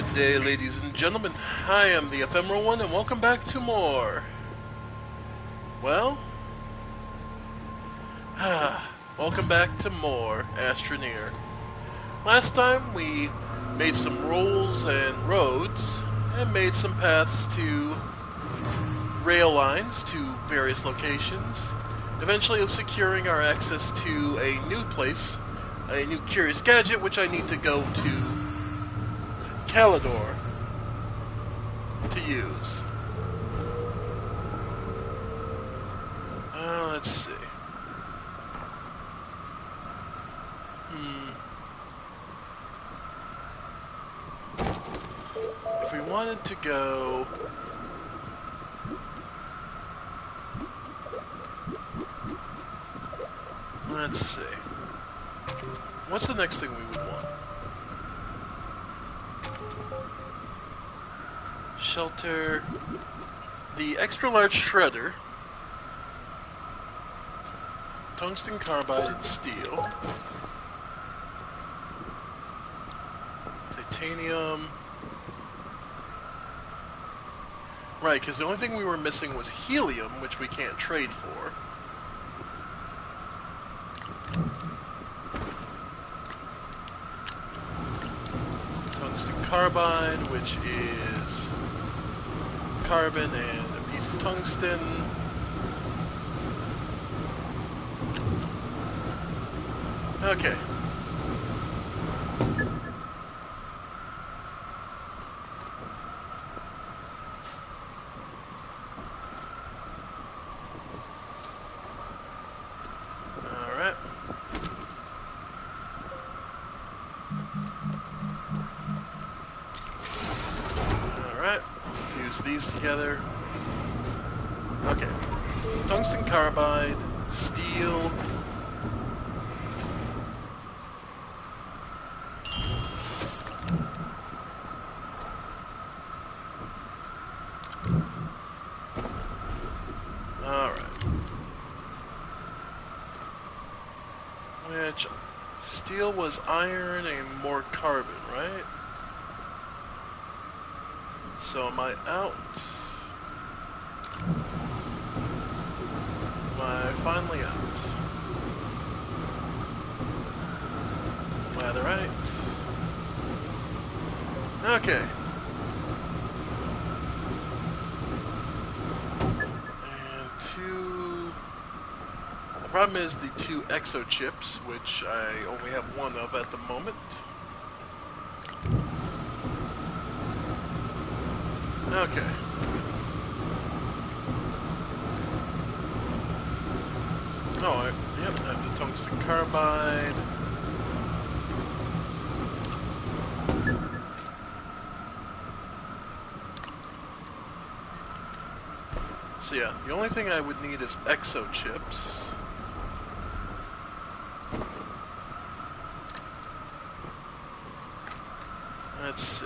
Good day, ladies and gentlemen. I am the Ephemeral One, and welcome back to more. Well, welcome back to more Astroneer. Last time we made some rolls and roads, and made some paths to rail lines to various locations, eventually securing our access to a new place, a new curious gadget, which I need to go to Calidor to use. Let's see. If we wanted to go... Let's see. What's the next thing we would want? Shelter. The extra large shredder. Tungsten carbide and steel. Titanium. Right, because the only thing we were missing was helium, which we can't trade for. Tungsten carbide, which is carbon and a piece of tungsten. Okay. Alright. Alright. Fuse these together. Okay. Tungsten carbide, steel. Alright. Which, steel was iron and more carbon, right? So am I out? Am I finally out? Latherite. Okay. And two... The problem is the two exo chips, which I only have one of at the moment. Okay. Oh, yep, I have the tungsten carbide. So yeah, the only thing I would need is exo chips. Let's see.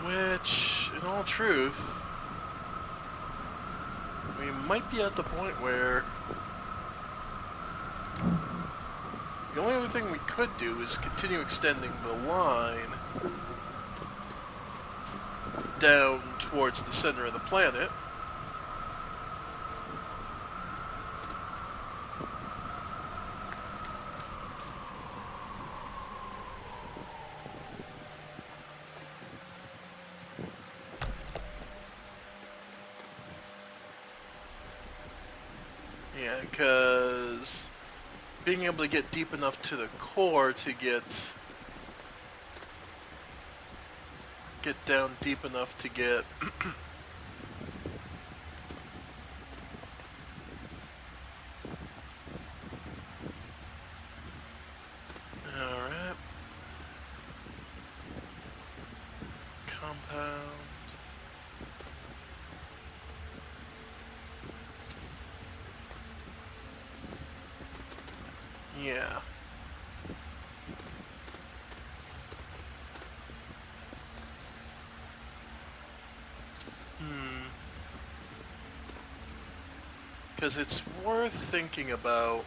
Which, in all truth, we might be at the point where the only other thing we could do is continue extending the line down towards the center of the planet. Yeah, because being able to get deep enough to the core to get down deep enough to get alright. Compound. Yeah. Because it's worth thinking about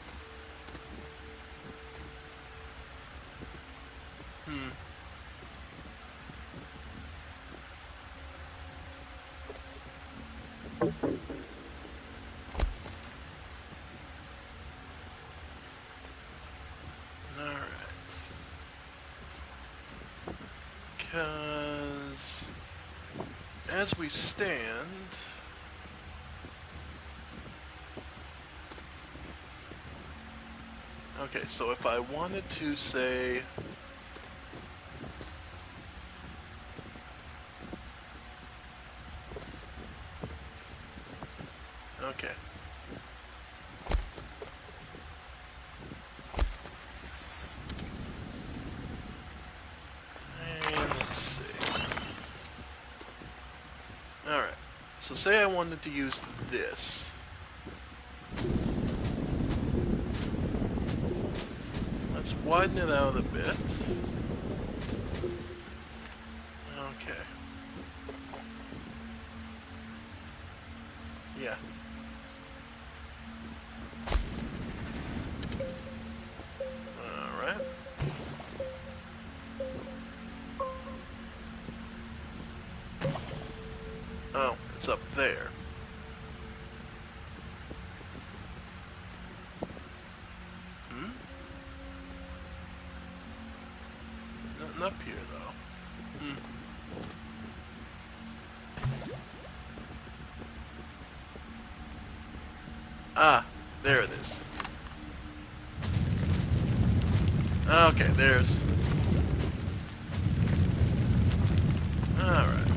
Hmm. Alright. Because as we stand, okay, so if I wanted to say, okay, and let's see. Alright, so say I wanted to use this. Let's widen it out a bit. Okay. Yeah. Alright. Oh, it's up there. Hmm? Nothing up here, though. Hmm. Ah, there it is. Okay, there's... Alright.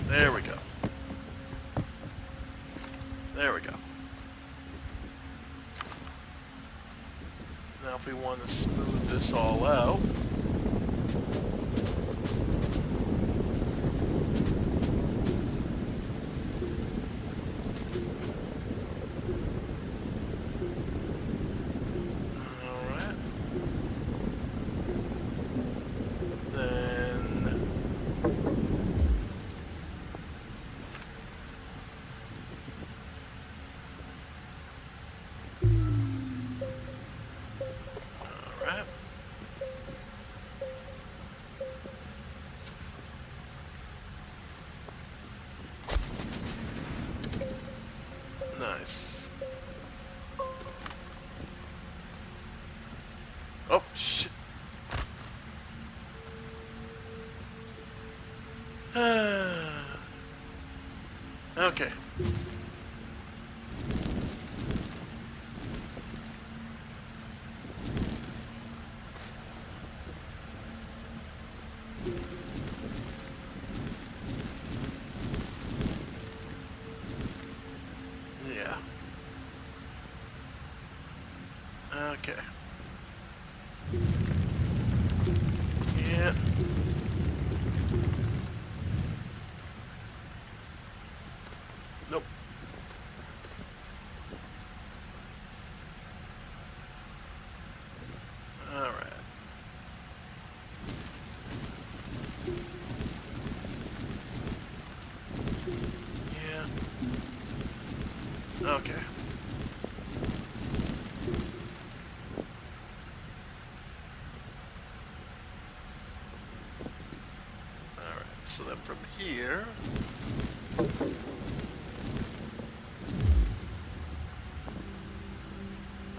There we go. There we go. Now if we want to smooth this all out... Alright. Then... Alright. Nice. Oh, shit. Okay. Yeah. Okay. Yeah. Nope. Alright. Yeah. Okay. Alright, so then from here...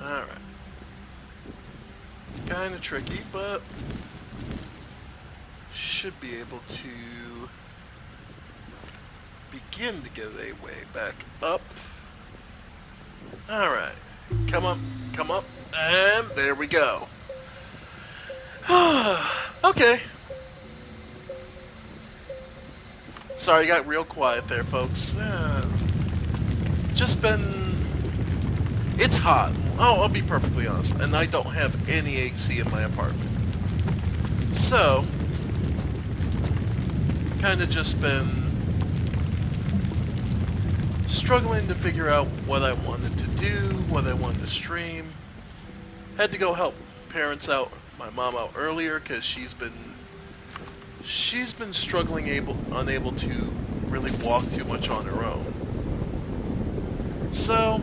Alright. Kinda tricky, but... should be able to... begin to get a way back up. Alright. Come up, come up, and there we go. Okay. Sorry, I got real quiet there, folks. Just been... It's hot. Oh, I'll be perfectly honest. And I don't have any AC in my apartment. So, kind of just been struggling to figure out what I wanted to do, what I wanted to stream. Had to go help parents out, my mom out earlier, because she's been struggling, unable to really walk too much on her own. So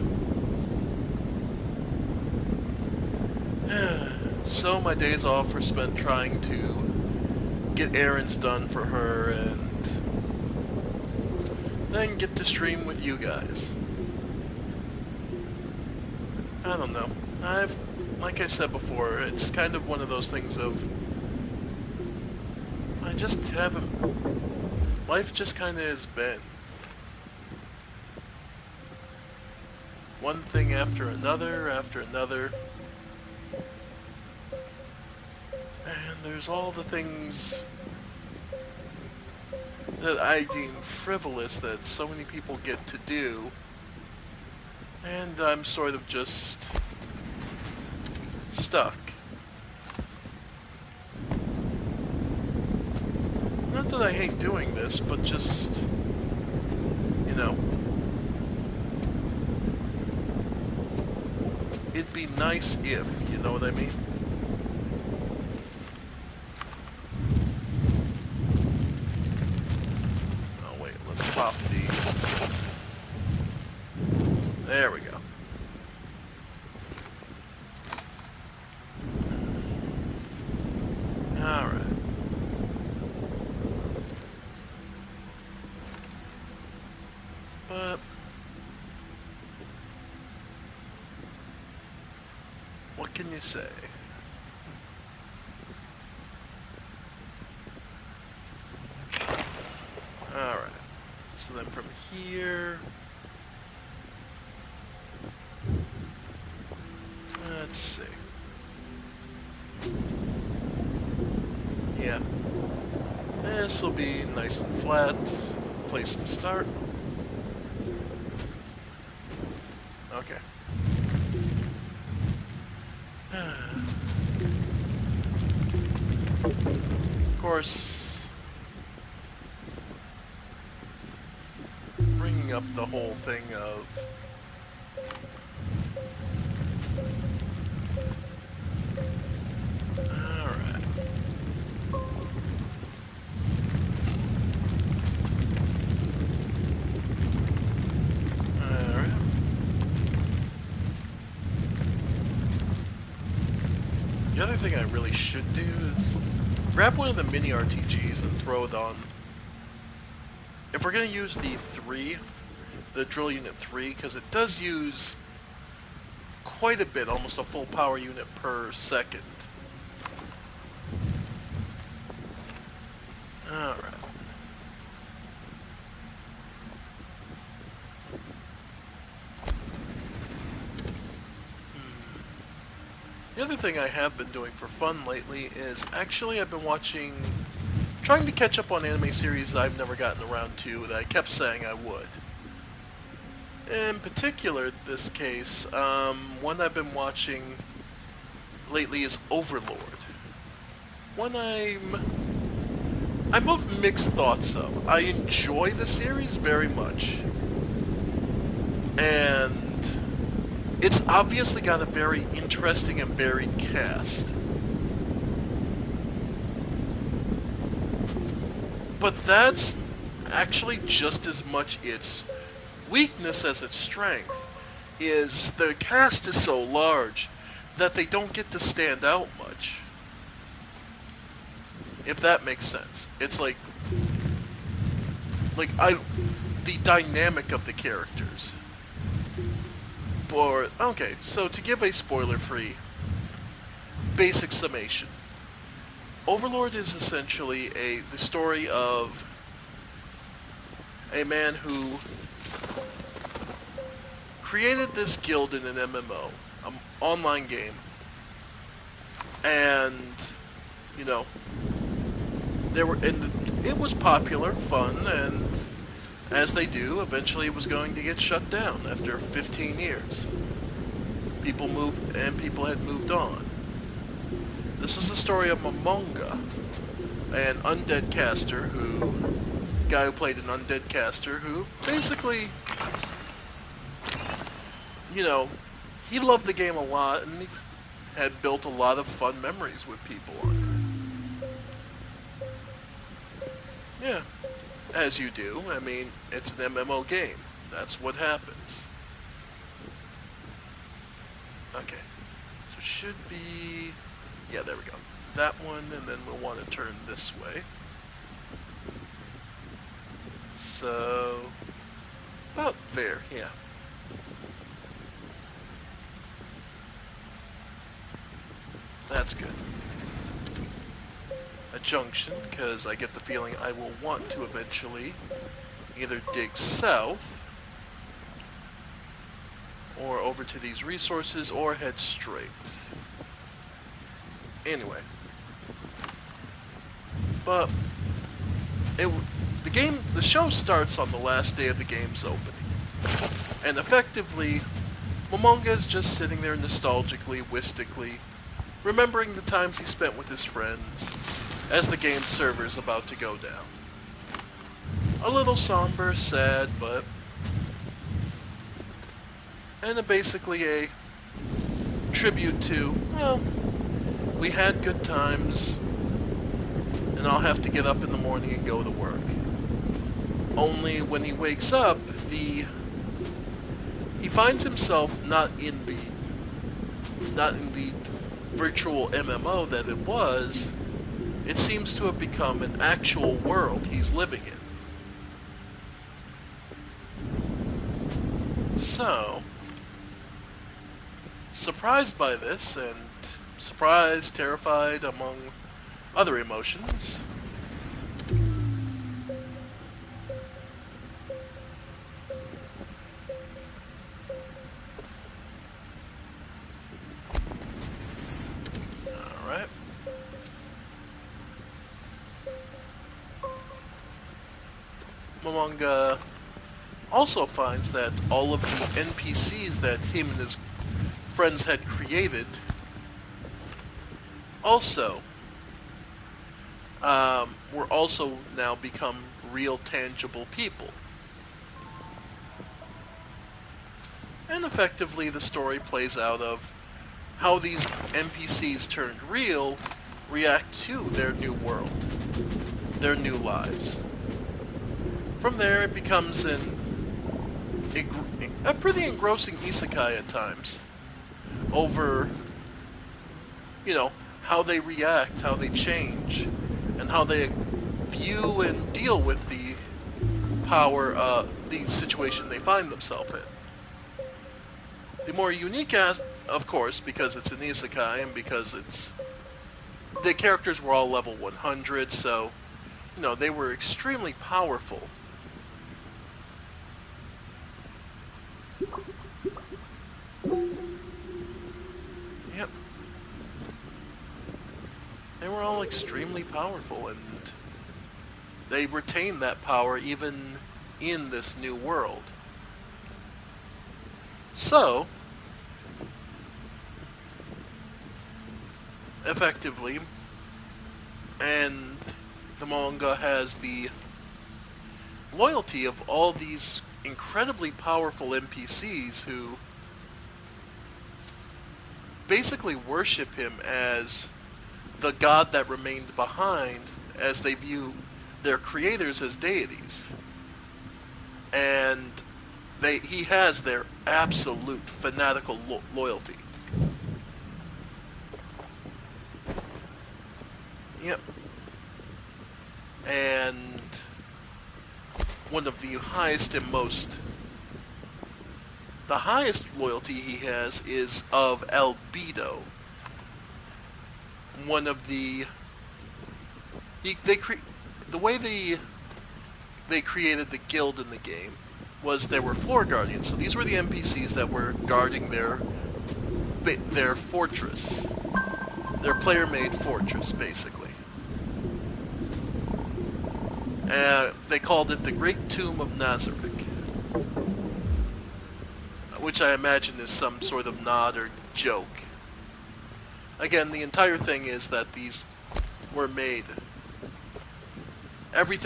So my days off are spent trying to get errands done for her and then get to stream with you guys. I don't know. Like I said before, it's kind of one of those things of, I just haven't, life just kind of has been. One thing after another, and there's all the things that I deem frivolous that so many people get to do, and I'm sort of just stuck. Not that I hate doing this, but just, you know, it'd be nice if, you know what I mean? Oh wait, let's pop these. There we go. Alright. But what can you say? Alright. So then from here, let's see. Yeah. This will be nice and flat. Place to start. Okay. Of course, bringing up the whole thing of alright. Alright. The other thing I really should do is grab one of the mini RTGs and throw it on. If we're going to use the drill unit 3, because it does use quite a bit, almost a full power unit per second. Alright. The other thing I have been doing for fun lately is actually I've been trying to catch up on anime series I've never gotten around to that I kept saying I would. In particular, this case, one I've been watching lately is Overlord. One I'm of mixed thoughts of. I enjoy the series very much, and it's obviously got a very interesting and varied cast. But that's actually just as much its weakness as its strength, is the cast is so large that they don't get to stand out much. If that makes sense. It's like the dynamic of the characters. Okay, so to give a spoiler-free basic summation, Overlord is essentially the story of a man who created this guild in an MMO, an online game, and you know, it was popular, fun, and as they do, eventually it was going to get shut down after 15 years. People had moved on. This is the story of Momonga, an undead caster guy who played an undead caster who basically, you know, he loved the game a lot and he had built a lot of fun memories with people on it. Yeah, as you do. I mean, it's an MMO game. That's what happens. Okay, so it should be Yeah, there we go. That one, and then we'll want to turn this way. So, about there, yeah. That's good. A junction, because I get the feeling I will want to eventually either dig south, or over to these resources, or head straight. Anyway. But, the show starts on the last day of the game's opening. And effectively, Momonga is just sitting there nostalgically, wistfully, remembering the times he spent with his friends as the game's server's about to go down. A little somber, sad, but... and basically a tribute to, well, we had good times, and I'll have to get up in the morning and go to work. Only when he wakes up, he finds himself not in the virtual MMO that it was. It seems to have become an actual world he's living in. So, surprised by this, and surprised, terrified, among other emotions, alright, Momonga also finds that all of the NPCs that him and his friends had created also were also now become real tangible people. And effectively the story plays out of how these NPCs turned real react to their new world, their new lives. From there it becomes a pretty engrossing isekai at times over, how they react, how they change, and how they view and deal with the situation they find themselves in. The more unique, of course, because it's an isekai and because the characters were all level 100, so, they were extremely powerful. Yep. They were all extremely powerful, and they retain that power even in this new world. So, effectively, and the manga has the loyalty of all these incredibly powerful NPCs who basically worship him as the god that remained behind, as they view their creators as deities. And he has their absolute fanatical loyalty. Yep. And one of the highest loyalty he has is of Albedo. One of the way they created the guild in the game was there were floor guardians. So these were the NPCs that were guarding their fortress, their player-made fortress, basically. They called it the Great Tomb of Nazarick, which I imagine is some sort of nod or joke. Again, the entire thing is that these were made. Every of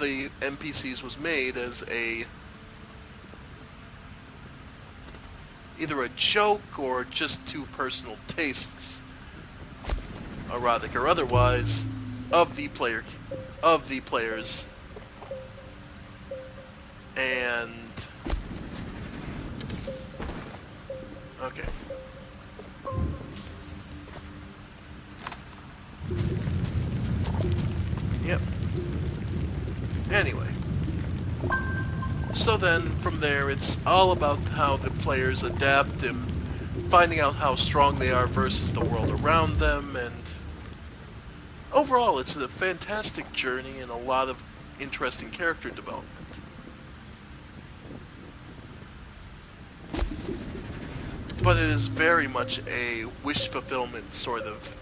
the NPCs was made as either a joke or just two personal tastes, erotic or otherwise, of the players. And okay. So then, from there, it's all about how the players adapt and finding out how strong they are versus the world around them, and overall, it's a fantastic journey and a lot of interesting character development. But it is very much a wish fulfillment sort of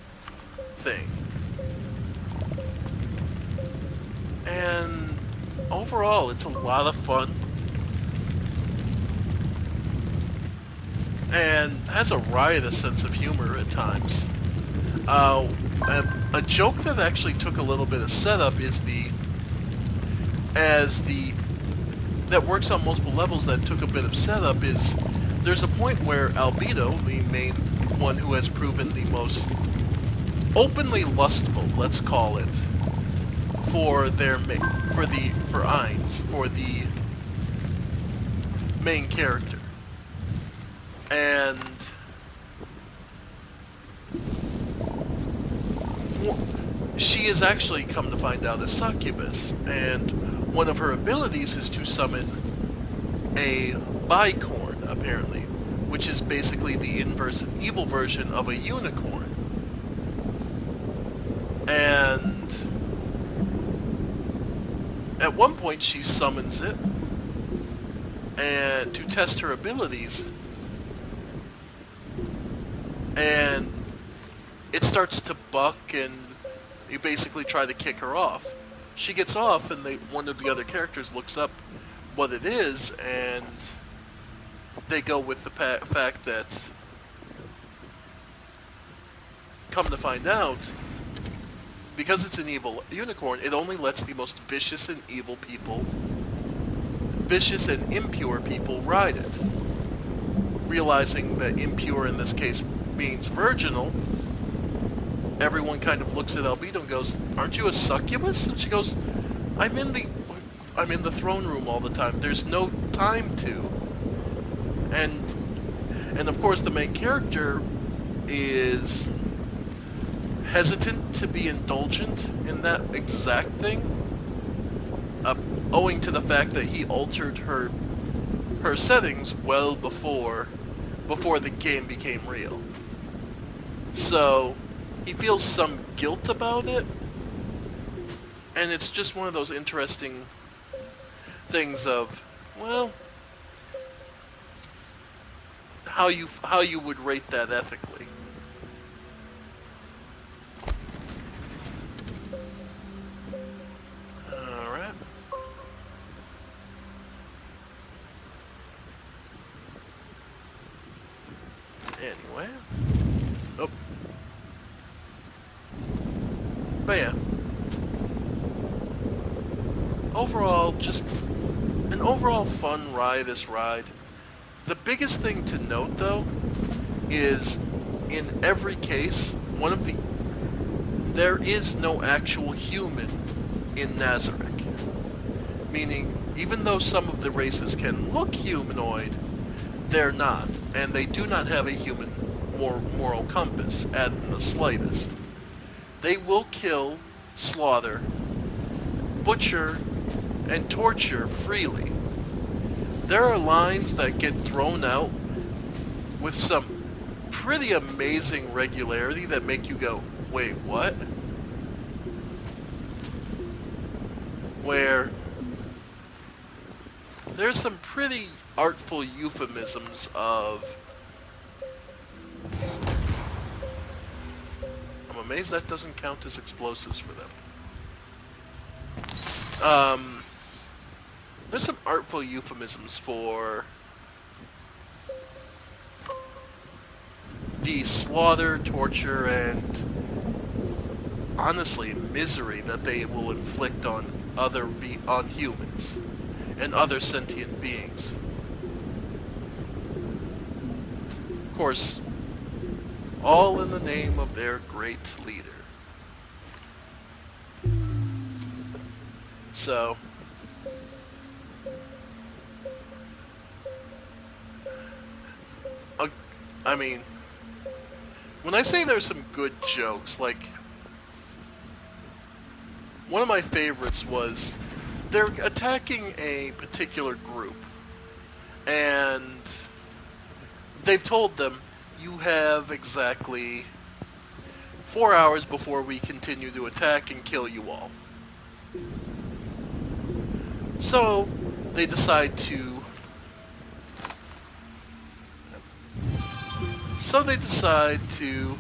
thing. And overall, it's a lot of fun. And has a riotous sense of humor at times. Uh, a joke that actually took a little bit of setup is that works on multiple levels that took a bit of setup is there's a point where Albedo, the main one who has proven the most openly lustful, let's call it, for Ainz, for the main character. And she is actually, come to find out, a succubus, and one of her abilities is to summon a bicorn, apparently, which is basically the inverse evil version of a unicorn. And at one point she summons it and to test her abilities, and it starts to buck, and you basically try to kick her off. She gets off, and one of the other characters looks up what it is, and they go with the fact that, come to find out, because it's an evil unicorn, it only lets the most vicious and impure people ride it. Realizing that impure in this case means virginal, everyone kind of looks at Albedo and goes, "Aren't you a succubus?" And she goes, I'm in the throne room all the time. There's no time to." And of course the main character is hesitant to be indulgent in that exact thing, owing to the fact that he altered her settings well before the game became real. So he feels some guilt about it, and it's just one of those interesting things of, well, how you would rate that ethically. All right. Anyway. Oh. But yeah. Overall, just an overall fun riotous ride. The biggest thing to note, though, is in every case, there is no actual human in Nazareth. Meaning, even though some of the races can look humanoid, they're not, and they do not have a human moral compass in the slightest. They will kill, slaughter, butcher, and torture freely. There are lines that get thrown out with some pretty amazing regularity that make you go, wait, what? Where there's some pretty artful euphemisms of... I'm amazed that doesn't count as explosives for them. There's some artful euphemisms for the slaughter, torture, and honestly misery that they will inflict on on humans and other sentient beings. Of course, all in the name of their great leader. So, I mean, when I say there's some good jokes, like, one of my favorites was they're attacking a particular group, and they've told them, you have exactly 4 hours before we continue to attack and kill you all. So they decide to. So they decide to.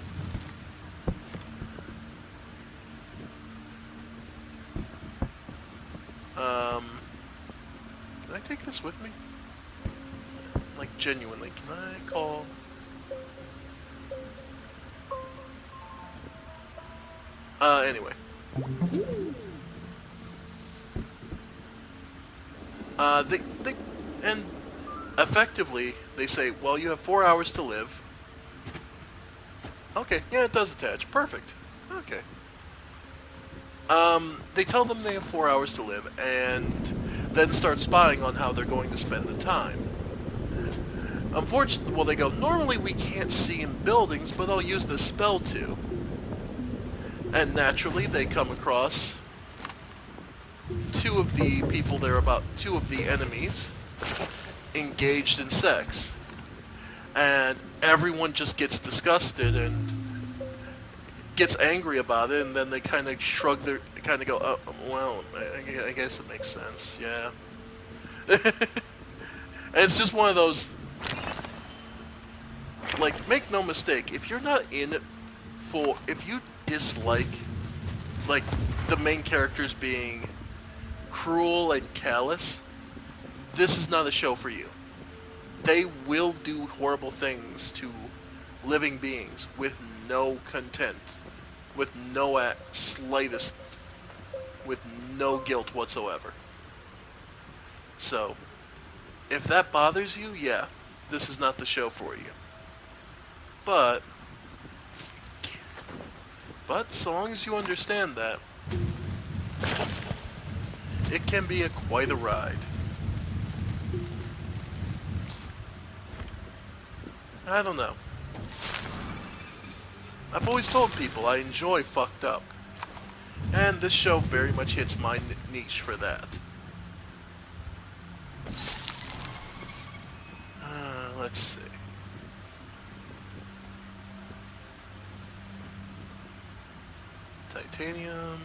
Can I take this with me? Like, genuinely, can I call? Anyway. And effectively, they say, well, you have 4 hours to live. Okay, yeah, it does attach. Perfect. Okay. They tell them they have 4 hours to live, and then start spying on how they're going to spend the time. Unfortunately, well, they go, normally we can't see in buildings, but I'll use this spell to. And naturally, they come across two of the enemies engaged in sex. And everyone just gets disgusted and gets angry about it, and then they kind of kind of go, oh, well, I guess it makes sense, yeah. And it's just one of those, like, make no mistake, if you're not in it if you dislike, like, the main characters being cruel and callous, this is not a show for you. They will do horrible things to living beings with no content, with no slightest, with no guilt whatsoever. So, if that bothers you, yeah, this is not the show for you. But so long as you understand that, it can be quite a ride. I don't know. I've always told people I enjoy fucked up. And this show very much hits my niche for that. Let's see. Titanium.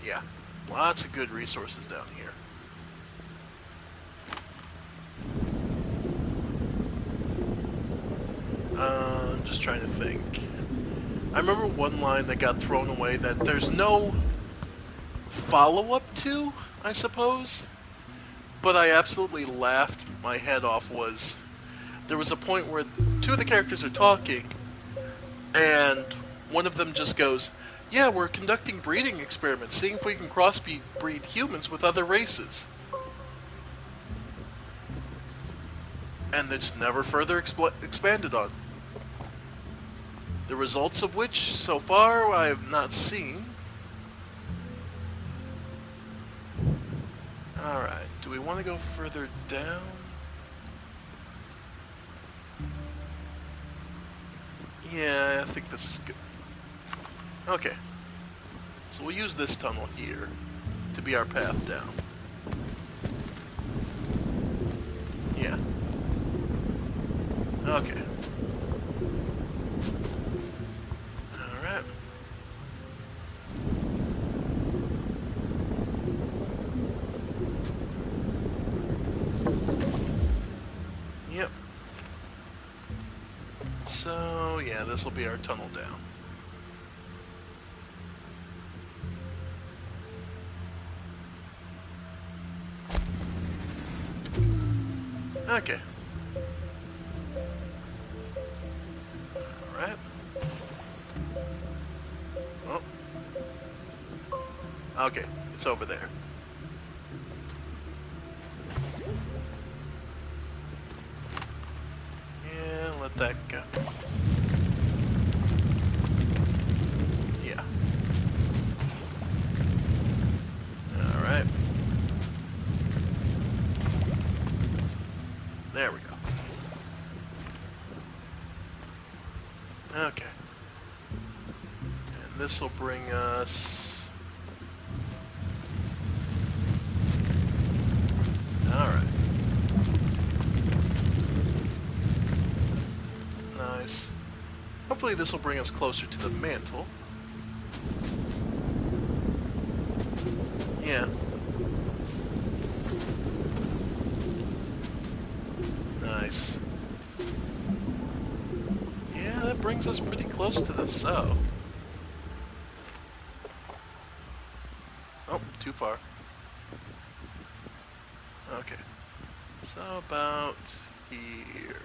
Yeah, lots of good resources down here. I'm just trying to think. I remember one line that got thrown away that there's no follow-up to, I suppose. But I absolutely laughed my head off. There was a point where two of the characters are talking, and one of them just goes, yeah, we're conducting breeding experiments, seeing if we can crossbreed humans with other races. And it's never further expanded on. The results of which, so far, I have not seen. Alright, do we want to go further down? Yeah, I think this is good. Okay. So we'll use this tunnel here to be our path down. Yeah. Okay. Alright. Yep. So, yeah, this will be our tunnel down. Okay. Alright. Oh. Okay, it's over there. Yeah, let that go. Yeah. Alright. There we go. Okay. And this will bring us... Hopefully this will bring us closer to the mantle. Yeah. Nice. Yeah, that brings us pretty close to the south. Oh, too far. Okay. So about here.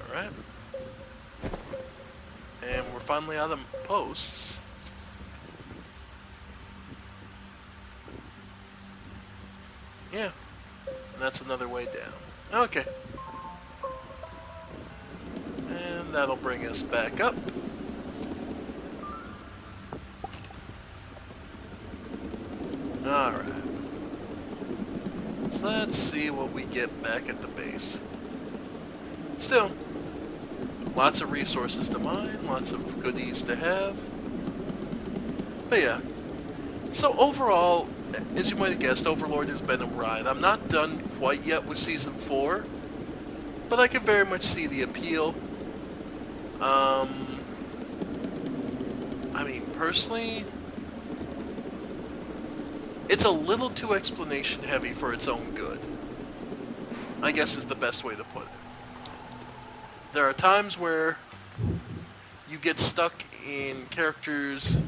Alright. And we're finally out of posts. Yeah. And that's another way down. Okay. And that'll bring us back up. Alright. So let's see what we get back at the base. Still, lots of resources to mine, lots of goodies to have. But yeah. So overall, as you might have guessed, Overlord has been a ride. I'm not done quite yet with Season 4, but I can very much see the appeal. I mean, personally, it's a little too explanation heavy for its own good, I guess is the best way to put it. There are times where you get stuck in characters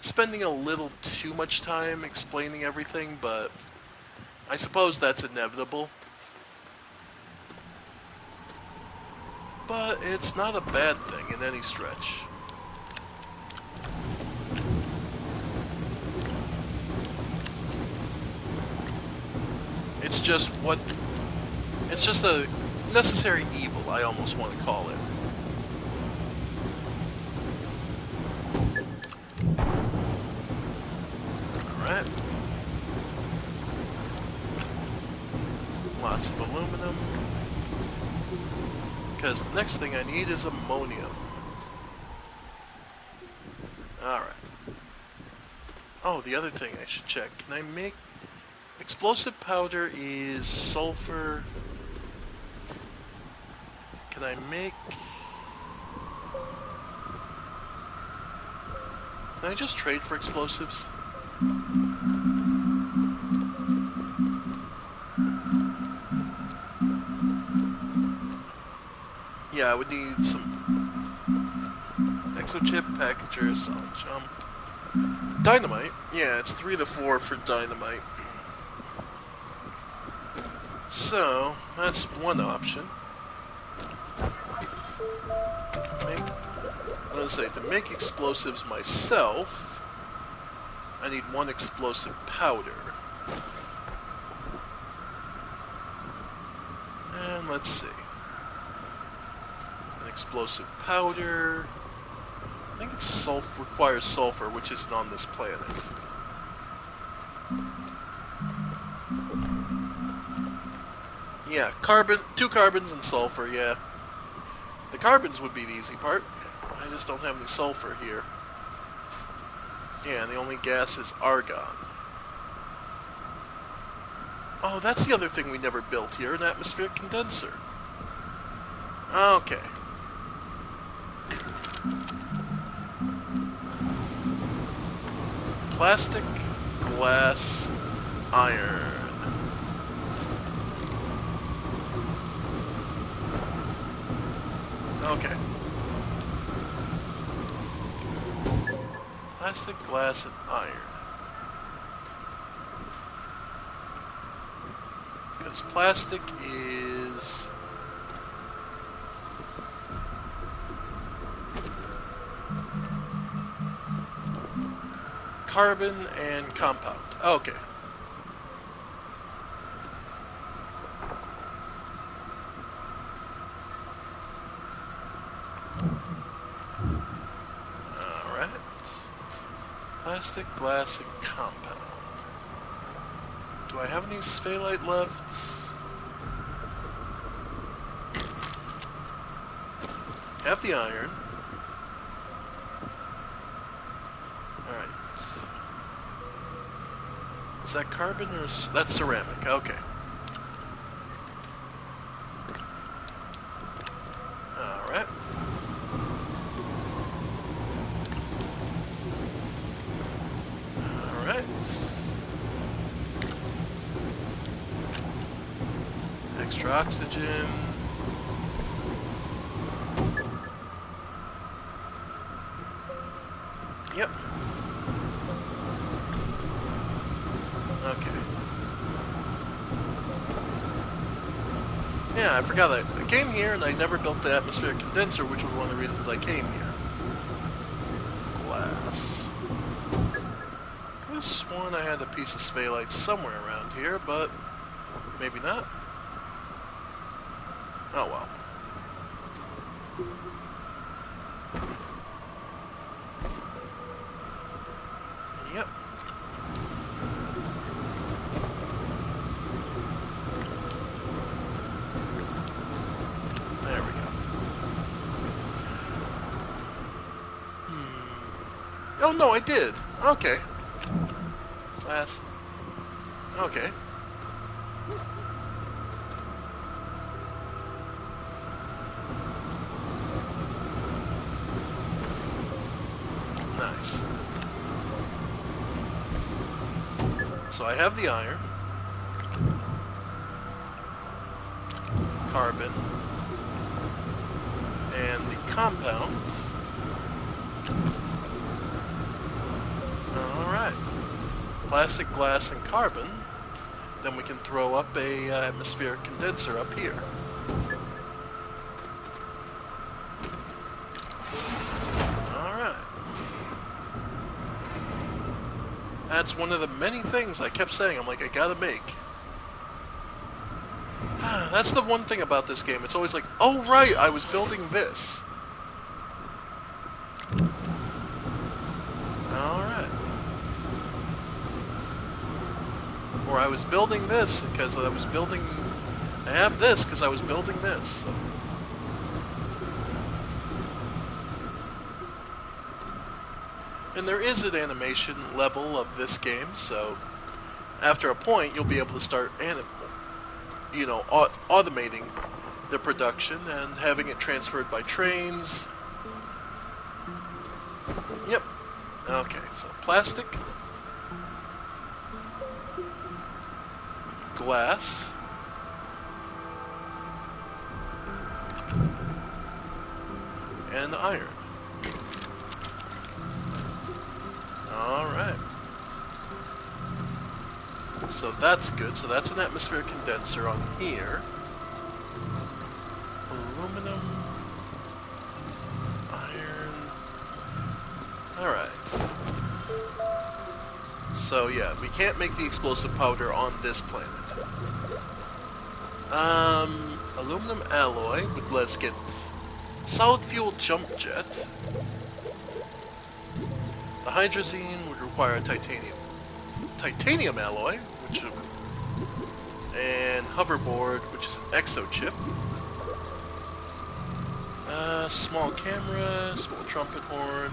spending a little too much time explaining everything, but I suppose that's inevitable. But it's not a bad thing in any stretch. It's just what... It's just a necessary evil, I almost want to call it. Alright. Lots of aluminum. Because the next thing I need is ammonium. Alright. Oh, the other thing I should check. Can I make... Explosive powder is sulfur. Can I make... Can I just trade for explosives? Yeah, I would need some exochip, packager, solid jump. Dynamite? Yeah, it's 3 to 4 for dynamite. So, that's one option. Let's say, to make explosives myself, I need 1 explosive powder. And let's see. An explosive powder. I think it's requires sulfur, which isn't on this planet. Yeah, carbon, 2 carbons and sulfur, yeah. The carbons would be the easy part. I just don't have any sulfur here. Yeah, and the only gas is argon. Oh, that's the other thing we never built here, an atmospheric condenser. Okay. Plastic, glass, iron. Okay. Plastic, glass, and iron. Because plastic is... carbon and compound. Okay. Alright. Plastic, glass, and compound. Do I have any sphalite left? Have the iron. Alright. Is that carbon or... That's ceramic, okay. Extra oxygen. Yep. Okay. Yeah, I forgot that. I came here and I never built the atmospheric condenser, which was one of the reasons I came here. Glass. I could have sworn I had a piece of sphaelite somewhere around here, but maybe not. Oh well. Yep. There we go. Oh no, I did. Okay. Last. Okay. Nice. So I have the iron, carbon, and the compounds. Alright. Plastic, glass, and carbon. Then we can throw up a atmospheric condenser up here. Alright. That's one of the many things I kept saying, I'm like, I gotta make. That's the one thing about this game, it's always like, oh right, I was building this. Alright. Or I was building this because I was building... I have this because I was building this. So. And there is an animation level of this game, so after a point you'll be able to start automating the production and having it transferred by trains. Yep. Okay, so plastic, glass, and iron. Alright. So that's good. So that's an atmospheric condenser on here. Aluminum, iron. Alright. So yeah, we can't make the explosive powder on this planet. Aluminum alloy would let us get solid fuel jump jet. The hydrazine would require a titanium alloy, and hoverboard, which is an exo chip. Small camera, small trumpet horn,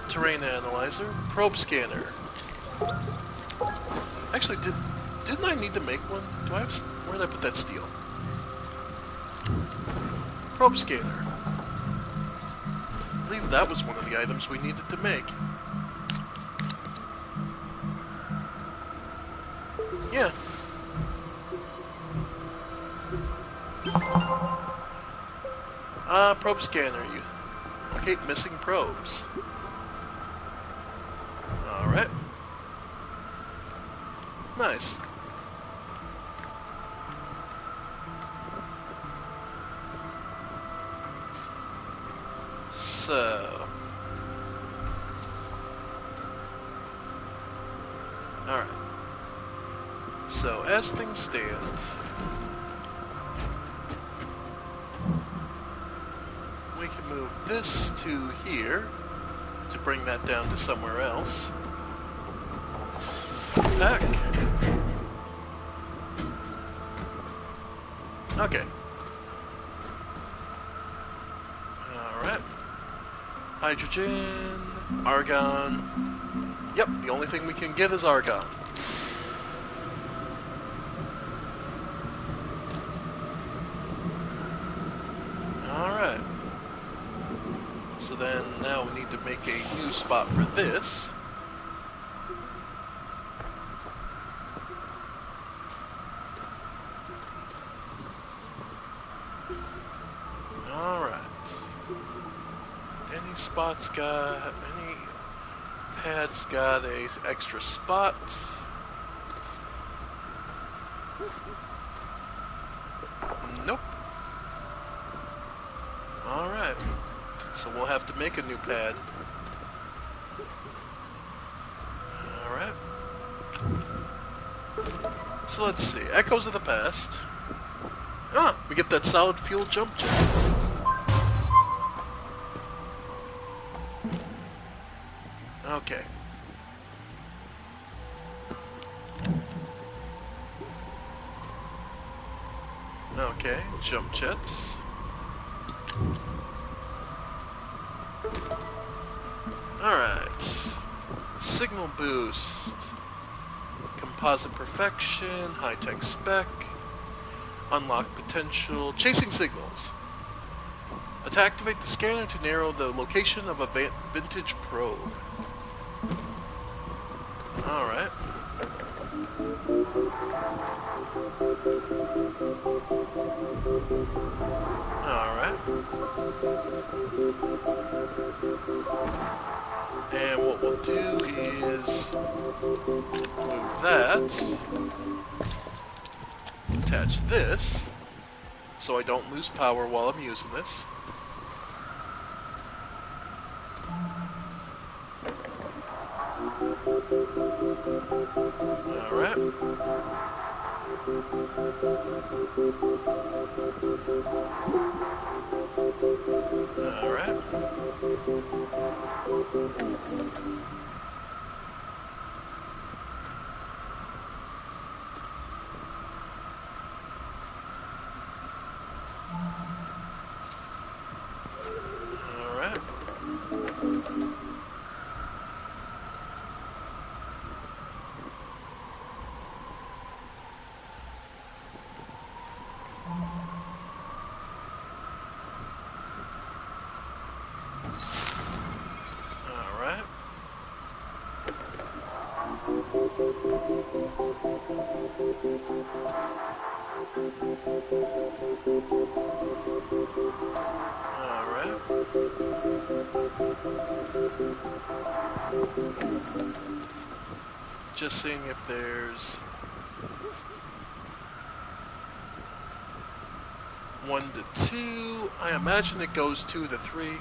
terrain analyzer, probe scanner. Actually, didn't I need to make one? Where did I put that steel? Probe scanner. I believe that was one of the items we needed to make. Yeah. Probe scanner. Locate missing probes. Alright. Nice. So... Alright. So, as things stand... we can move this to here to bring that down to somewhere else. Back. Okay. Alright. Hydrogen, argon. Yep, the only thing we can get is argon. Alright. So then, now we need to make a new spot for this. spots got any pads got a extra spot? Nope. Alright. So we'll have to make a new pad. Alright. So let's see. Echoes of the past. Ah, we get that solid fuel jump jet. Okay. Okay, jump jets. Alright. Signal boost. Composite perfection. High-tech spec. Unlock potential. Chasing signals. To activate the scanner to narrow the location of a vintage probe. Alright. Alright. And what we'll do is move that. Attach this. So I don't lose power while I'm using this. Alright. Alright. Alright. Alright. Alright. Just seeing if there's 1 to 2. I imagine it goes 2 to 3.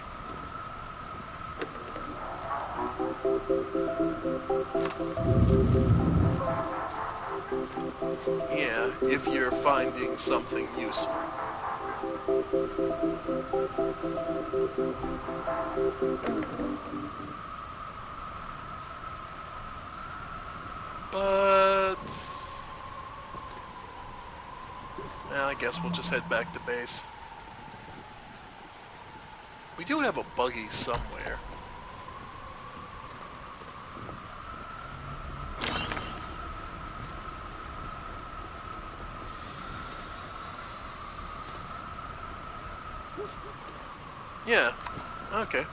Yeah, if you're finding something useful. But I guess we'll just head back to base. We do have a buggy somewhere. Yeah, okay.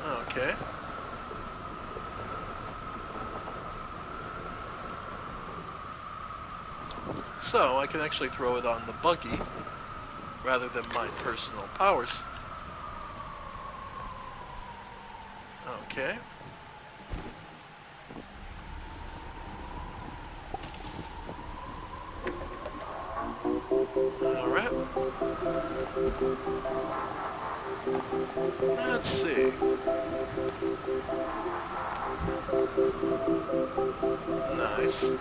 Okay. So, I can actually throw it on the buggy, rather than my personal powers. Okay. Alright. Let's see. Nice.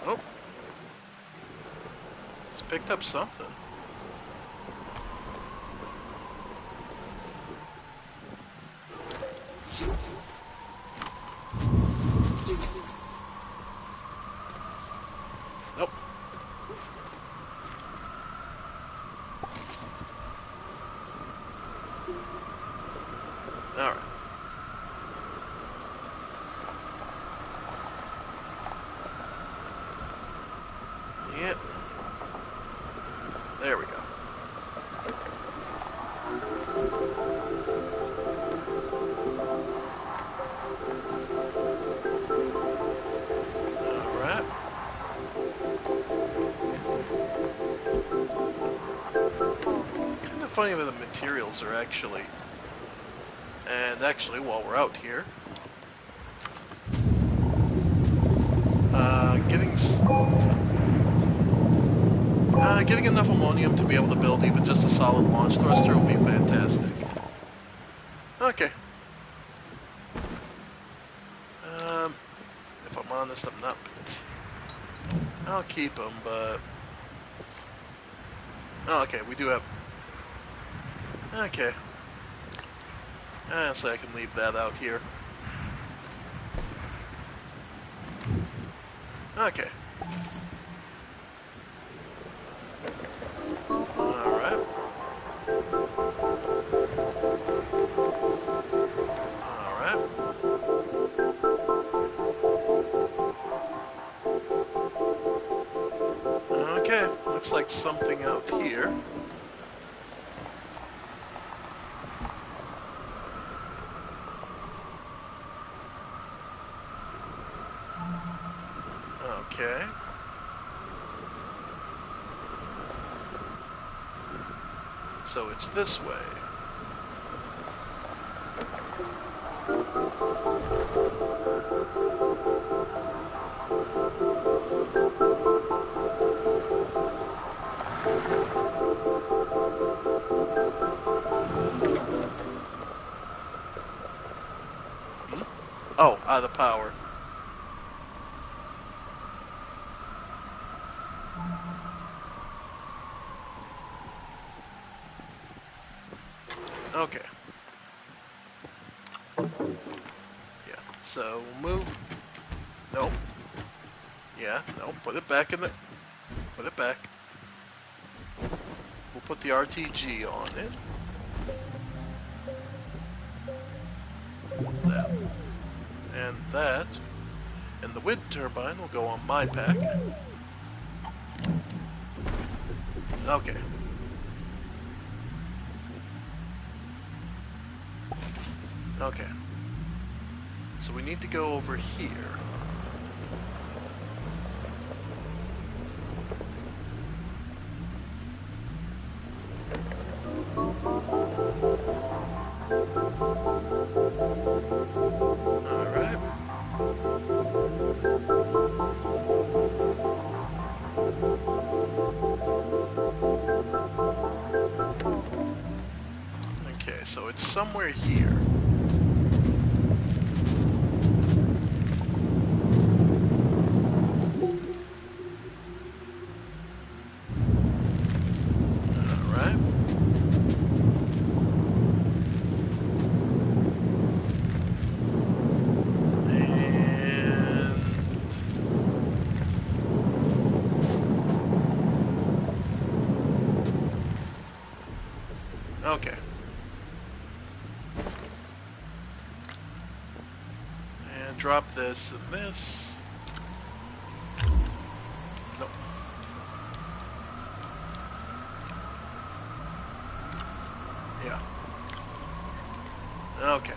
Oh. It's picked up something. Nope. Alright. Yep. funny that the materials are actually... And actually, while we're out here... getting enough ammonium to be able to build even just a solid launch thruster will be fantastic. Okay. If I'm honest, I'm not... I'll keep them, but... Oh, okay, we do have... Okay. So I can leave that out here. Okay. Alright. Alright. Okay, looks like something out here. Okay. So it's this way. Oh, out of power. Okay. Yeah, so we'll move. Nope. Yeah, no, put it back in the... Put it back. We'll put the RTG on it. That. And that. And the wind turbine will go on my pack. Okay. Okay. So we need to go over here. Alright. Okay, so it's somewhere here. Alright. And... Okay. And drop this and this. Nope. Yeah. Okay.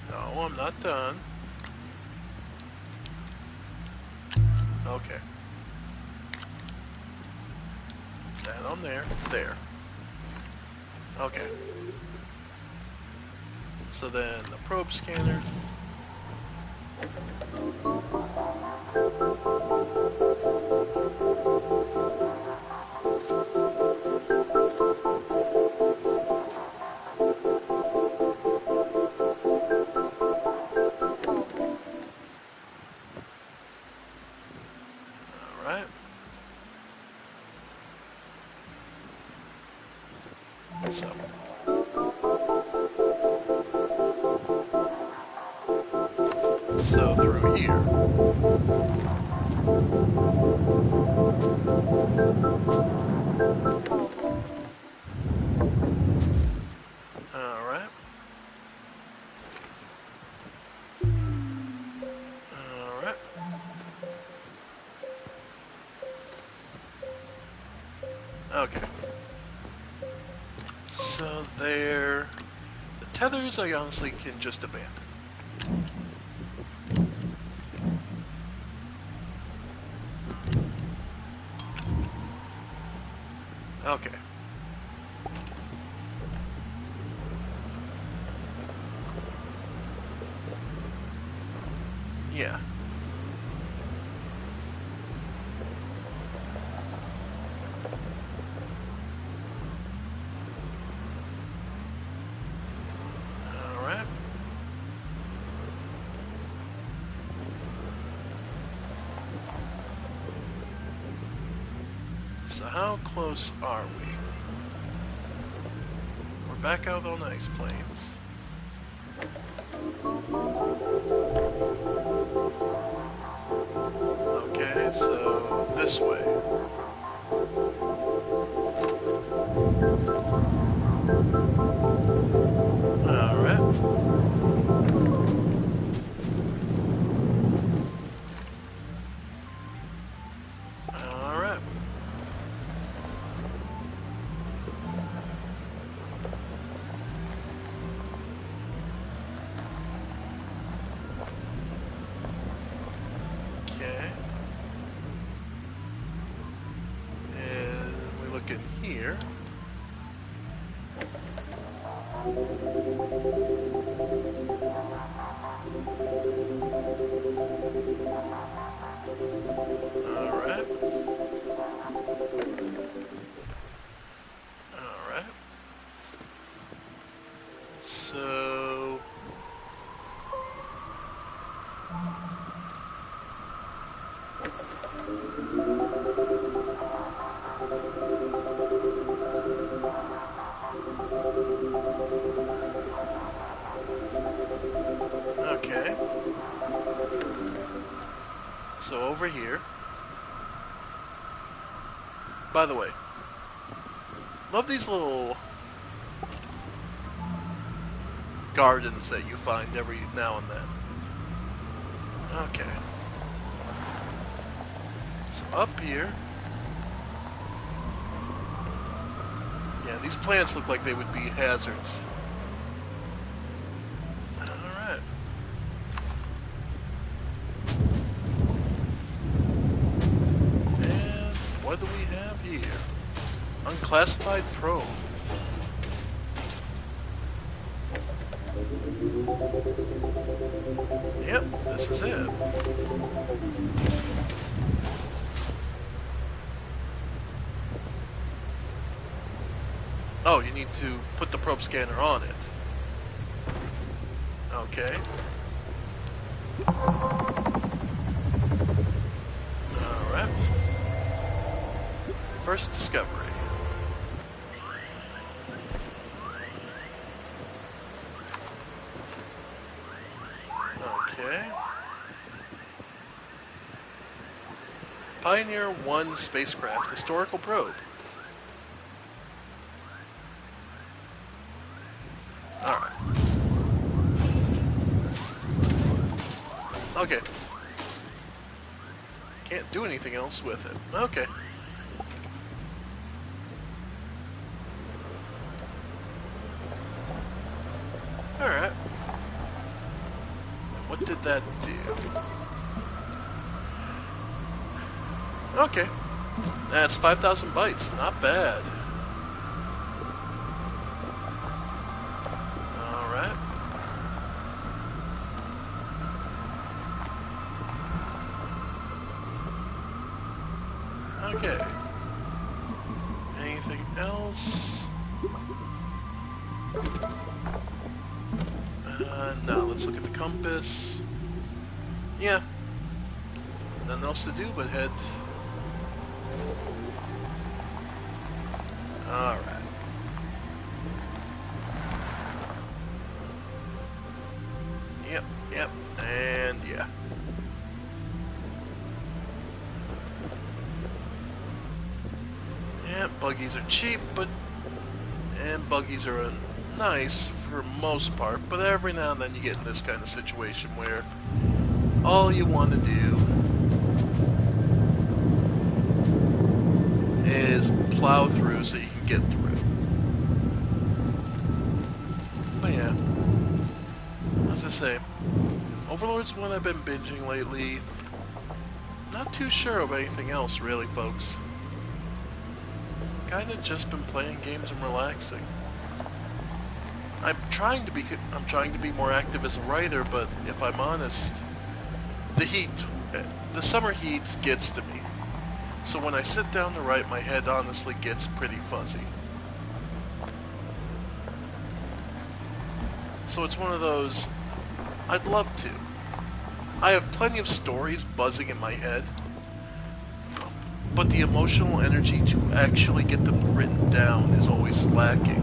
No, I'm not done. Okay. That on there. There. Okay. So then the probe scanner. Alright. So through here. Alright. Alright. Okay. So there. The tethers I honestly can just abandon. Okay. Yeah. Alright. So how close are we? We're back out on ice plains. Okay, so this way. Alright. Alright. Okay. And we look in here. Alright. Alright. So... Okay. So over here. By the way, love these little gardens that you find every now and then. Okay. So up here. Yeah, these plants look like they would be hazards. Alright. And what do we have here? Unclassified probe. Yep, this is it. Oh, you need to put the probe scanner on it. Okay. Alright. First discovery. Okay. Pioneer 1 spacecraft historical probe. Alright. Okay. Can't do anything else with it. Okay. Alright. What did that do? Okay. That's 5,000 bytes. Not bad. Alright. Okay. Anything else? No, let's look at the compass. Yeah. Nothing else to do but head. Alright. Yep, and yeah. Yeah, buggies are cheap, and buggies are nice for most part, but every now and then you get in this kind of situation where all you want to do is plow through so you can get through. But yeah, as I say, Overlord's one I've been binging lately. Not too sure of anything else really, folks. kind of just been playing games and relaxing. I'm trying to be more active as a writer, but if I'm honest, the heat, the summer heat gets to me. So when I sit down to write, my head honestly gets pretty fuzzy. So it's one of those, I'd love to. I have plenty of stories buzzing in my head, but the emotional energy to actually get them written down is always lacking.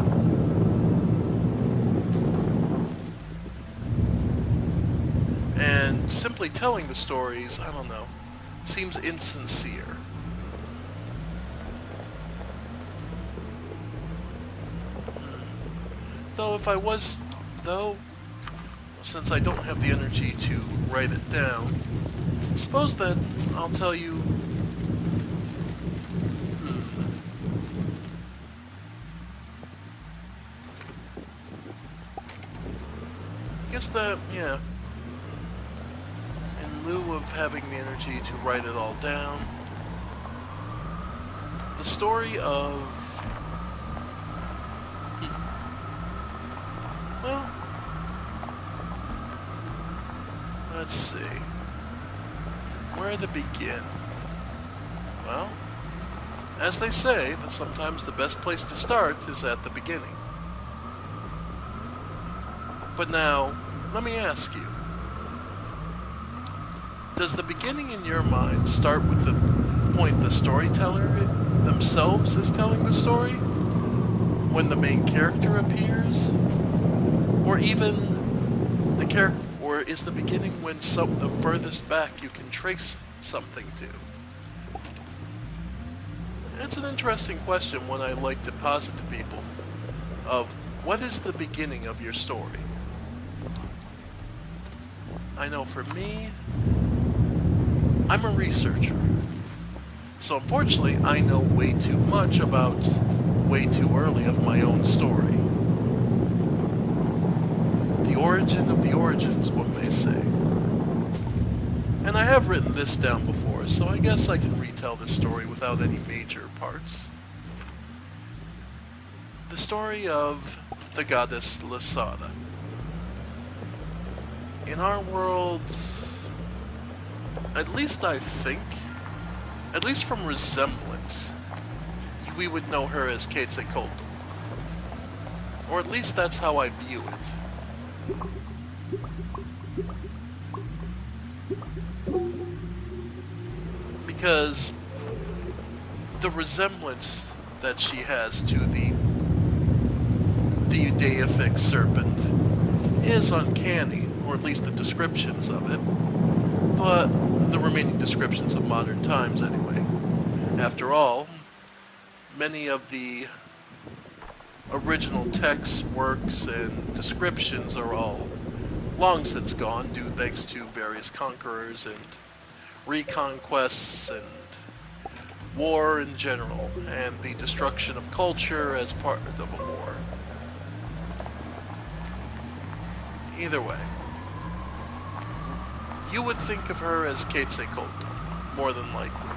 And simply telling the stories, I don't know, seems insincere. Though if I was, though, since I don't have the energy to write it down, suppose that I'll tell you, I guess that, yeah, in lieu of having the energy to write it all down, the story of, well, let's see, where to begin? Well, as they say, that sometimes the best place to start is at the beginning. But now, let me ask you, does the beginning in your mind start with the point the storyteller themselves is telling the story? When the main character appears? Or even the character, or is the beginning when the furthest back you can trace something to? It's an interesting question, one I like to posit to people, of what is the beginning of your story? I know for me, I'm a researcher. So unfortunately, I know way too much about way too early of my own story. The origin of the origins, one may say. And I have written this down before, so I guess I can retell this story without any major parts. The story of the goddess Lasada. In our world, at least I think, at least from resemblance, we would know her as Quetzalcoatl. Or at least that's how I view it. Because the resemblance that she has to the deific serpent is uncanny, or at least the descriptions of it, but the remaining descriptions of modern times anyway. After all, many of the original texts, works, and descriptions are all long since gone, due thanks to various conquerors and reconquests and war in general, and the destruction of culture as part of a war. Either way, you would think of her as Quetzalcoatl, more than likely.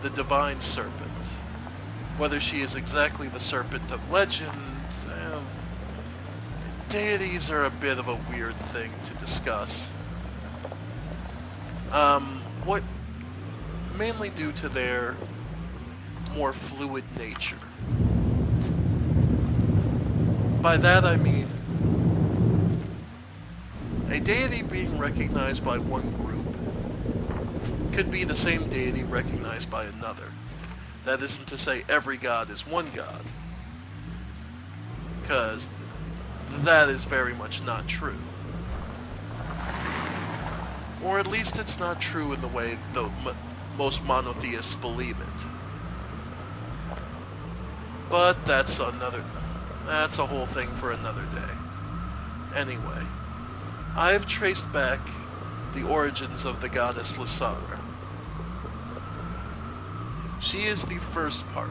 The divine serpent. Whether she is exactly the serpent of legend, deities are a bit of a weird thing to discuss. What mainly due to their more fluid nature. By that I mean a deity being recognized by one group could be the same deity recognized by another. That isn't to say every god is one god, because that is very much not true. Or at least it's not true in the way most monotheists believe it. But that's a whole thing for another day. Anyway, I've traced back the origins of the goddess Lasara. She is the first part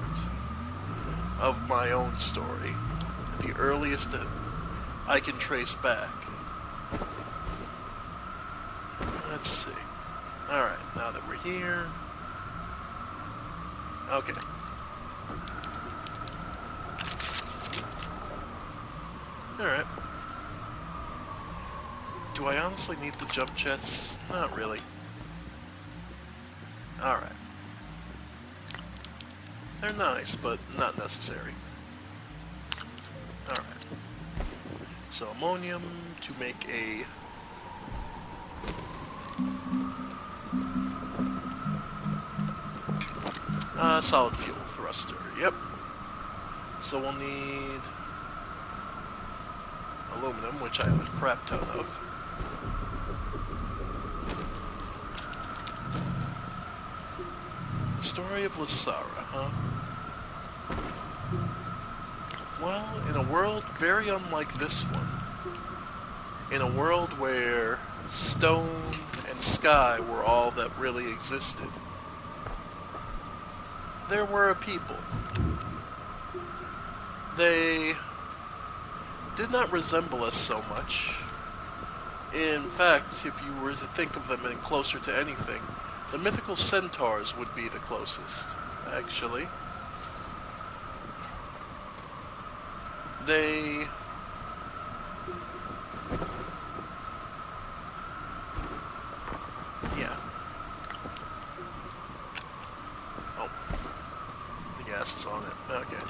of my own story, the earliest I can trace back. Let's see. Alright, now that we're here. Okay. Alright. Do I honestly need the jump jets? Not really. Alright. They're nice, but not necessary. Alright. So ammonium to make a... solid fuel thruster, yep. So we'll need aluminum, which I have a crap ton of. The story of Lysara, huh? Well, in a world very unlike this one, in a world where stone and sky were all that really existed, there were a people. They did not resemble us so much. In fact, if you were to think of them in closer to anything, the mythical centaurs would be the closest, actually. They... yeah. Oh. The gas is on it. Okay.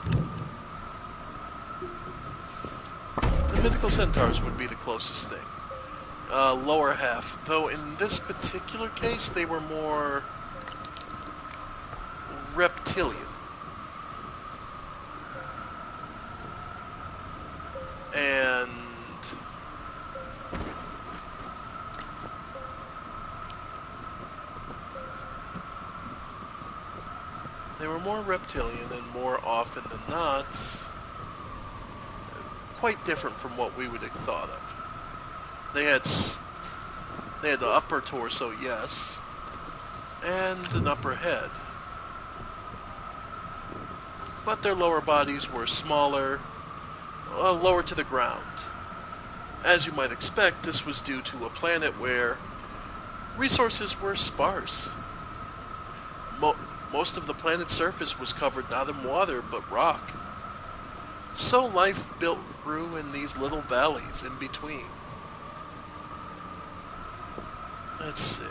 The mythical centaurs would be the closest thing. Lower half. Though in this particular case, they were more reptilian. And they were more reptilian, and more often than not, quite different from what we would have thought of. They had the upper torso, yes, and an upper head. But their lower bodies were smaller, lower to the ground. As you might expect, this was due to a planet where resources were sparse. Most of the planet's surface was covered not in water, but rock. So life grew in these little valleys in between. Let's see.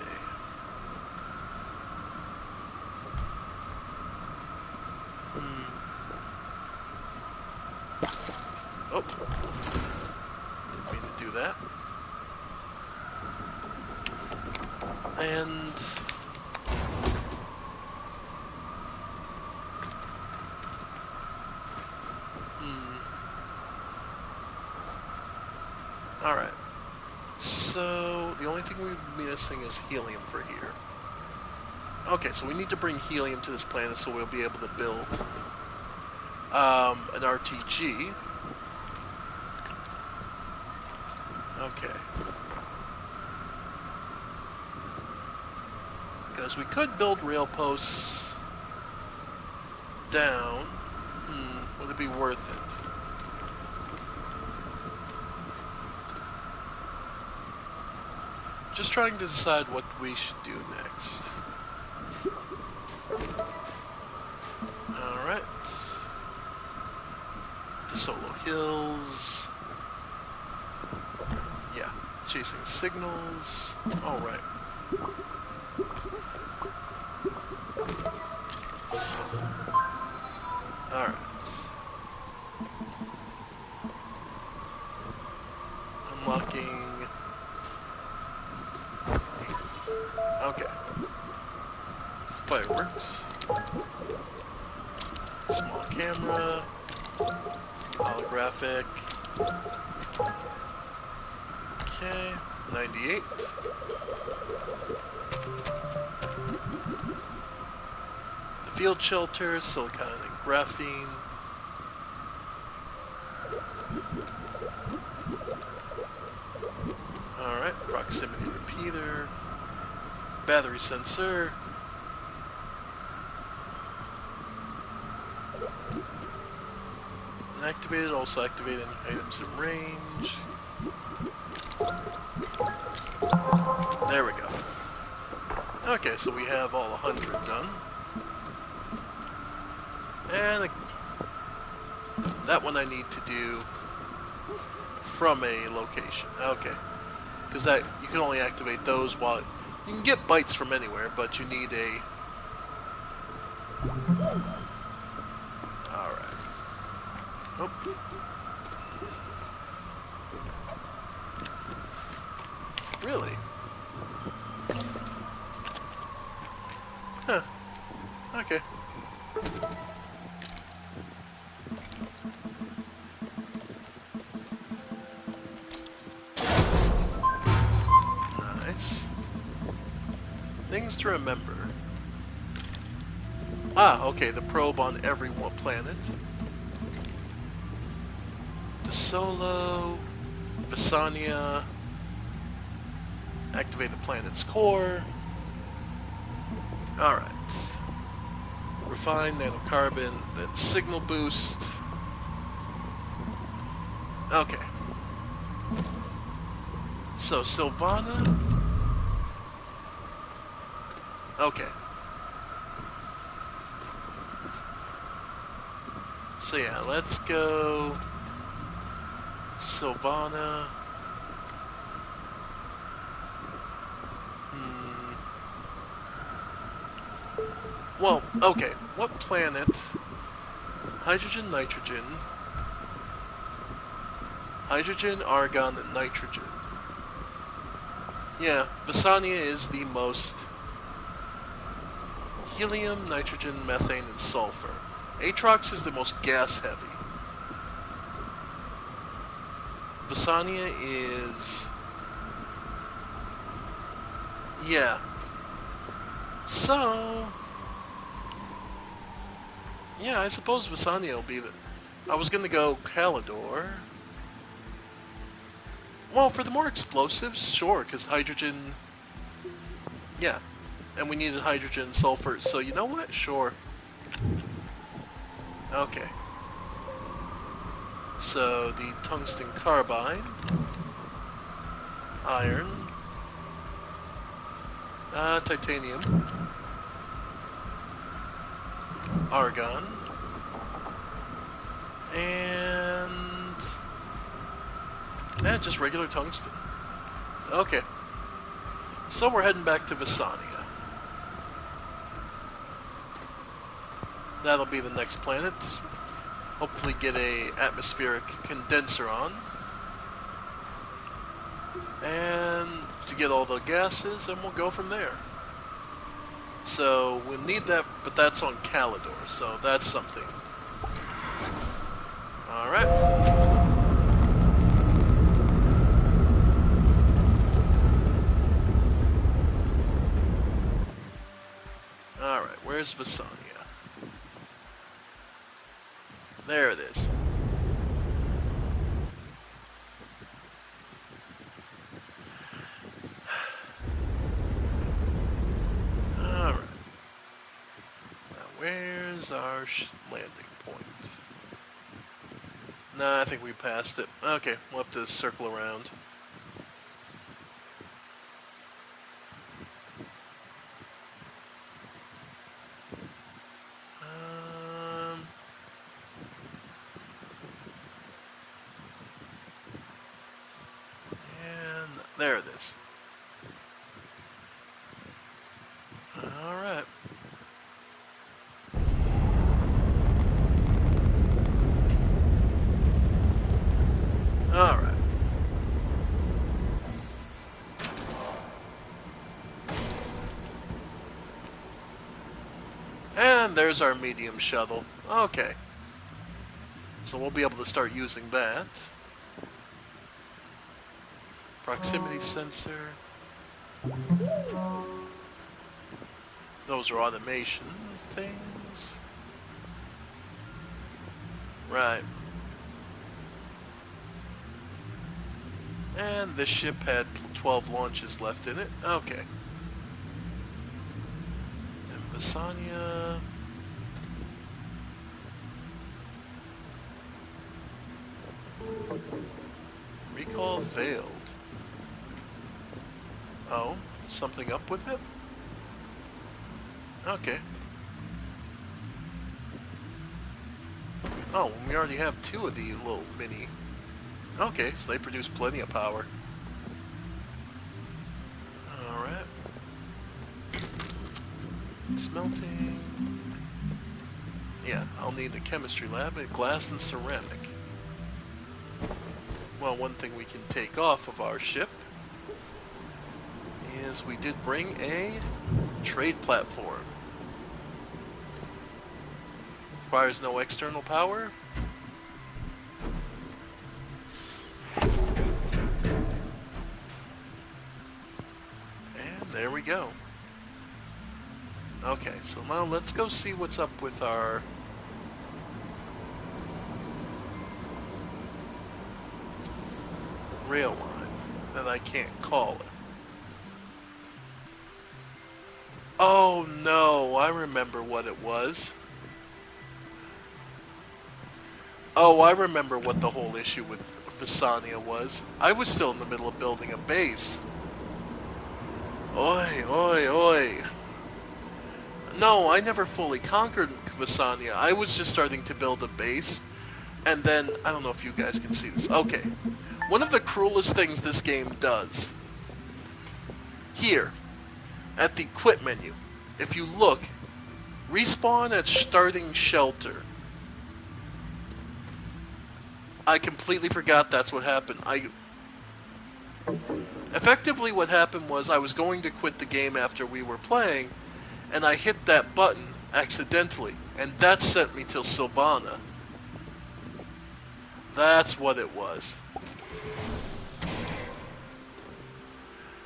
Oh. Didn't mean to do that. And... alright. So, the only thing we'd be missing is helium for here. Okay, so we need to bring helium to this planet so we'll be able to build an RTG. Okay. Because we could build rail posts down. Would it be worth it? Just trying to decide what we should do next. Alright. The Solo Hills. Yeah, chasing signals. Alright. Alright. Unlocking... okay. Fireworks. Small camera. Holographic. Okay. 98. The field shelter, silicon and graphene. Alright, proximity repeater. Battery sensor. Activated, also activating items in range. There we go. Okay, so we have all 100 done. And that one I need to do from a location. Okay. Because that you can only activate those while... You can get bites from anywhere, but you need a... Alright. Oh. Really? Huh. Okay. Nice. Things to remember. Ah, okay, the probe on every one planet. DeSolo, Visania, activate the planet's core. Alright. Refine nanocarbon, then signal boost. Okay. So, Sylvana. Okay. So yeah, let's go Sylvana. Well, okay. What planet? Hydrogen, nitrogen. Hydrogen, argon, and nitrogen. Yeah, Visania is the most... Helium, nitrogen, methane, and sulfur. Atrox is the most gas-heavy. Visania is... Yeah. So... Yeah, I suppose Visania will be the... I was gonna go Calidor. Well, for the more explosives, sure, because hydrogen... Yeah. And we needed hydrogen, sulfur, so you know what? Sure. Okay. So, the tungsten carbide, iron, titanium, argon, and just regular tungsten. Okay. So we're heading back to Visania. That'll be the next planet. Hopefully get a atmospheric condenser on. And to get all the gases, and we'll go from there. So we'll need that, but that's on Calidor, so that's something. Alright. Alright, where's Visania? There it is. Alright. Now, where's our landing point? Nah, I think we passed it. Okay, we'll have to circle around. And there it is. Alright. Alright. And there's our medium shuttle. Okay. So we'll be able to start using that. Proximity sensor. Those are automation things. Right. And this ship had 12 launches left in it. Okay. And Visania. Recall failed. Oh, something up with it? Okay. Oh, we already have two of the little mini. Okay, so they produce plenty of power. Alright. Smelting. Yeah, I'll need a chemistry lab, and glass and ceramic. Well, one thing we can take off of our ship is we did bring a trade platform. Requires no external power. And there we go. Okay, so now let's go see what's up with our rail line that I can't call it. Oh no, I remember what it was. Oh, I remember what the whole issue with Visania was. I was still in the middle of building a base. Oi, oi, oi. No, I never fully conquered Visania. I was just starting to build a base, and then, I don't know if you guys can see this. Okay. One of the cruelest things this game does, here, at the quit menu, if you look, respawn at starting shelter. I completely forgot that's what happened. Effectively what happened was I was going to quit the game after we were playing, and I hit that button accidentally, and that sent me to Sylvana. That's what it was.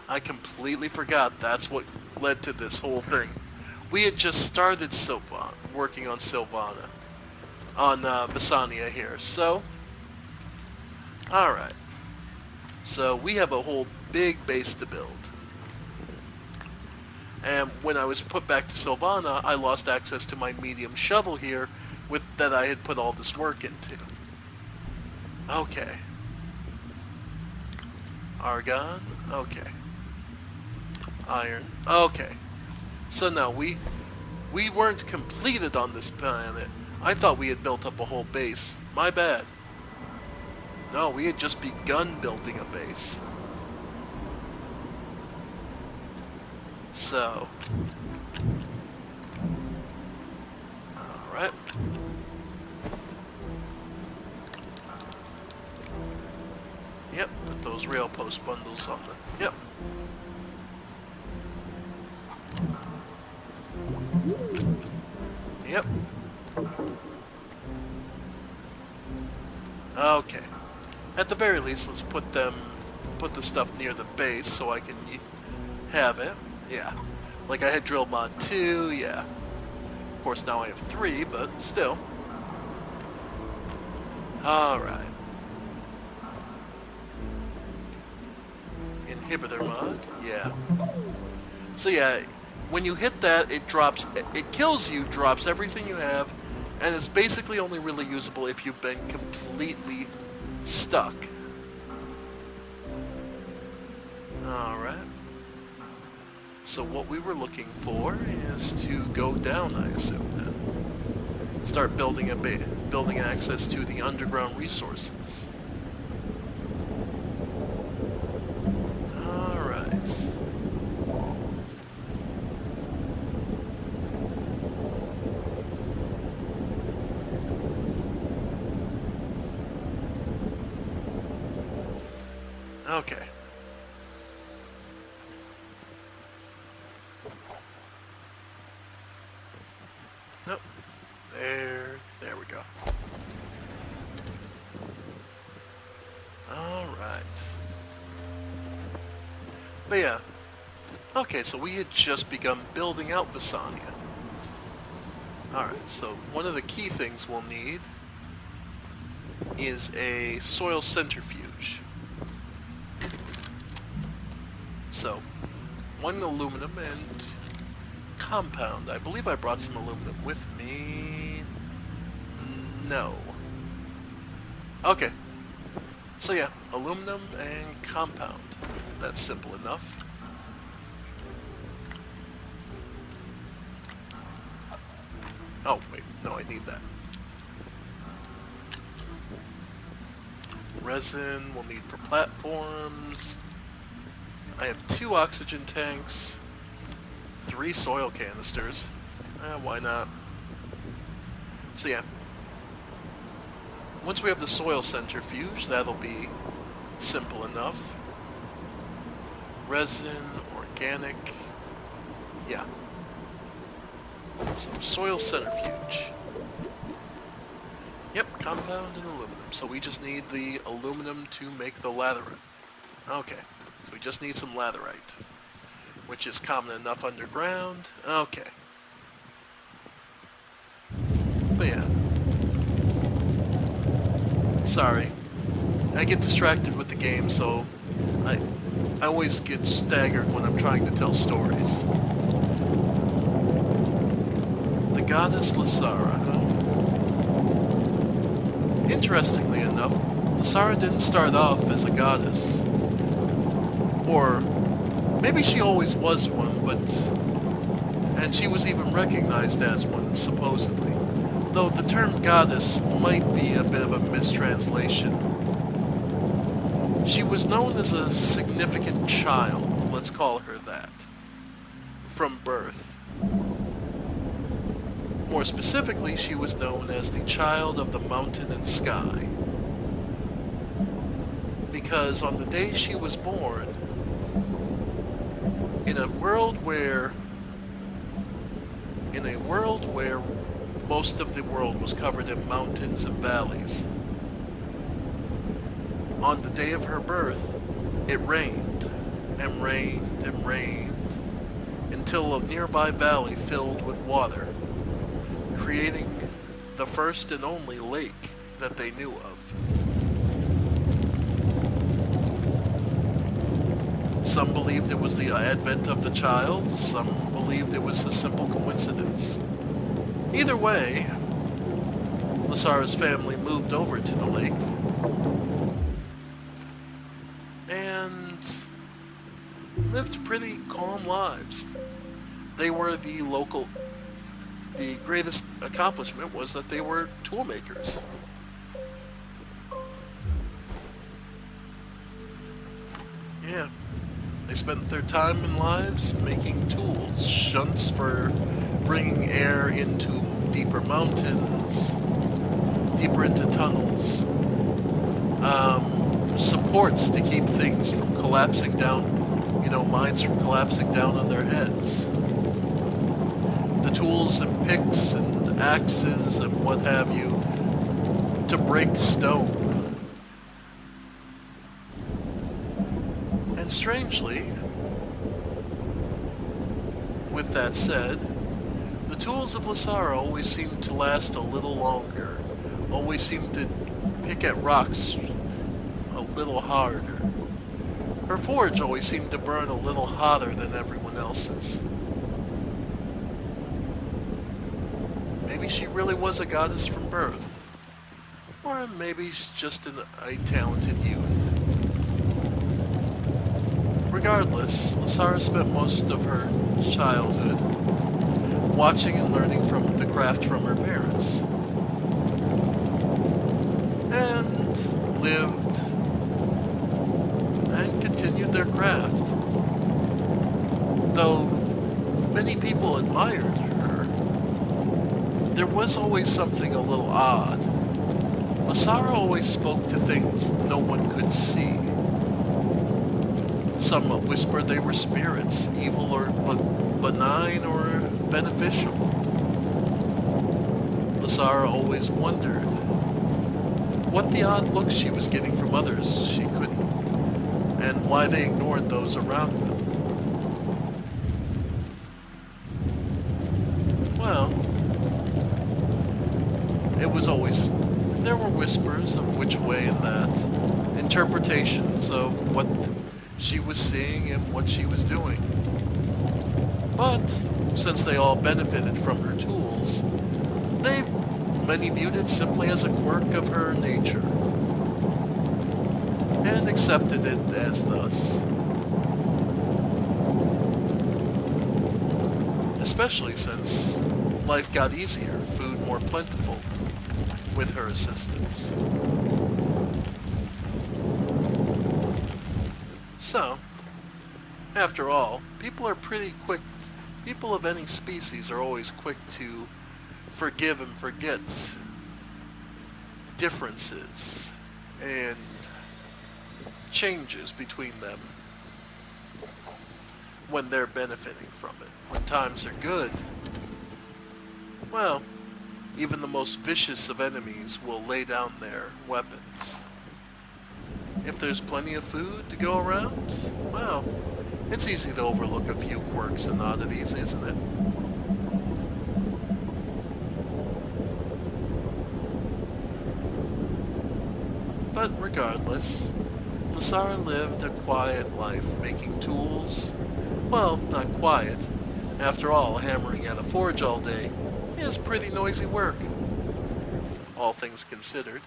I completely forgot that's what led to this whole thing. We had just started Sylvana, working on Sylvana, on Visania here, so, alright. So we have a whole big base to build. And when I was put back to Sylvana, I lost access to my medium shuttle here that I had put all this work into. Okay. Argon. Okay. Iron. Okay. So no, we weren't completed on this planet. I thought we had built up a whole base. My bad. No, we had just begun building a base. So. Alright. Yep, put those rail post bundles on the... Yep. Yep. Okay. At the very least, let's put the stuff near the base so I can have it. Yeah. Like I had drill mod 2, yeah. Of course now I have 3, but still. Alright. Inhibitor mod, yeah. So yeah, when you hit that, it kills you, drops everything you have, and it's basically only really usable if you've been completely stuck. Alright. So what we were looking for is to go down, I assume, then. Start building building access to the underground resources. Alright. Okay. Nope. There we go. Alright. But yeah. Okay, so we had just begun building out Visania. Alright, so one of the key things we'll need is a soil centrifuge. So, one aluminum and compound. I believe I brought some aluminum with me. No. Okay. So yeah, aluminum and compound. That's simple enough. Oh, wait. No, I need that. Resin we'll need for platforms. I have 2 oxygen tanks, 3 soil canisters. Why not? So yeah, once we have the soil centrifuge, that'll be simple enough. Resin, organic, yeah. So soil centrifuge. Yep, compound and aluminum. So we just need the aluminum to make the laterite. Okay, so we just need some laterite, which is common enough underground. Okay. But yeah. Sorry. I get distracted with the game, so I always get staggered when I'm trying to tell stories. The goddess Lysara, huh? Interestingly enough, Lysara didn't start off as a goddess. Or maybe she always was one, and she was even recognized as one, supposedly. Though the term goddess might be a bit of a mistranslation. She was known as a significant child, let's call her that, from birth. More specifically, she was known as the child of the mountain and sky. Because on the day she was born, in a world where most of the world was covered in mountains and valleys, on the day of her birth, it rained and rained and rained until a nearby valley filled with water, creating the first and only lake that they knew of. Some believed it was the advent of the child, some believed it was a simple coincidence. Either way, Lysara's family moved over to the lake and lived pretty calm lives. They were the greatest accomplishment was that they were tool makers. Yeah, they spent their time and lives making tools, shunts for bringing air into deeper mountains, deeper into tunnels, supports to keep things from collapsing down, mines from collapsing down on their heads. The tools and picks and axes and what have you to break stone. And strangely, with that said, the tools of Lysara always seem to last a little longer, always seem to pick at rocks a little harder. Her forge always seemed to burn a little hotter than everyone else's. Maybe she really was a goddess from birth. Or maybe she's just a talented youth. Regardless, Lysara spent most of her childhood watching and learning from the craft from her parents. And lived and continued their craft. Though many people admired her, there was always something a little odd. Lysara always spoke to things no one could see. Some whispered they were spirits, evil or benign or beneficial. Lysara always wondered what the odd looks she was getting from others she couldn't, and why they ignored those around them. Well, there were whispers of which way and that, interpretations of what she was seeing and what she was doing. But, since they all benefited from her tools, many viewed it simply as a quirk of her nature, and accepted it as thus. Especially since life got easier, food more plentiful, with her assistance. So, after all, people of any species are always quick to forgive and forget differences and changes between them when they're benefiting from it. When times are good, well, even the most vicious of enemies will lay down their weapons. If there's plenty of food to go around, well, it's easy to overlook a few quirks and oddities, isn't it? But regardless, Lasara lived a quiet life, making tools. Well, not quiet. After all, hammering at a forge all day is pretty noisy work, all things considered.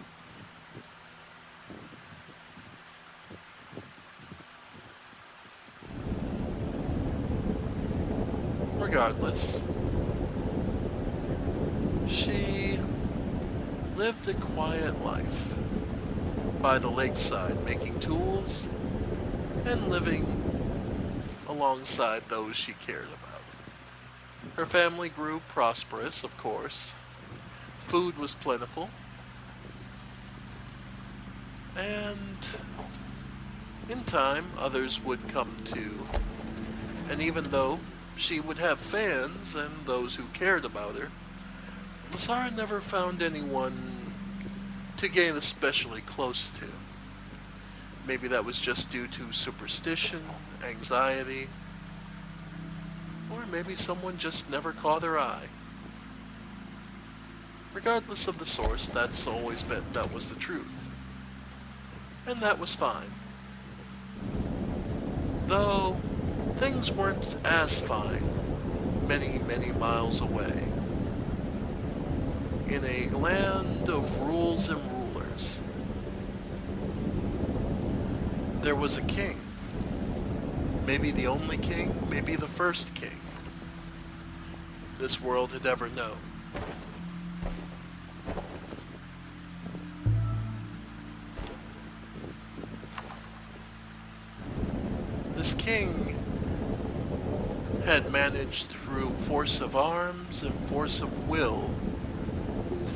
Regardless, she lived a quiet life by the lakeside, making tools and living alongside those she cared about. Her family grew prosperous, of course. Food was plentiful, and in time others would come too. And even though she would have fans and those who cared about her, Lazara never found anyone to gain especially close to. Maybe that was just due to superstition, anxiety, or maybe someone just never caught her eye. Regardless of the source, that was the truth. And that was fine. Though things weren't as fine many, many miles away. In a land of rules and rulers, there was a king. Maybe the only king, maybe the first king this world had ever known. This king had managed through force of arms and force of will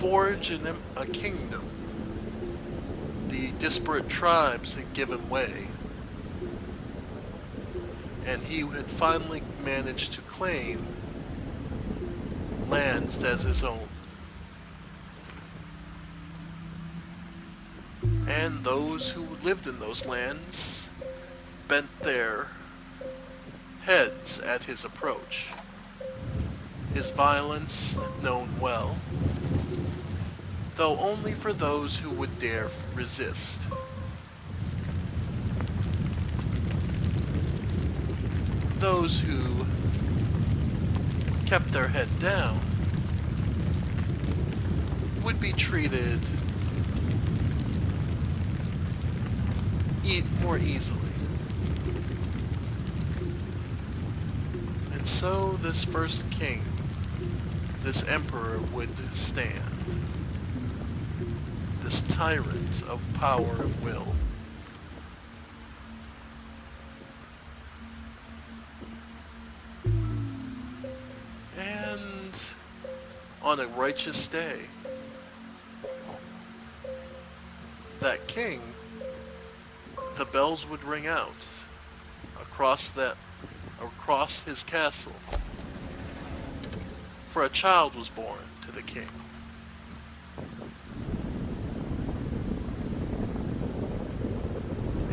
forge a kingdom. The disparate tribes had given way, and he had finally managed to claim lands as his own. And those who lived in those lands bent their heads at his approach. His violence known well, though only for those who would dare resist. Those who kept their head down would be treated more easily. And so this first king, this emperor, would stand. This tyrant of power and will. And on a righteous day, that king, the bells would ring out across his castle, for a child was born to the king.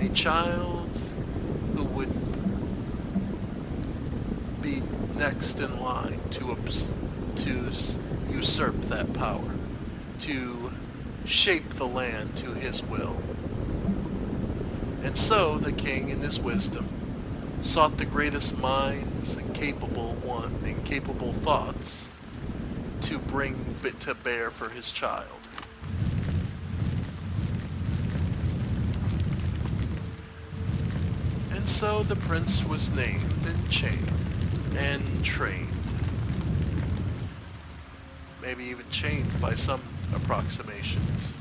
A child who would be next in line to usurp that power, to shape the land to his will. And so the king, in his wisdom, sought the greatest minds and capable thoughts to bring to bear for his child. And so the prince was named and chained and trained. Maybe even chained by some approximations.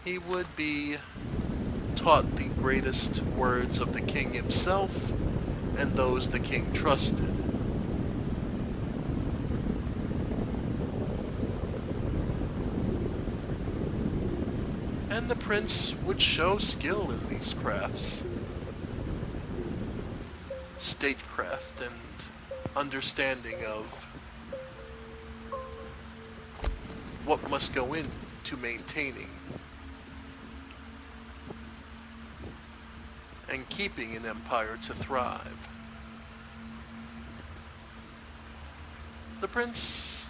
He would be taught the greatest words of the king himself and those the king trusted. And the prince would show skill in these crafts, statecraft and understanding of what must go into maintaining and keeping an empire to thrive. The prince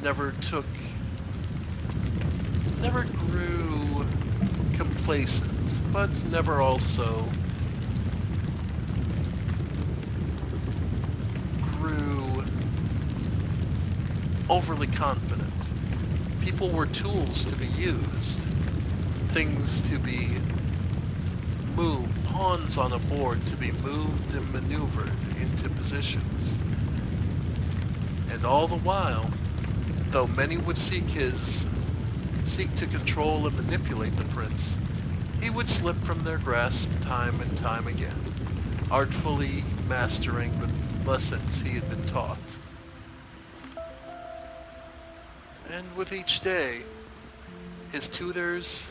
never grew complacent, but never also grew overly confident. People were tools to be used, things to be moved, pawns on a board to be moved and maneuvered into positions. And all the while, though many would seek to control and manipulate the prince, he would slip from their grasp time and time again, artfully mastering the lessons he had been taught. And with each day, his tutors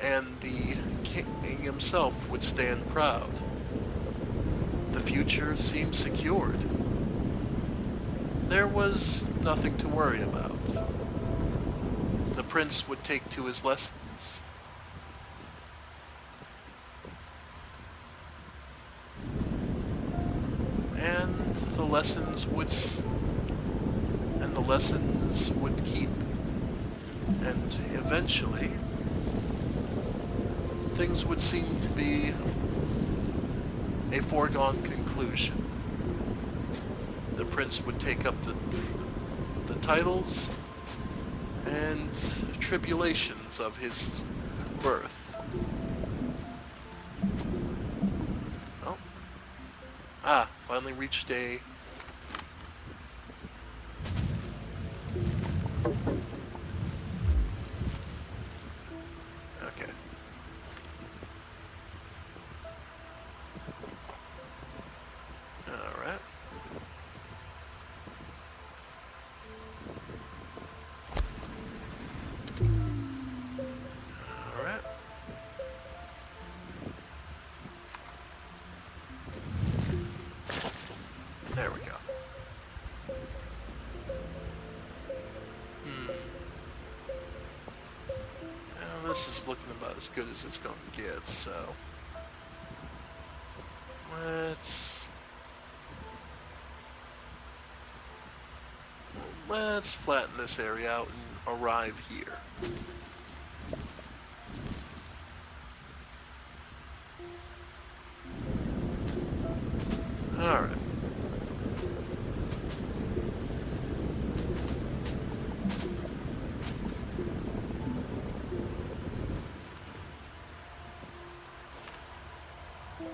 and the king himself would stand proud. The future seemed secured. There was nothing to worry about. The prince would take to his lessons. And the lessons would keep, and eventually things would seem to be a foregone conclusion. The prince would take up the titles and tribulations of his birth. Oh. Finally reached a... Okay. Alright. Alright. There we go. Now this is looking about as good as it's going to get, so... Let's flatten this area out and arrive here. Alright.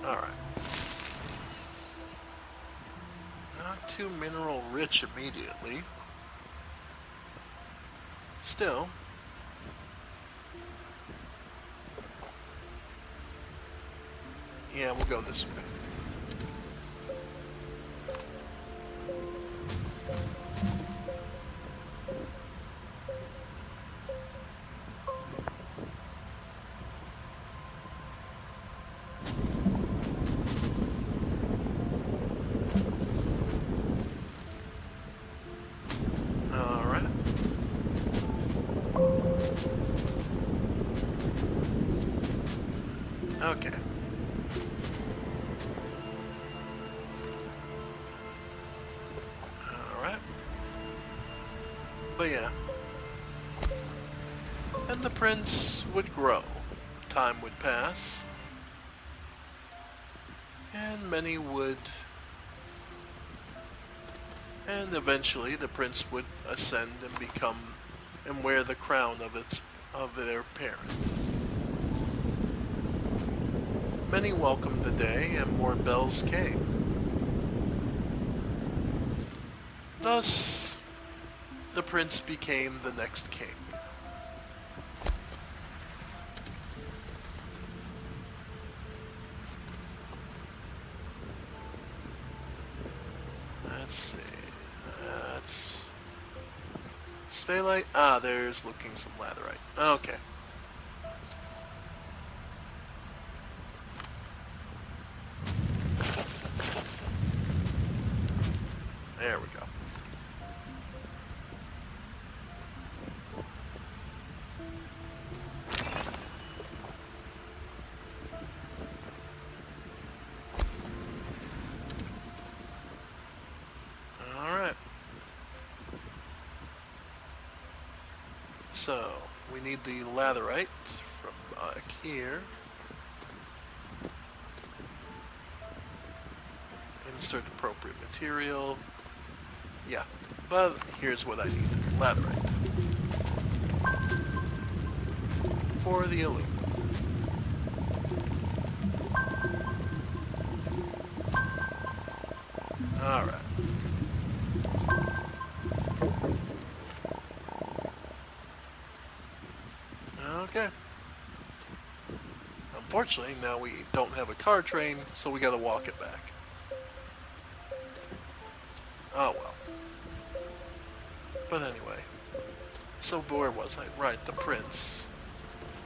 Alright. Not too mineral rich immediately. Still. Yeah, we'll go this way. Okay. Alright. But yeah. And the prince would grow. Time would pass. And many would... And eventually the prince would ascend and become... and wear the crown of their parent. Many welcomed the day, and more bells came. Thus, the prince became the next king. Daylight? Ah, there's looking some laterite. Okay. There we go. Alright. So, we need the laterite from back here. Insert appropriate material. Yeah, but here's what I need. Laterite. For the aluminum. Alright. Okay. Unfortunately, now we don't have a car train, so we gotta walk it back. Oh well. But anyway. So where was I? Right, the prince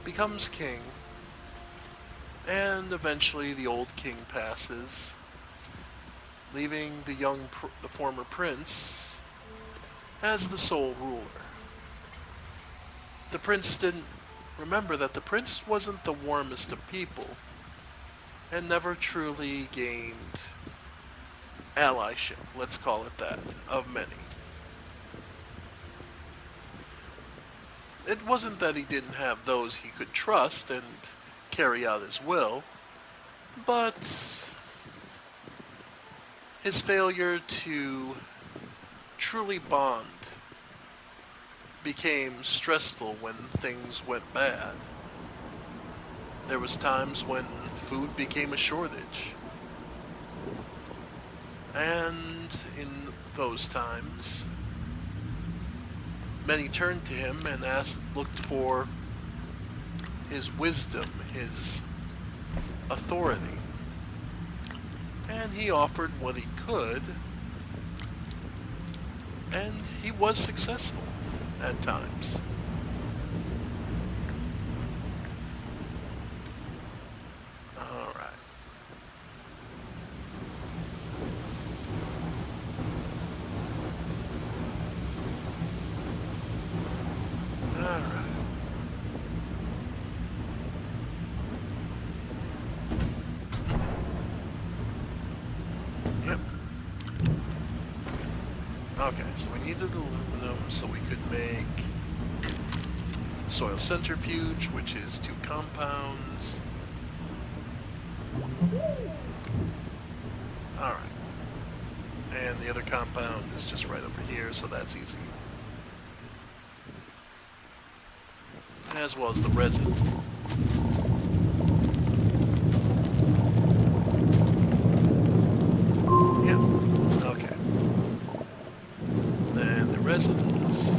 becomes king, and eventually the old king passes, leaving the former prince as the sole ruler. The prince didn't remember that the prince wasn't the warmest of people, and never truly gained allyship, let's call it that, of many. It wasn't that he didn't have those he could trust and carry out his will, but his failure to truly bond became stressful when things went bad. There was times when food became a shortage. And in those times, many turned to him and looked for his wisdom, his authority. And he offered what he could, and he was successful at times. Alright. Alright. Yep. Okay, so we needed aluminum so we could make soil centrifuge, which is 2 compounds. Alright. And the other compound is just right over here, so that's easy. As well as the resin. Yeah, okay. Then the resins.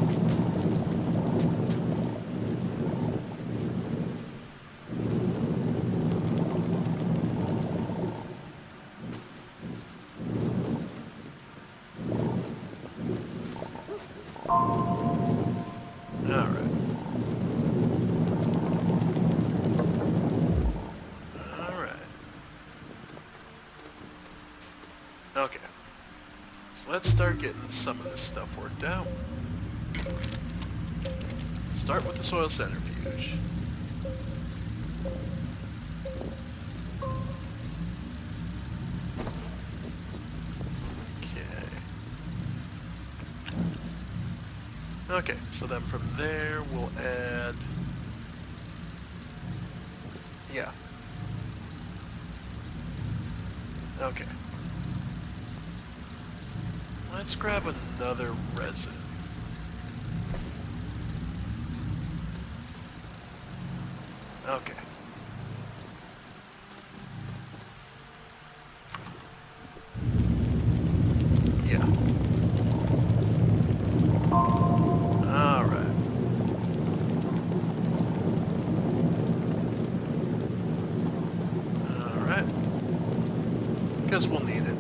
Okay. So let's start getting some of this stuff worked out. Start with the soil centrifuge. Okay, so then from there we'll add... Yeah. Okay. Let's grab another resin. Okay. Yeah. Alright. Alright. Because we'll need it.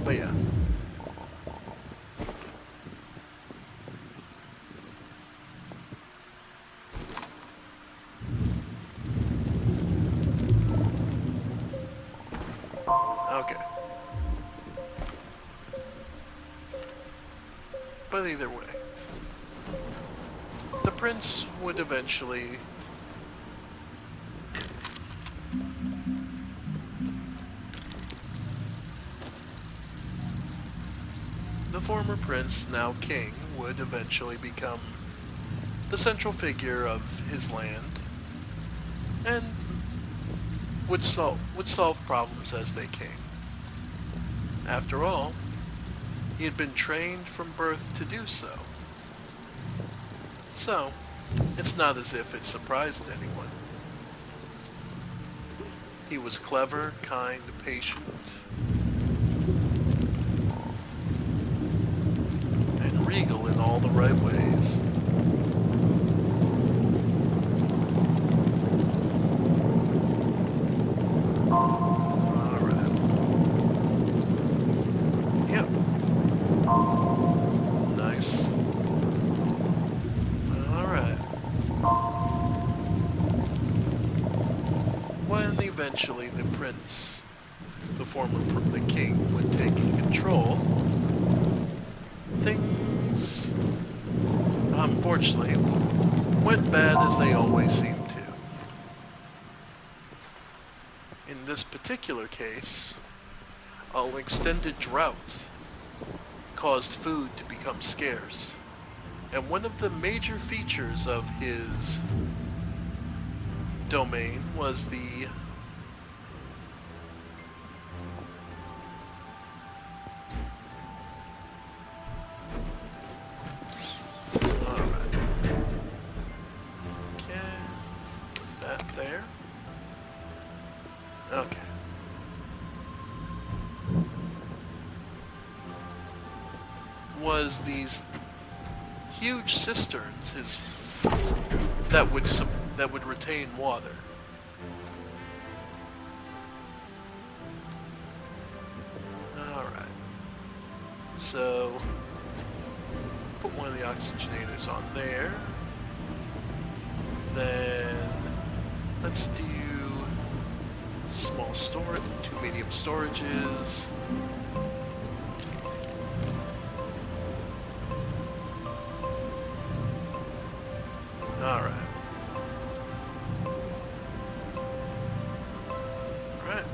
But yeah. Okay. But either way, the prince would eventually the former prince, now king, would eventually become the central figure of his land and would solve problems as they came. After all, he had been trained from birth to do so. So, it's not as if it surprised anyone. He was clever, kind, patient, and regal in all the right ways. Alright. Yep. Nice. Alright. When eventually the prince, the king, would take control, things, unfortunately, went bad as they always seem to. In this particular case, an extended drought caused food to become scarce, and one of the major features of his domain was the alright. Okay. Put that there. Okay. Was these huge cisterns that would retain water. All right. So put one of the oxygenators on there. Then let's do small storage, 2 medium storages. Alright. Alright.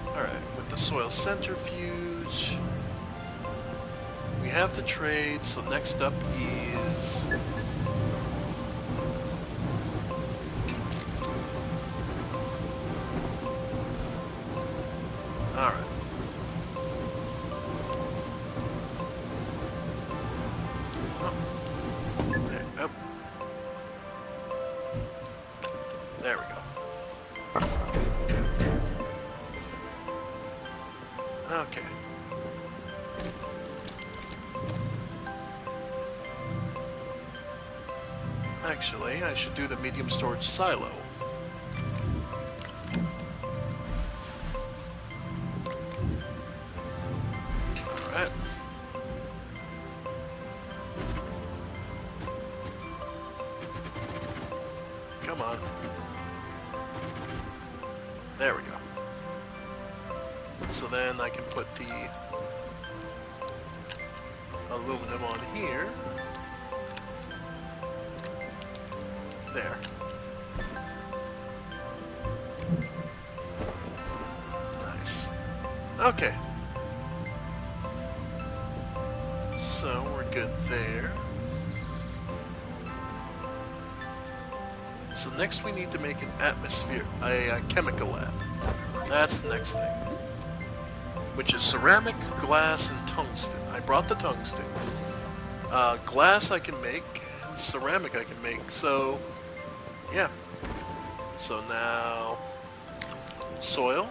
Alright, with the soil centrifuge, we have the trade, so next up is alright. There we go. Okay. Actually, I should do the medium storage silo. Alright. Come on. There we go. So then I can put the aluminum on here. There. Nice. Okay. So we're good there. So next we need to make an atmosphere, a chemical lab. That's the next thing. Which is ceramic, glass, and tungsten. I brought the tungsten. Glass I can make, and ceramic I can make, so yeah. So now, soil.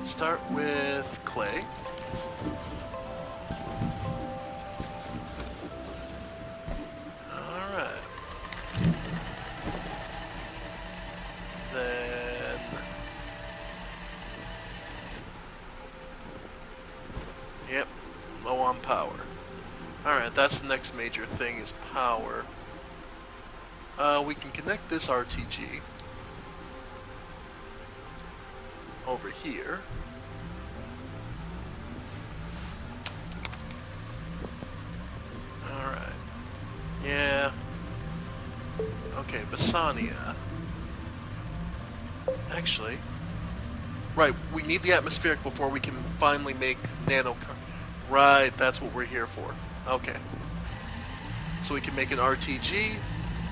Start with clay. Alright. Then power. Alright, that's the next major thing, is power. We can connect this RTG over here. Alright. Yeah. Okay, Basania. Actually, right, we need the atmospheric before we can finally make nano. Right, that's what we're here for. Okay. So we can make an RTG,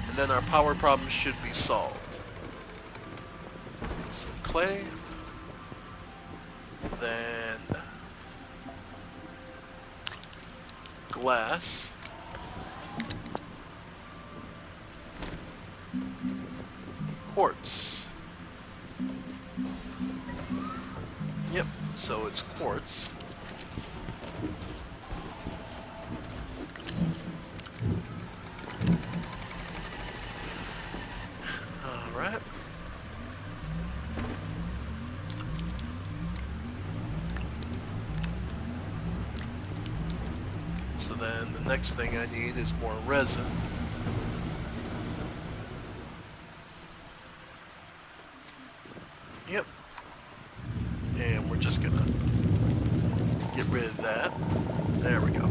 and then our power problem should be solved. So clay, then glass, quartz. Yep, so it's quartz. Alright. So then the next thing I need is more resin. Yep. And we're just gonna get rid of that. There we go.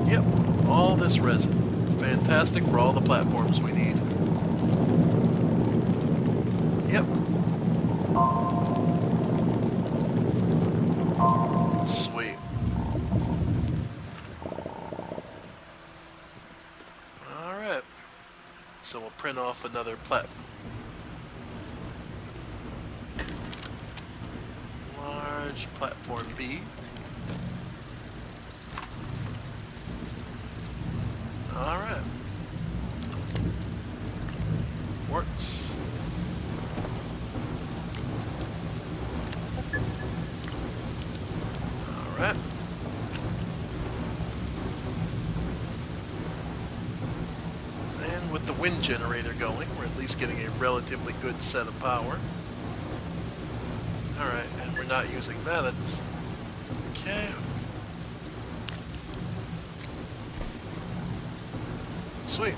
Yep, all this resin. Fantastic for all the platforms we need. Yep. Sweet. Alright. So we'll print off another platform. Large platform B. Alright. Works. Alright. And with the wind generator going, we're at least getting a relatively good set of power. Alright, and we're not using that. It's okay. Sweet.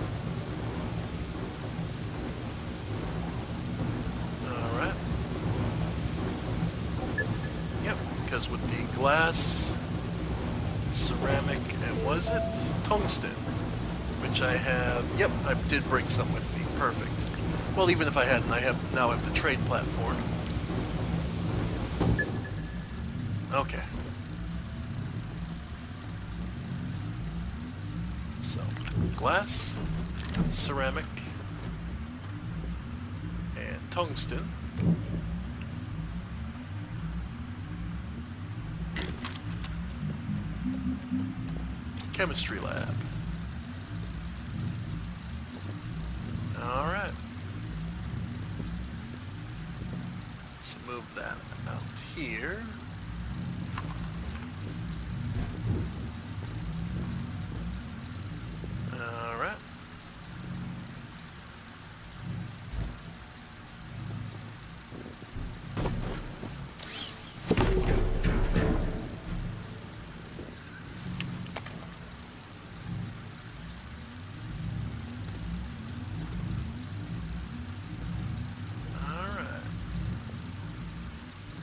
Alright. Yep, because with the glass, ceramic, and was it? Tungsten. Which I have. Yep, I did bring some with me. Perfect. Well, even if I hadn't, I now have the trade platform. Okay. So, glass, ceramic, and tungsten. Chemistry lab. Alright. So move that out here. Alright.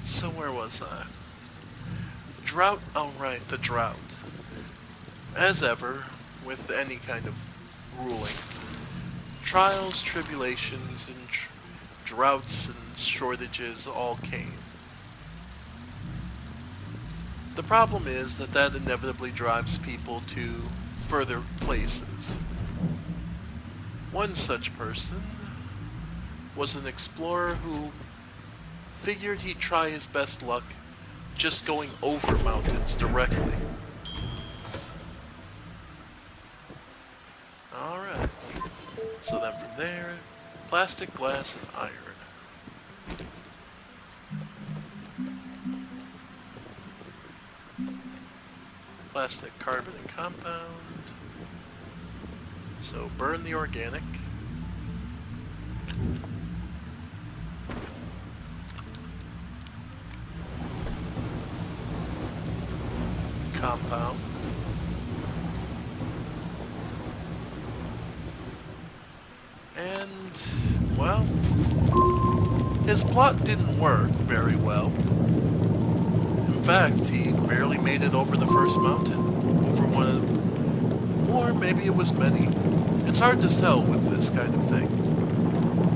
So where was I? Drought, oh right, the drought. As ever, with any kind of ruling, trials, tribulations, and droughts and shortages all came. The problem is that inevitably drives people to further places. One such person was an explorer who figured he'd try his best luck just going over mountains directly. Alright. So then from there, plastic, glass, and iron. Plastic, carbon, and compound. So burn the organic. compound. And, well, his plot didn't work very well. In fact, he barely made it over the first mountain. Over one of, or maybe it was many. It's hard to tell with this kind of thing.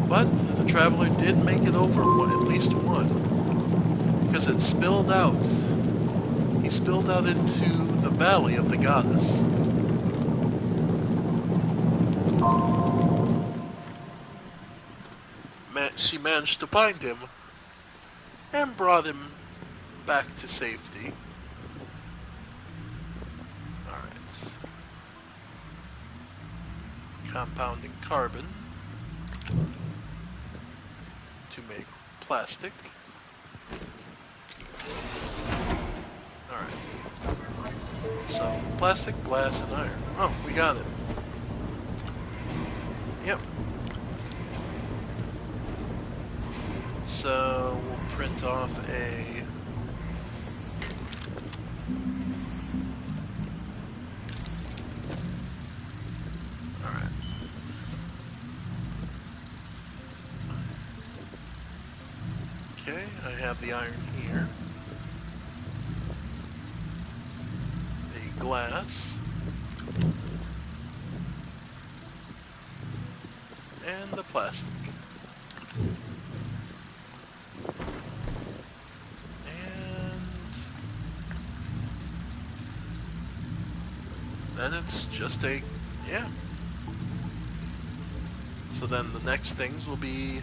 But the traveler did make it over one, at least one. Because it spilled out. He spilled out into the valley of the goddess. She managed to find him and brought him back to safety. Alright. Compounding carbon to make plastic. Alright. So, plastic, glass, and iron. Oh, we got it. Yep. So, we'll print off a... Alright. Okay, I have the iron here. The glass. And the plastic. Then it's just a, yeah. So then the next things will be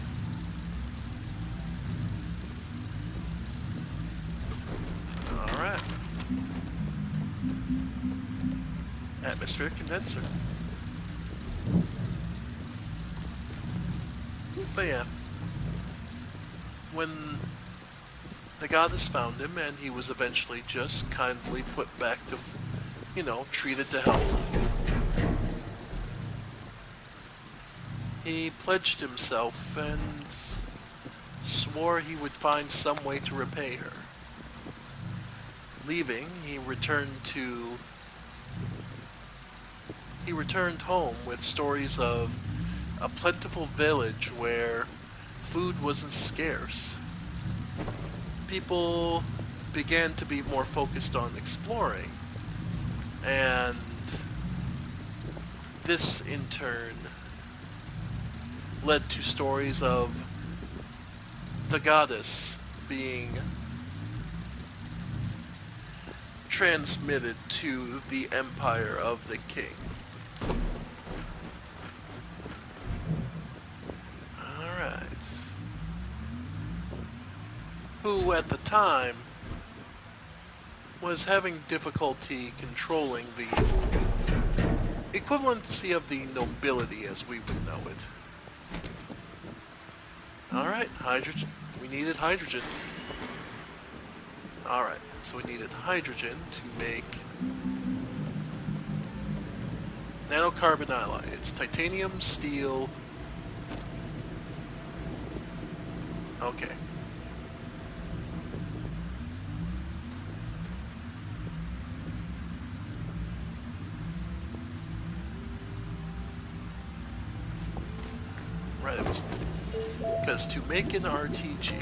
alright. Atmospheric condenser. But yeah. When the goddess found him and he was eventually just kindly put back to, you know, treated to health. He pledged himself and swore he would find some way to repay her. Leaving, he returned home with stories of a plentiful village where food wasn't scarce. People began to be more focused on exploring, and this in turn led to stories of the goddess being transmitted to the empire of the king. Alright. Who at the time was having difficulty controlling the equivalency of the nobility as we would know it. Alright, hydrogen. We needed hydrogen. Alright, so we needed hydrogen to make nanocarbon alloy. It's titanium, steel. Okay. Right, it was because to make an RTG,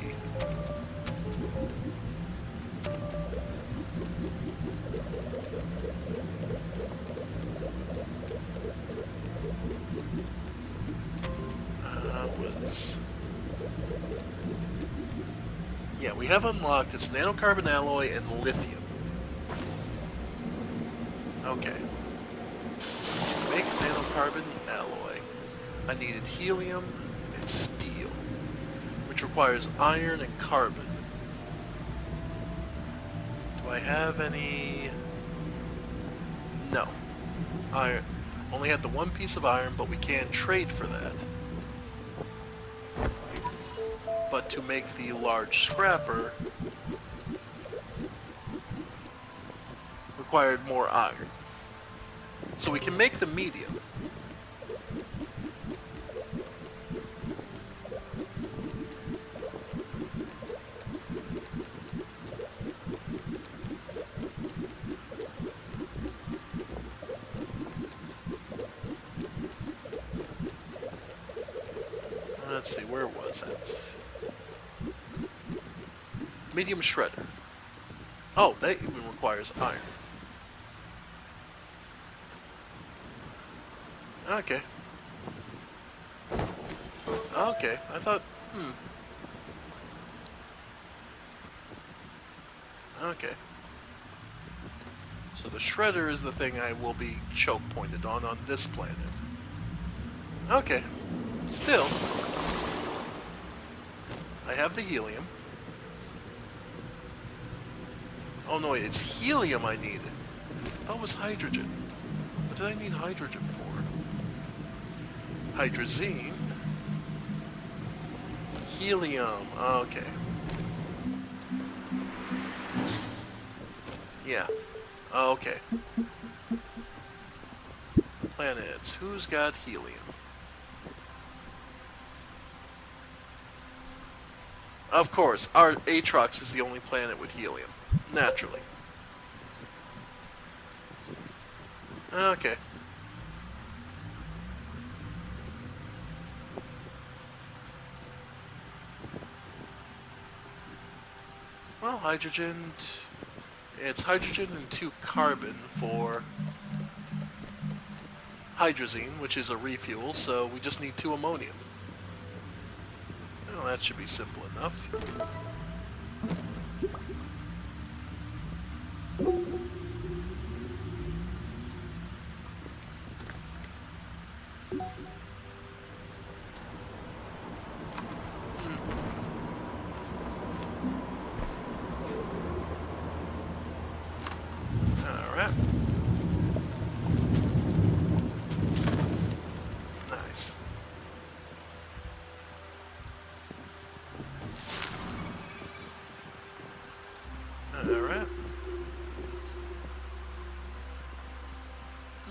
yeah, we have unlocked its nanocarbon alloy and lithium. Okay. To make nanocarbon alloy, I needed helium and steel, which requires iron and carbon. Do I have any? No. I only had the one piece of iron, but we can trade for that. But to make the large scrapper required more iron. So we can make the medium. Let's see, where was it? Medium shredder. Oh, that even requires iron. Okay. Okay, I thought, okay. So the shredder is the thing I will be choke pointed on this planet. Okay. Still, I have the helium. Oh no, it's helium I need. That was hydrogen. What did I need hydrogen for? Hydrazine. Helium. Okay. Yeah. Okay. Planets. Who's got helium? Of course, our Atrox is the only planet with helium. Naturally. Okay. Well, hydrogen. It's hydrogen and 2 carbon for hydrazine, which is a refuel, so we just need 2 ammonium. Well, that should be simple enough. Alright. Nice. Alright.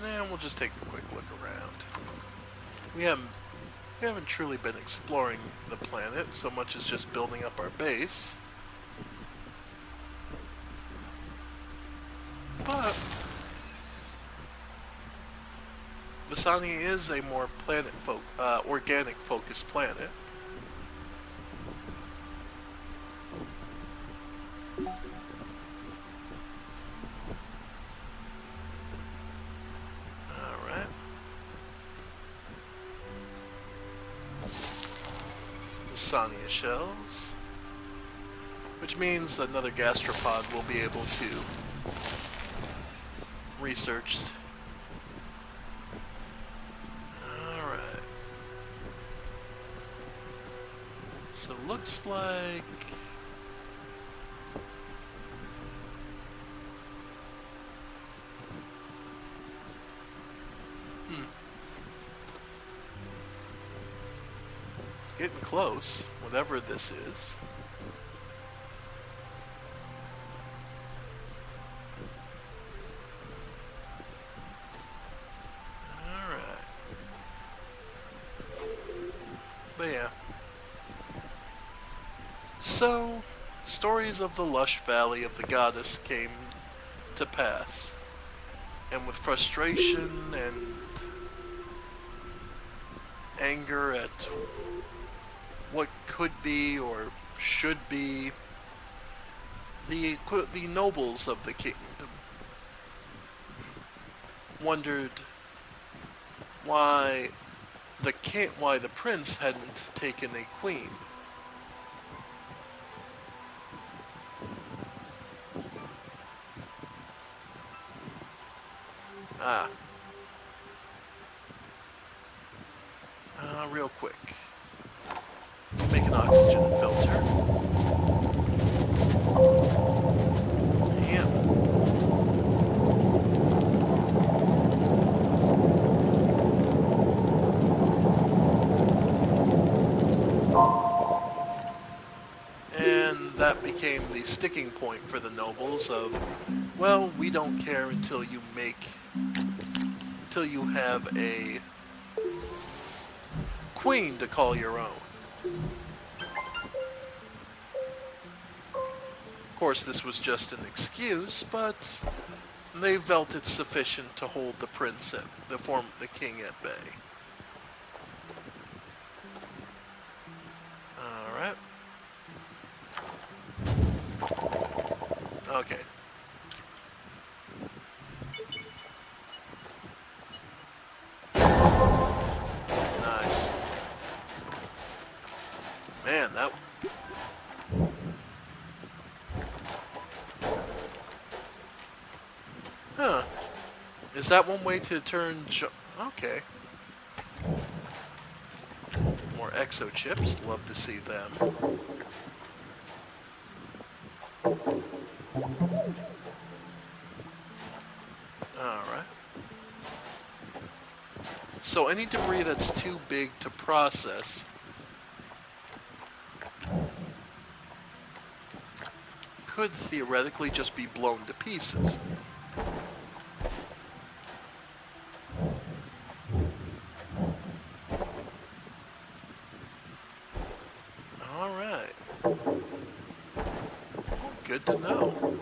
And we'll just take a quick look around. We haven't truly been exploring the planet so much as just building up our base. But Visani is a more organic focused planet. Alright. Visania shells. Which means another gastropod will be able to research. Alright. So looks like... It's getting close, whatever this is. Alright. But yeah. So, stories of the lush valley of the goddess came to pass. And with frustration and anger at what could be or should be, the nobles of the kingdom wondered why why the prince hadn't taken a queen. Ah, real quick. Make an oxygen filter. Yeah. And that became the sticking point for the nobles of, well, we don't care until you have a queen to call your own. Of course, this was just an excuse, but they felt it sufficient to hold the prince, the king, at bay. Okay. Nice. Man, that... Huh. Is that one way to turn... Okay. More exo chips. Love to see them. Alright. So any debris that's too big to process could theoretically just be blown to pieces. Alright. Well, good to know.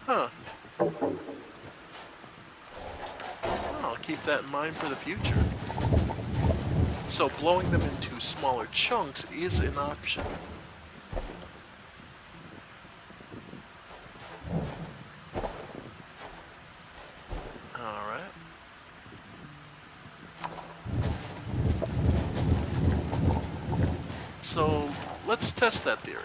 Huh. Well, I'll keep that in mind for the future. So blowing them into smaller chunks is an option. Alright. So let's test that theory.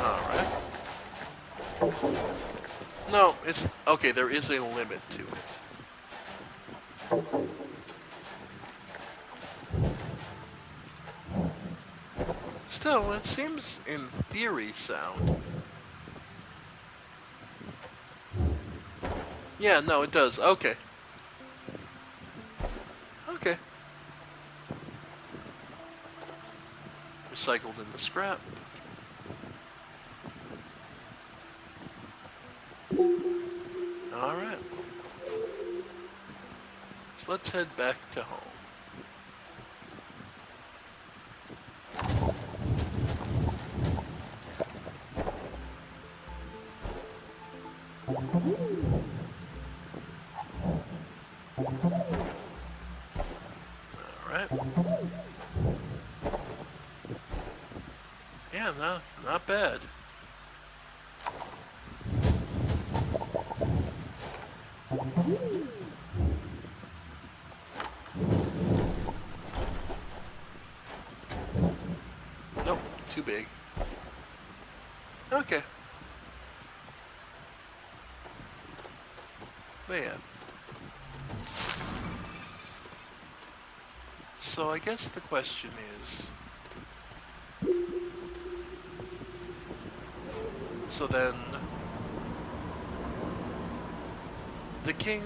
Alright. No, it's... Okay, there is a limit to it. Still, it seems in theory sound. Yeah, no, it does. Okay. Okay. Recycled into scrap. Alright. So let's head back to home. Alright. Yeah, no, not bad. Nope, too big. Okay. But yeah. So I guess the question is... So then... The king...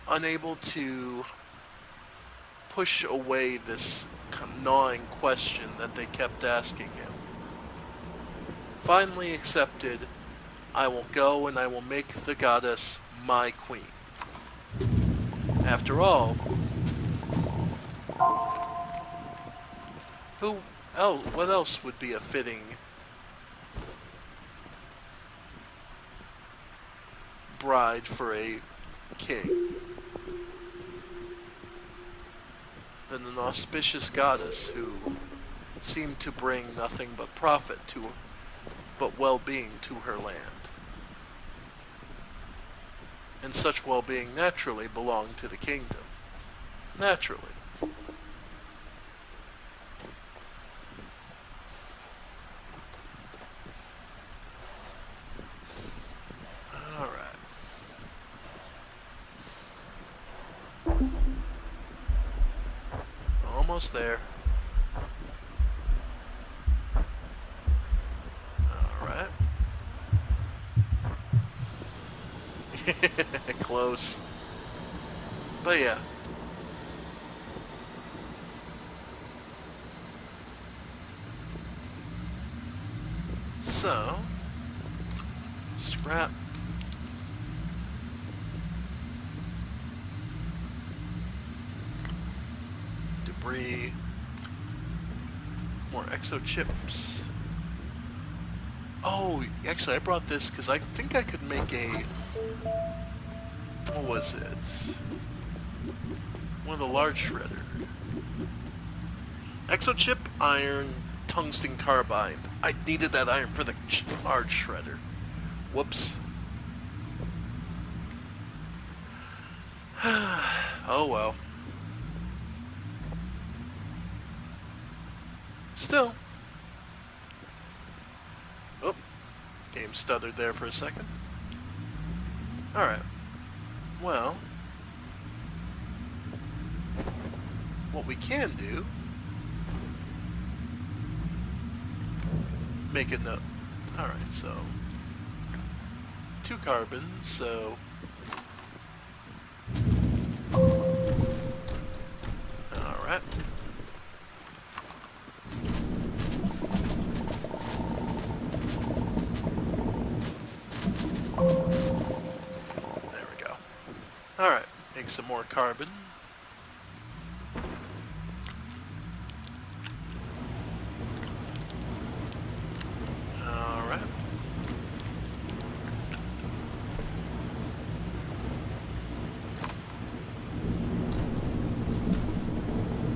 unable to push away this gnawing question that they kept asking him, finally accepted, I will go and I will make the goddess my queen. After all, what else would be a fitting bride for a king than an auspicious goddess who seemed to bring nothing but profit but well-being to her land. And such well-being naturally belonged to the kingdom. Naturally. Alright. Almost there. Alright. Close. But yeah. So, scrap. Debris. More exo chips. Oh, actually, I brought this because I think I could make a... What was it? One of the large shredder. Exochip, iron, tungsten carbide. I needed that iron for the large shredder. Whoops. Oh well. Still. Oh, game stuttered there for a second. Alright. Well, what we can do... Make a note. Alright, so... 2 carbons, so... Alright. There we go. Alright, make some more carbon. Alright.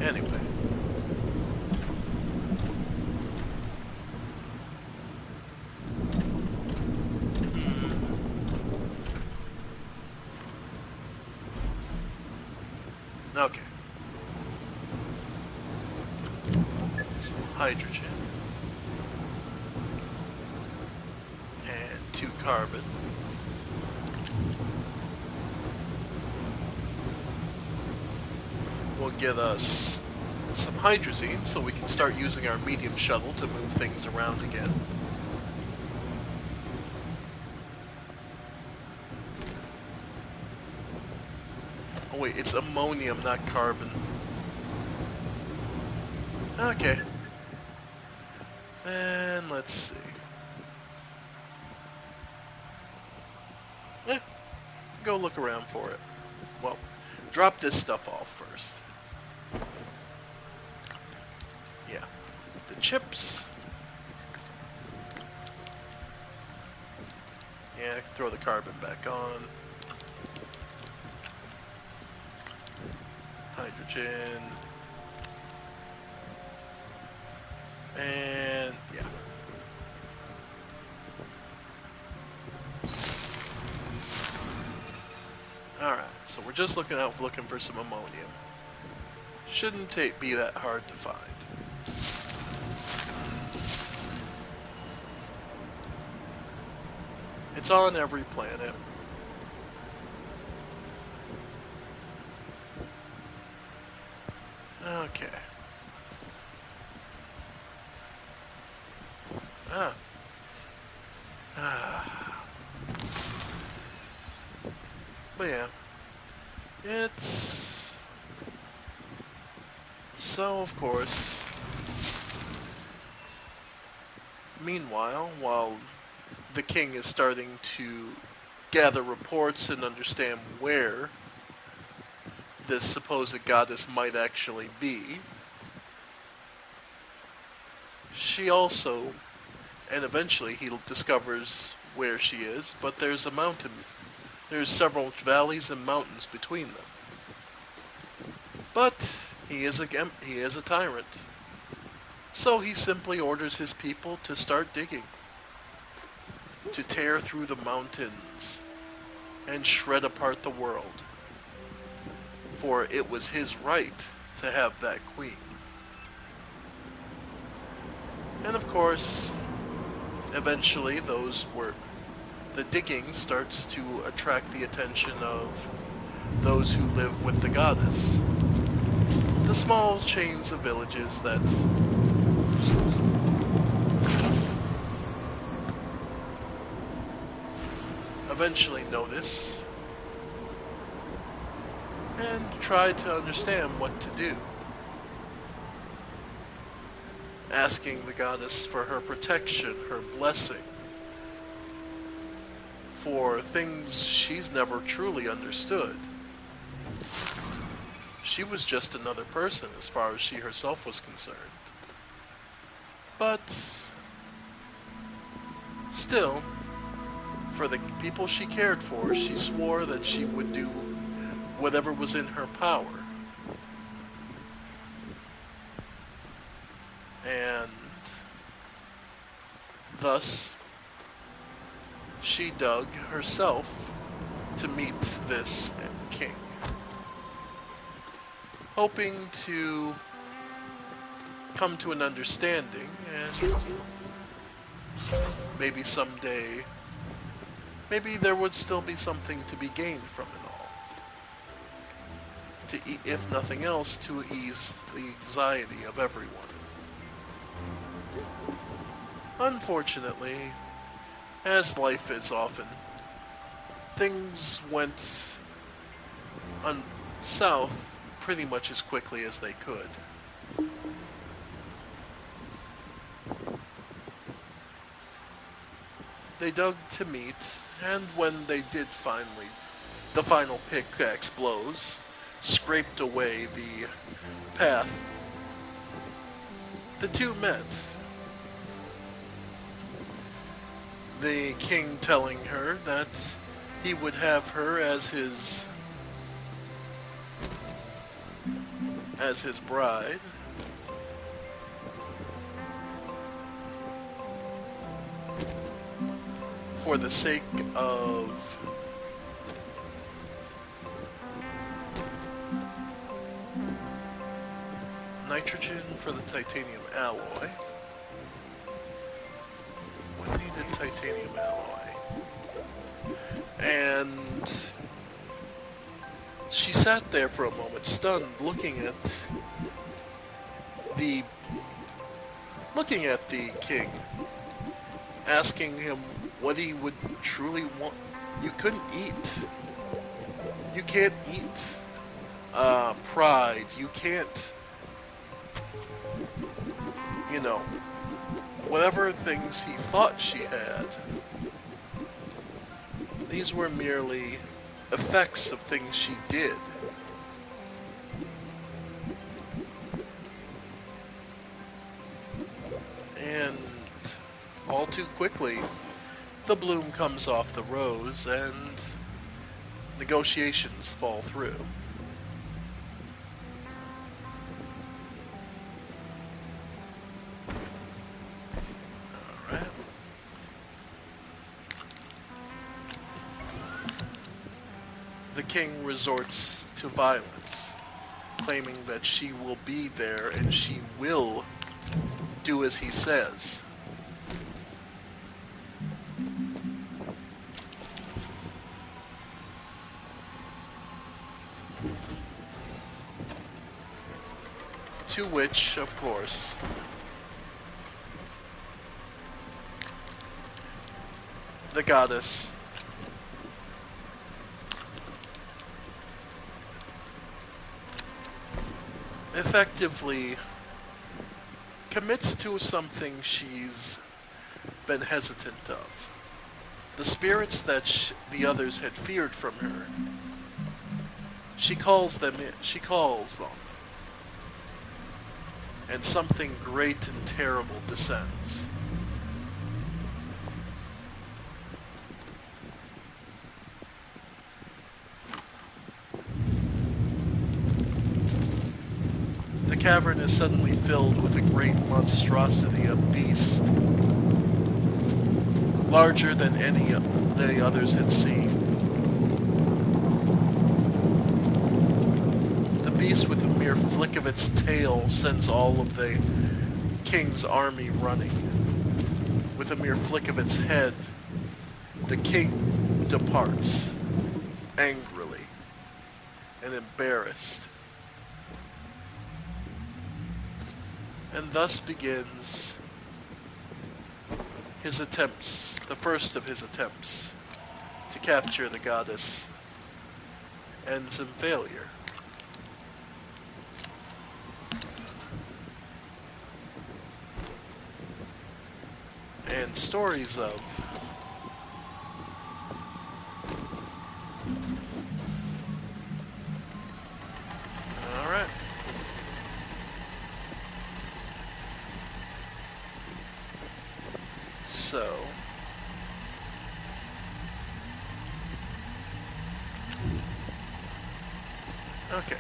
Anyway. Okay. So hydrogen. And 2 carbon. Will get us some hydrazine so we can start using our medium shuttle to move things around again. Oh wait, it's ammonium, not carbon. Okay. And let's see. Eh, go look around for it. Well, drop this stuff off first. Yeah. The chips. Yeah, throw the carbon back on. Hydrogen. And yeah. Alright, so we're just looking for some ammonium. Shouldn't be that hard to find. It's on every planet. Okay. Ah. Ah. But yeah. It's... So, of course... Meanwhile, while the king is starting to gather reports and understand where this supposed goddess might actually be, she also, and eventually he discovers where she is, but there's a mountain. There's several valleys and mountains between them. But he is a tyrant. So he simply orders his people to start digging, to tear through the mountains and shred apart the world. For it was his right to have that queen. And of course, eventually the digging starts to attract the attention of those who live with the goddess. The small chains of villages that eventually notice and try to understand what to do, asking the goddess for her protection, her blessing, for things she's never truly understood. She was just another person as far as she herself was concerned. But Still, for the people she cared for, she swore that she would do whatever was in her power. And thus, she dug herself to meet this king, hoping to come to an understanding and maybe someday, maybe there would still be something to be gained from it all. If nothing else, to ease the anxiety of everyone. Unfortunately, as life is often, things went south pretty much as quickly as they could. They dug to meet, and when they did finally, the final pickaxe blows scraped away the path, the two met. The king telling her that he would have her as his bride, for the sake of nitrogen for the titanium alloy. We needed titanium alloy. And she sat there for a moment, stunned, looking at the king, asking him what he would truly want. You couldn't eat. You can't eat pride. You can't, whatever things he thought she had. These were merely effects of things she did. And all too quickly, the bloom comes off the rose and negotiations fall through. Alright. The king resorts to violence, claiming that she will be there and she will do as he says. To which, of course, the goddess effectively commits to something she's been hesitant of. The spirits that the others had feared from her, she calls them in. She calls them. And something great and terrible descends. The cavern is suddenly filled with a great monstrosity, a beast, larger than any the others had seen. The beast, with a mere flick of its tail, sends all of the king's army running. With a mere flick of its head, the king departs, angrily and embarrassed. And thus begins his attempts, the first of his attempts, to capture the goddess, ends in failure. And stories of alright. So Okay.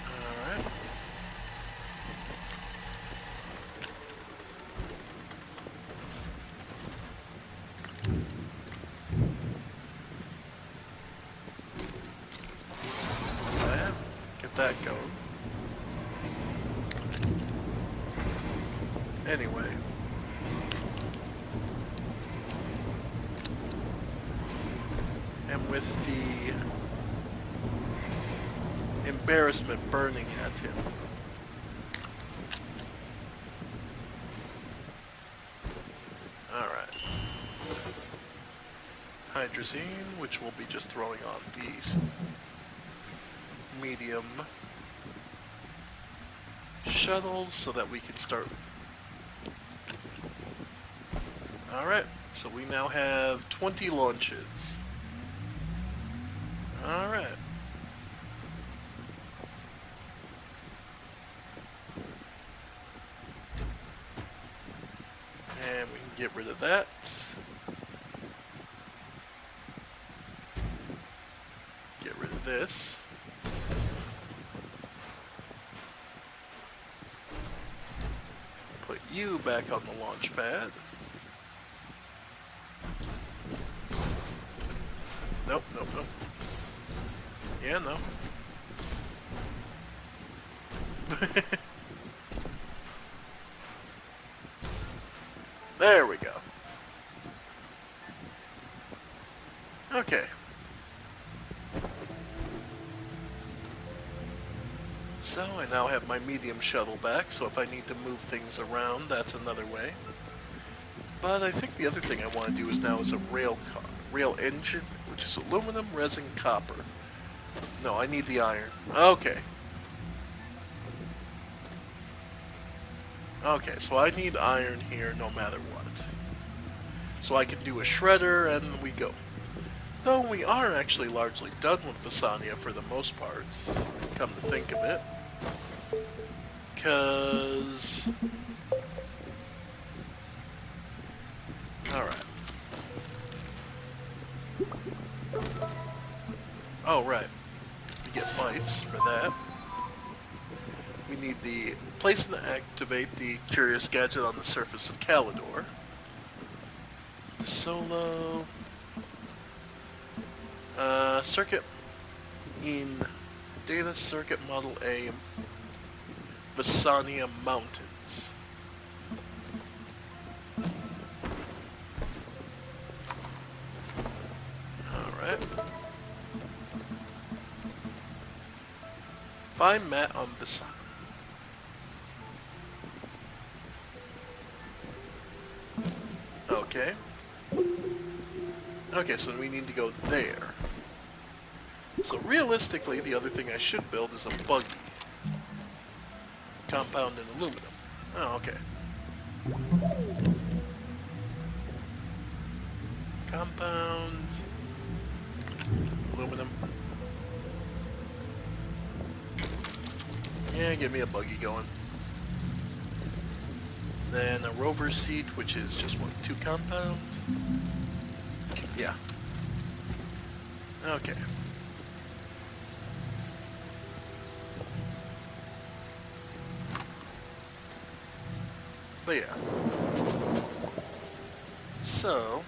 Alright. That. Get that going. Anyway. And with the embarrassment burning at him. Alright. Hydrazine, which we'll be just throwing on these medium shuttles so that we can start. Alright, so we now have 20 launches. Alright. And we can get rid of that. Get rid of this. Put you back on the launch pad. Nope, nope, nope. Yeah, no. There we go. Okay. So I now have my medium shuttle back, so if I need to move things around, that's another way. But I think the other thing I want to do is a rail engine, which is aluminum, resin, copper. No, I need the iron. Okay. Okay, so I need iron here no matter what. So I can do a shredder and we go. Though we are actually largely done with Visania for the most part, come to think of it. Because... Alright. Oh, right. We get bites for that. We need the place and activate the curious gadget on the surface of Calidor. Solo. Circuit in Data Circuit Model A, Visania Mountains. Alright. Find Matt on Visania. Okay. Okay, so we need to go there. So realistically, the other thing I should build is a buggy. Compound in aluminum. Oh, okay. Compound. Aluminum. Yeah, get me a buggy going. Then a rover seat, which is just 2 compound. Yeah. Okay. But yeah. So,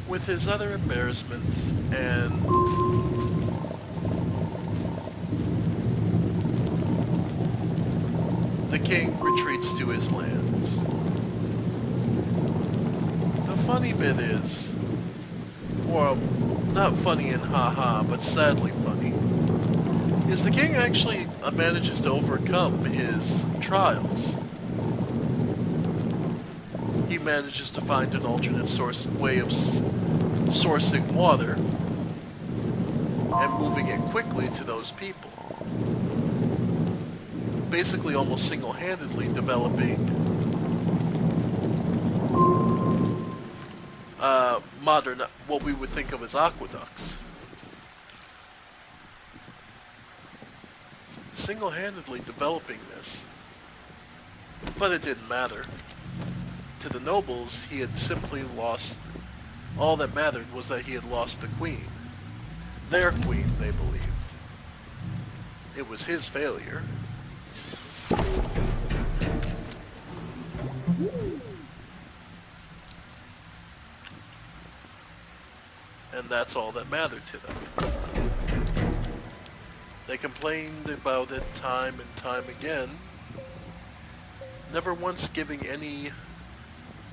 with his other embarrassments and the king retreats to his lands. The funny bit is, or not funny and haha, but sadly funny, is the king actually manages to overcome his trials. He manages to find an alternate way of sourcing water and moving it quickly to those people. Basically almost single-handedly developing modern, what we would think of as aqueducts. Single-handedly developing this. But it didn't matter. To the nobles, he had simply lost. All that mattered was that he had lost the queen. Their queen, they believed. It was his failure. And that's all that mattered to them. They complained about it time and time again, never once giving any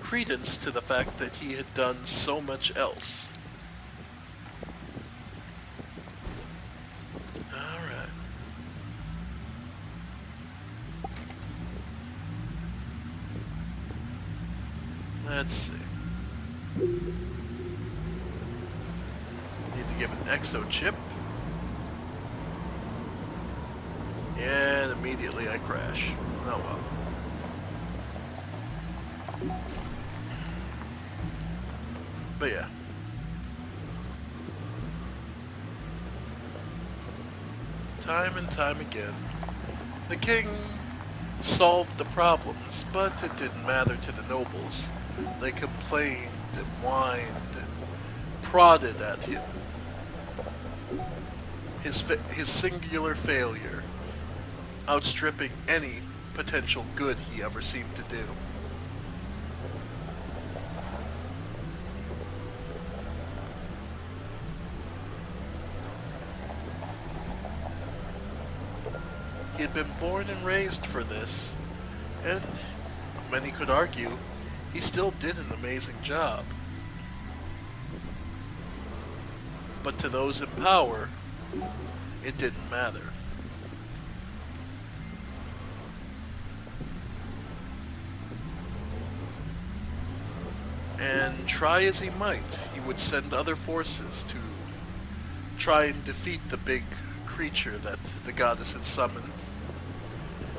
credence to the fact that he had done so much else. Alright. Let's see. Need to give an exo chip. And immediately I crash. Oh well. But yeah. Time and time again, the king solved the problems, but it didn't matter to the nobles. They complained and whined and prodded at him. His singular failure outstripping any potential good he ever seemed to do. He had been born and raised for this, and many could argue he still did an amazing job. But to those in power, it didn't matter. And try as he might, he would send other forces to try and defeat the big creature that the goddess had summoned.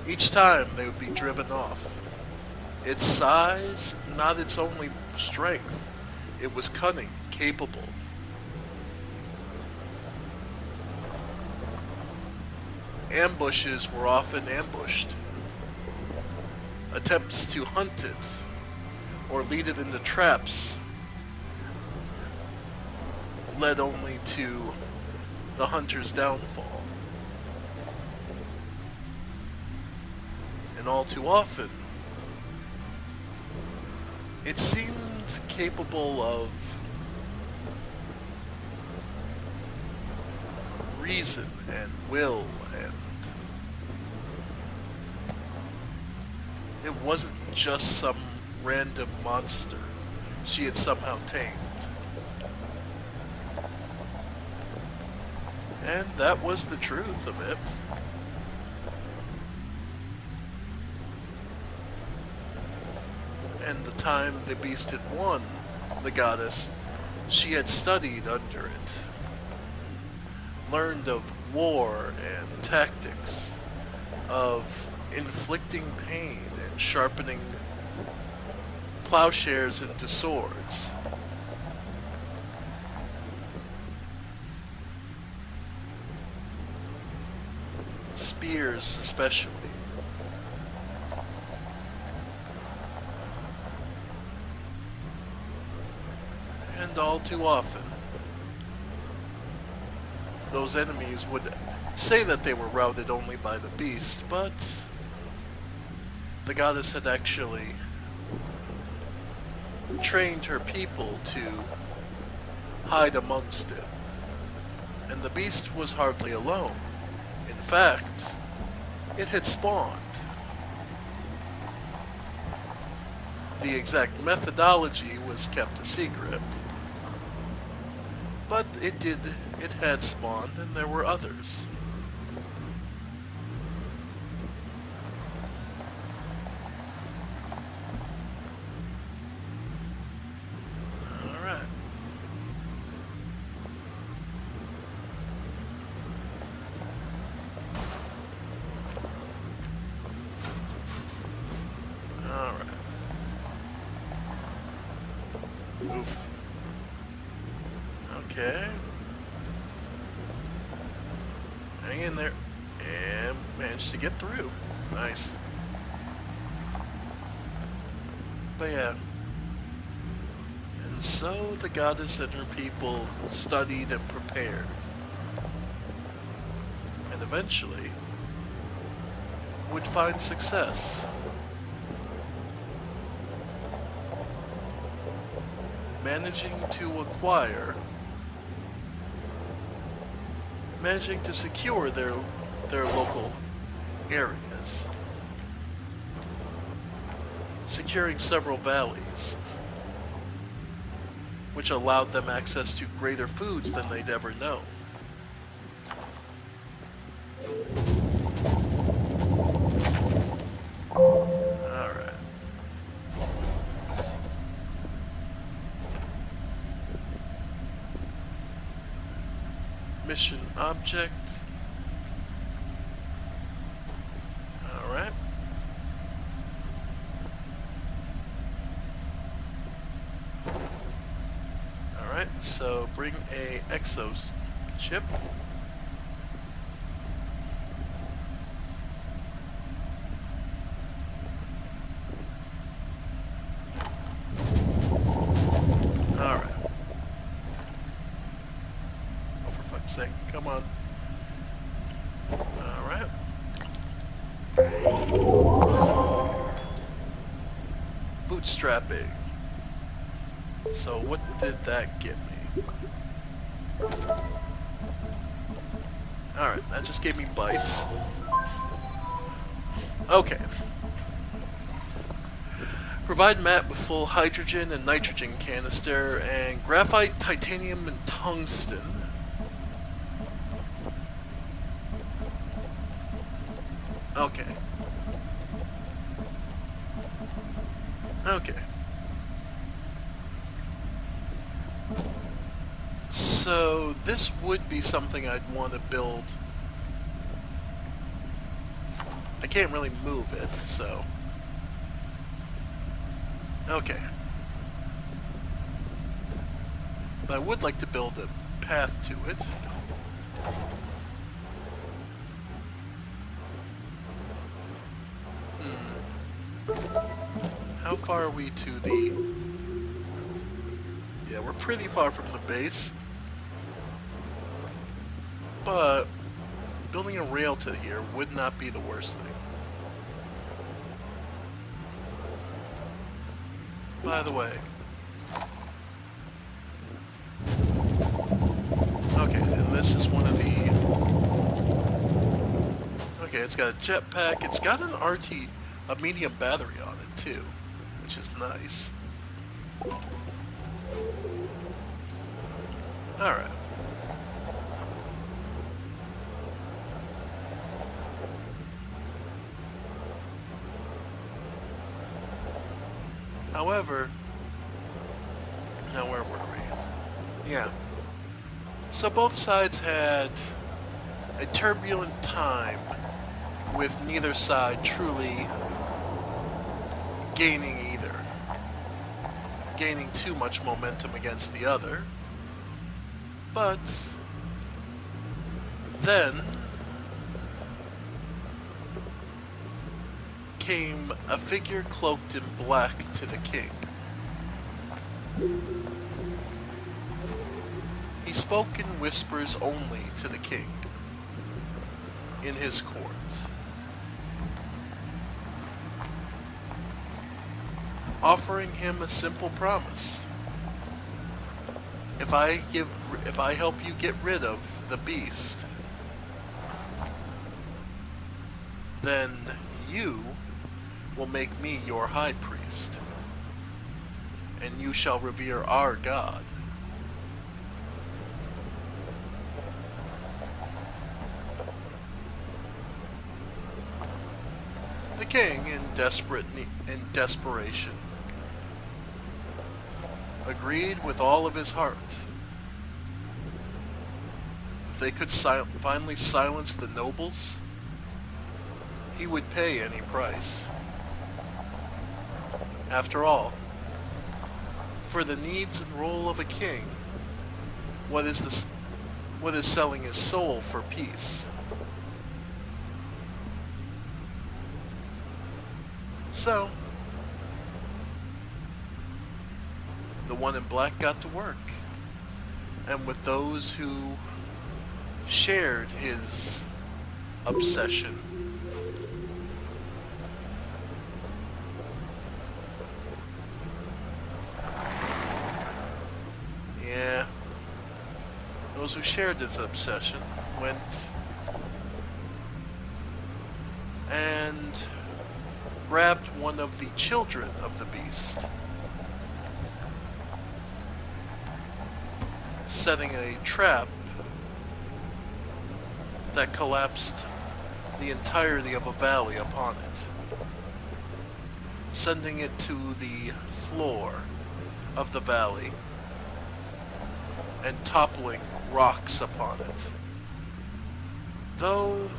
Each time they would be driven off. Its size, not its only strength. It was cunning, capable. Ambushes were often ambushed. Attempts to hunt it or lead it into traps led only to the hunter's downfall. And all too often, it seemed capable of reason and will, and it wasn't just some random monster she had somehow tamed. And that was the truth of it. And the time the beast had won the goddess, she had studied under it, learned of war and tactics, of inflicting pain and sharpening plowshares into swords. Spears especially. And all too often, those enemies would say that they were routed only by the beast, but the goddess had actually trained her people to hide amongst it. And the beast was hardly alone. In fact, it had spawned. The exact methodology was kept a secret. But it had spawned, and there were others. Alright. Alright. Oof. Okay. Hang in there. And managed to get through. Nice. But yeah. And so the goddess and her people studied and prepared. And eventually would find success. Managing to secure their local areas, securing several valleys, which allowed them access to greater foods than they'd ever known. Alright. Mission object. Alright. Alright, so bring a exos chip. Alright. Oh, for fuck's sake, come on. Alright. Bootstrapping. So what did that get me? Alright, that just gave me bites. Okay. Provide Matt with full hydrogen and nitrogen canister and graphite, titanium, and tungsten. Okay. Okay. So this would be something I'd want to build. I can't really move it, so... Okay. But I would like to build a path to it. How far are we to the... Yeah, we're pretty far from the base. But building a rail to here would not be the worst thing. By the way. Okay, and this is one of the... Okay, it's got a jetpack. It's got an a medium battery on it too, which is nice. Alright. However, now where were we? Yeah. So both sides had a turbulent time with neither side truly gaining too much momentum against the other. But then came a figure cloaked in black to the king. He spoke in whispers only to the king in his court. Offering him a simple promise. If I help you get rid of the beast, then you will make me your high priest, and you shall revere our God. The king, in desperation, agreed with all of his heart. If they could finally silence the nobles, he would pay any price. After all, for the needs and role of a king, what is selling his soul for peace? So, the one in black got to work. And with those who shared his obsession, yeah, those who shared his obsession went and grabbed one of the children of the beast, setting a trap that collapsed the entirety of a valley upon it, sending it to the floor of the valley and toppling rocks upon it. Though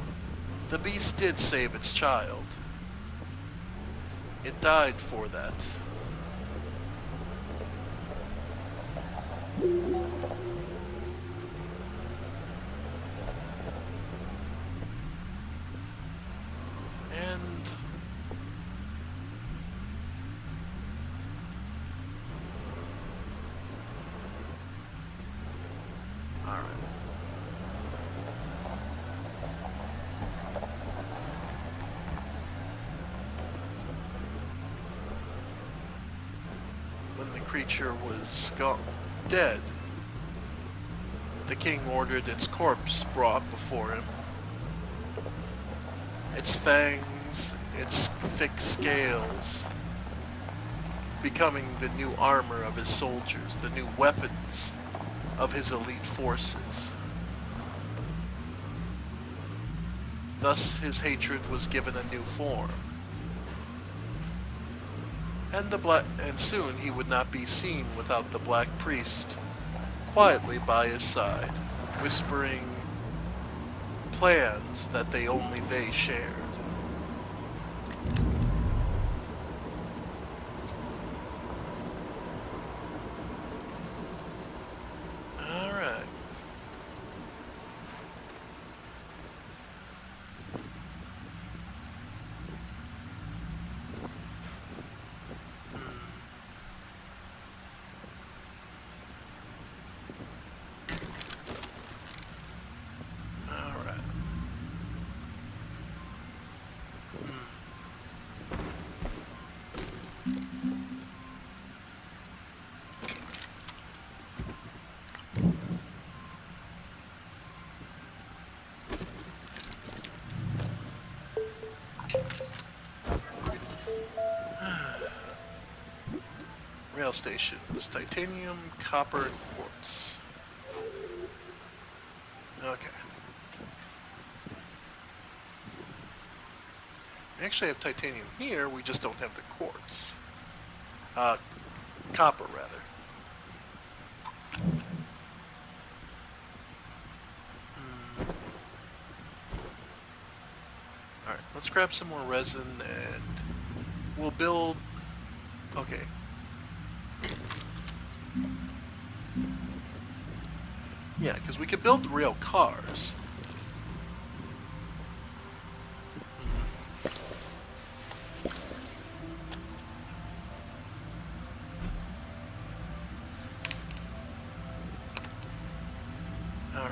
the beast did save its child, it died for that. And alright. When the creature was dead, the king ordered its corpse brought before him. Its fangs, its thick scales, becoming the new armor of his soldiers, the new weapons of his elite forces. Thus his hatred was given a new form. And soon he would not be seen without the black priest quietly by his side, whispering plans that only they shared. Alright. Alright. Rail station was titanium, copper, and quartz. Okay. We actually have titanium here, we just don't have the quartz. Copper, rather. Alright, let's grab some more resin and we'll build... Okay. Yeah, because we could build rail cars. Alright.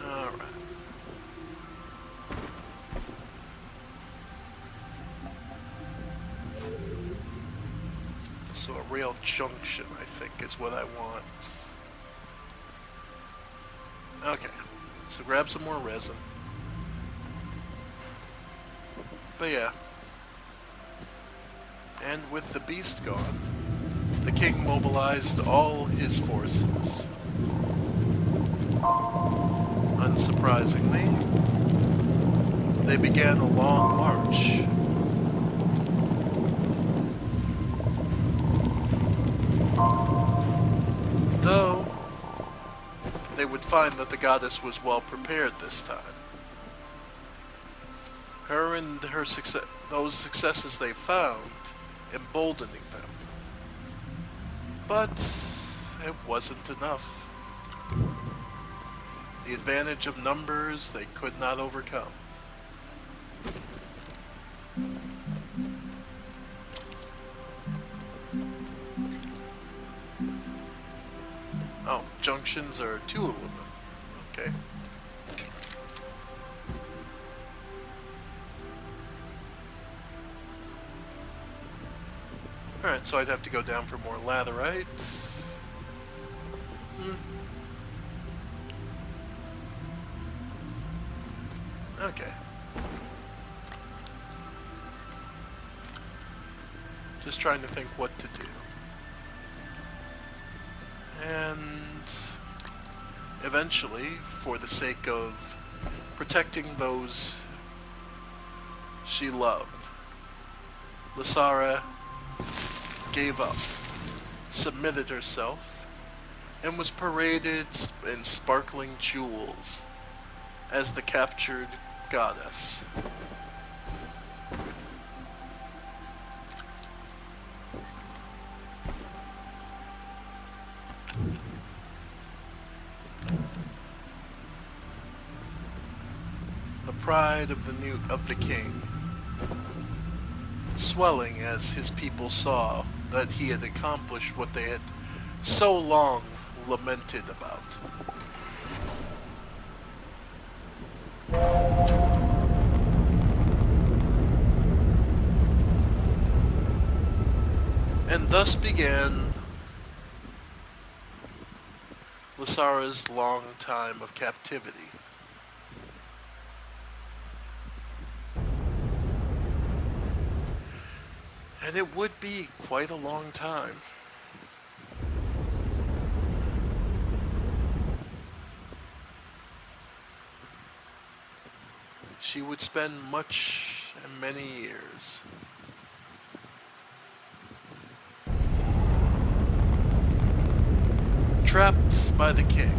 Alright. So a rail junction, I think, is what I want. Okay. So grab some more resin. But yeah. And with the beast gone, the king mobilized all his forces. Unsurprisingly, they began a long march. Though, they would find that the goddess was well prepared this time. Her and her those successes they found, emboldening them. But it wasn't enough. The advantage of numbers they could not overcome. Oh, junctions are two aluminum. Okay. Alright, so I'd have to go down for more latherite. Hmm. Okay. Just trying to think what to do. And eventually, for the sake of protecting those she loved, Lysara gave up, submitted herself, and was paraded in sparkling jewels as the captured goddess. The pride of the king, swelling as his people saw that he had accomplished what they had so long lamented about. And thus began Lysara's long time of captivity. And it would be quite a long time. She would spend many years trapped by the king.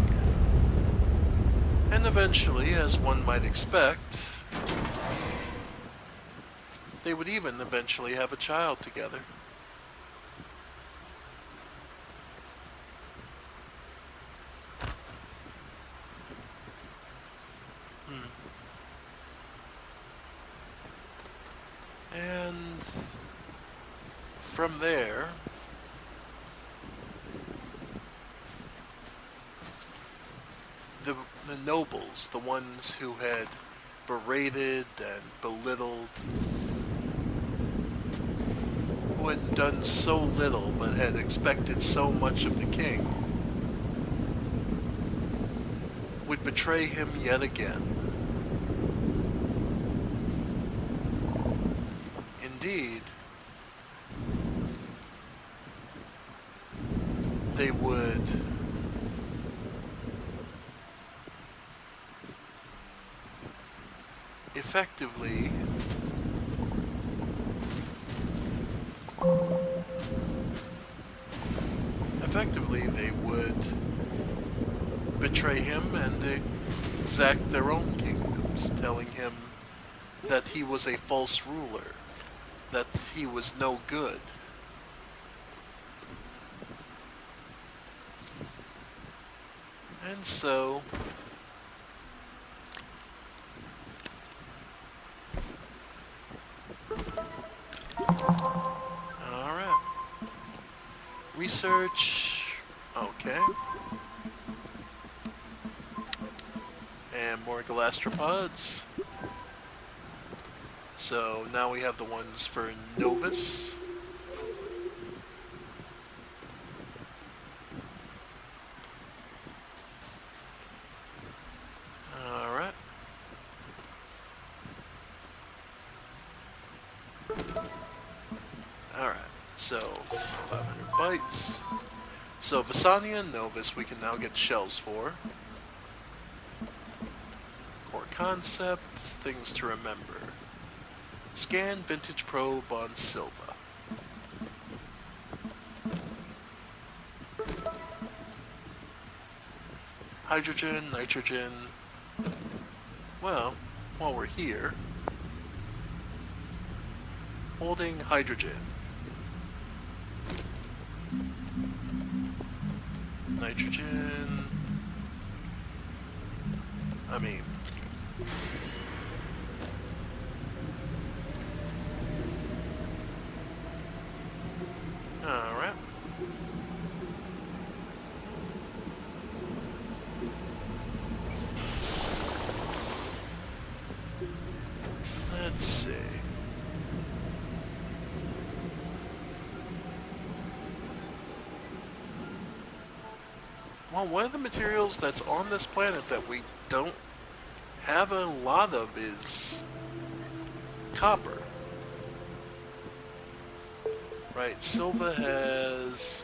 And eventually, as one might expect, they would even eventually have a child together. And from there, the, the nobles, the ones who had berated and belittled, who had done so little but had expected so much of the king, would betray him yet again. Indeed, they would effectively they would betray him and exact their own kingdoms, telling him that he was a false ruler, that he was no good. And so, alright. Research, okay. And more gastropods. So now we have the ones for Novus. Alright. Alright, so 500 bytes. So Visania and Novus we can now get shells for. Core concept, things to remember. Scan vintage probe on Silva. Hydrogen, nitrogen. Well, while we're here, holding hydrogen. Nitrogen. I mean, Well, one of the materials that's on this planet that we don't have a lot of is copper. Right, Silva has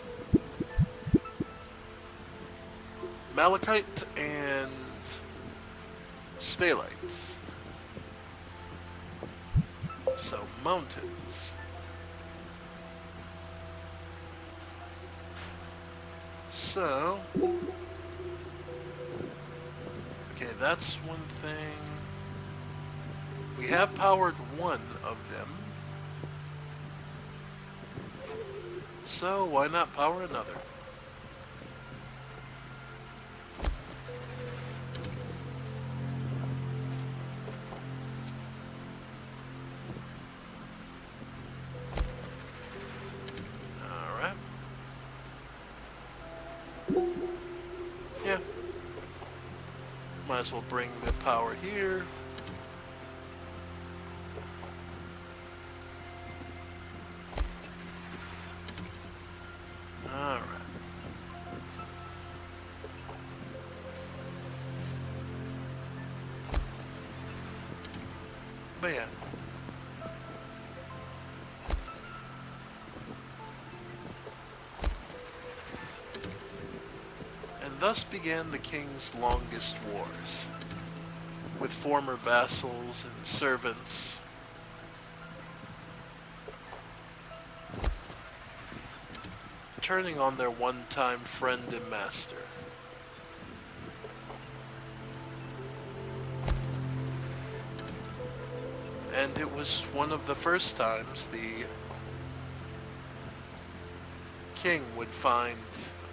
malachite and sphalites. So, mountains. So, okay, that's one thing. We have powered one of them. So, why not power another? Alright. Yeah. Might as well bring the power here. Alright. But yeah. And thus began the king's longest wars, with former vassals and servants turning on their one-time friend and master. And it was one of the first times the king would find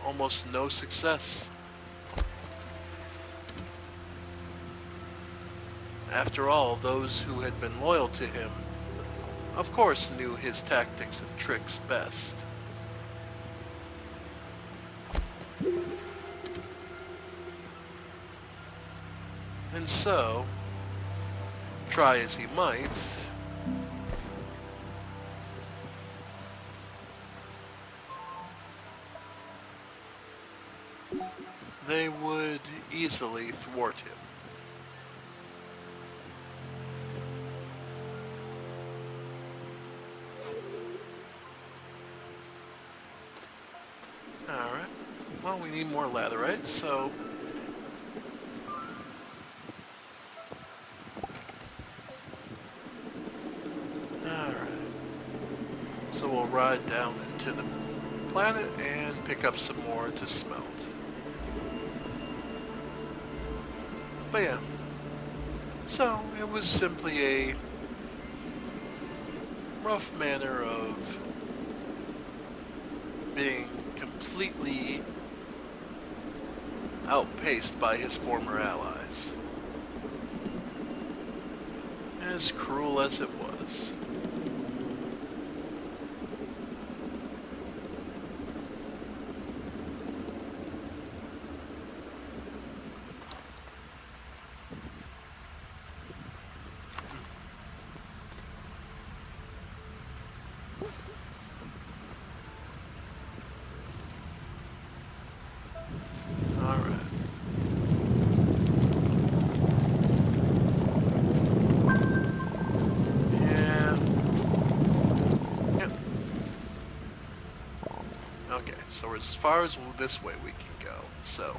almost no success. After all, those who had been loyal to him, of course, knew his tactics and tricks best. And so, try as he might, they would easily thwart him. Alright, well, we need more laterite, so alright. So we'll ride down into the planet and pick up some more to smelt. But yeah, so it was simply a rough manner of being completely outpaced by his former allies. As cruel as it was. Alright. Yeah. Yep. Okay, so as far as this way we can go. So,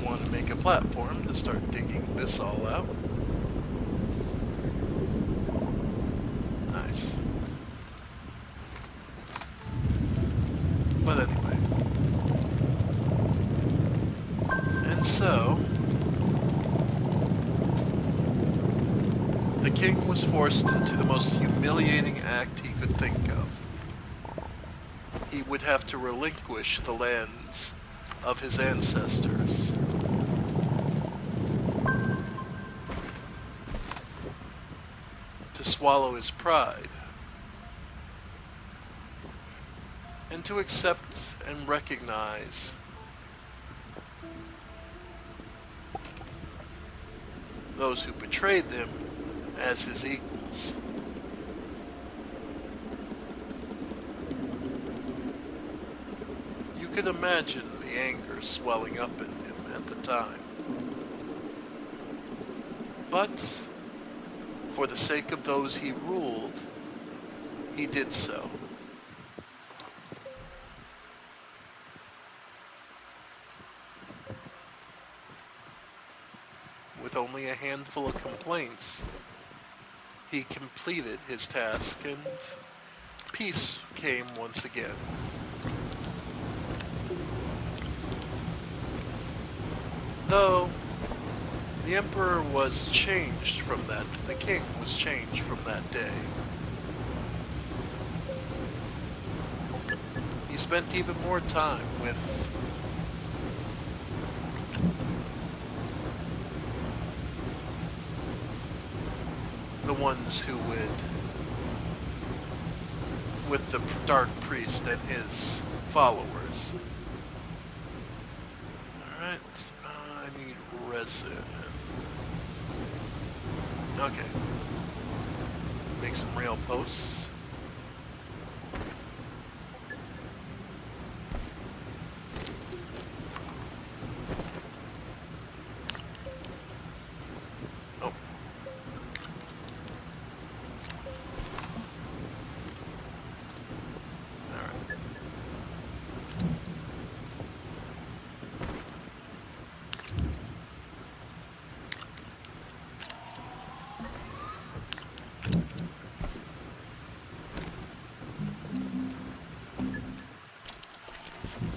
want to make a platform to start digging this all out. Nice. But anyway. And so, the king was forced into the most humiliating act he could think of. He would have to relinquish the lands of his ancestors. To swallow his pride. And to accept and recognize those who betrayed them as his equals. You could imagine the anger swelling up in him at the time. But, for the sake of those he ruled, he did so. With only a handful of complaints, he completed his task and peace came once again. Though, the emperor was changed from that, the king was changed from that day. He spent even more time with the ones who would, with the dark priest and his followers. Alright, I need resin. Okay. Make some rail posts. Oh. Alright.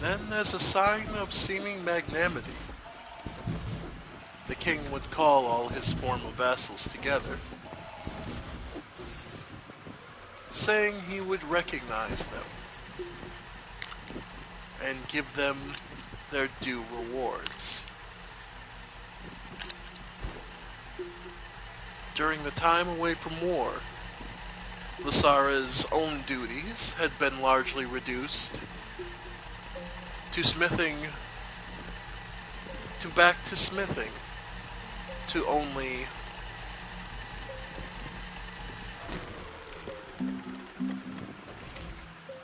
Then, as a sign of seeming magnanimity, the king would call all his former vassals together, saying he would recognize them and give them their due rewards. During the time away from war, Lysara's own duties had been largely reduced to smithing, to only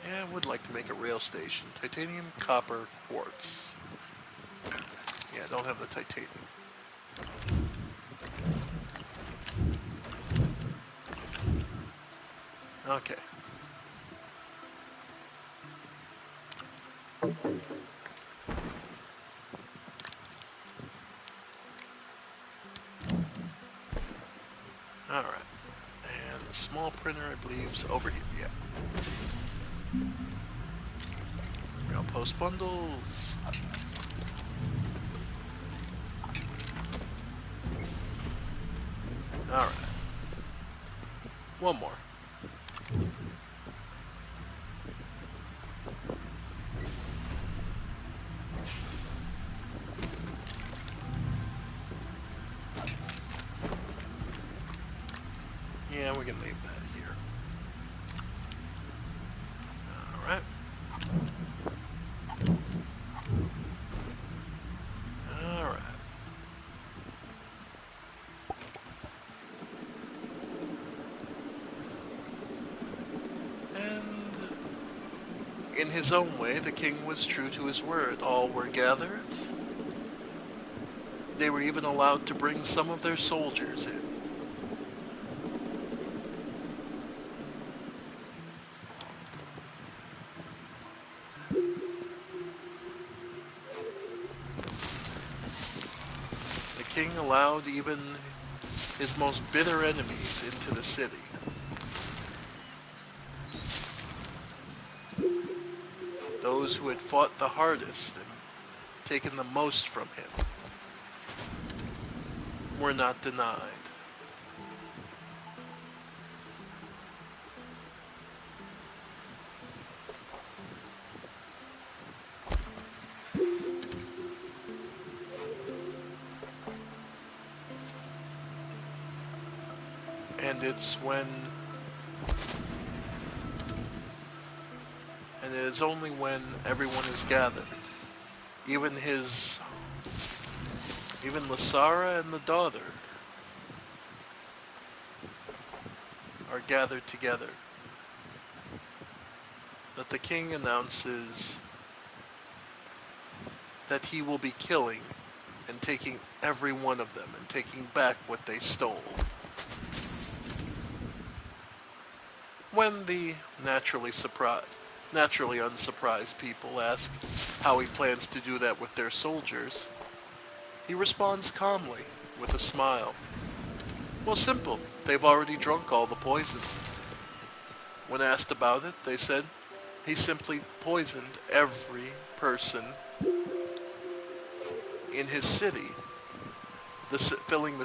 yeah, I would like to make a rail station. Titanium, copper, quartz. Yeah, I don't have the titanium. Okay. Alright. And the small printer, I believe, is over here. Yeah. Rail post bundles. Alright. One more. Yeah, we can leave that here. Alright. Alright. And in his own way, the king was true to his word. All were gathered. They were even allowed to bring some of their soldiers in. The king allowed even his most bitter enemies into the city. Those who had fought the hardest and taken the most from him were not denied. And it is only when everyone is gathered, even Lysara and the daughter are gathered together, that the king announces that he will be killing and taking every one of them and taking back what they stole. When the naturally unsurprised people ask how he plans to do that with their soldiers, he responds calmly, with a smile. Well, simple. They've already drunk all the poison. When asked about it, they said he simply poisoned every person in his city, filling the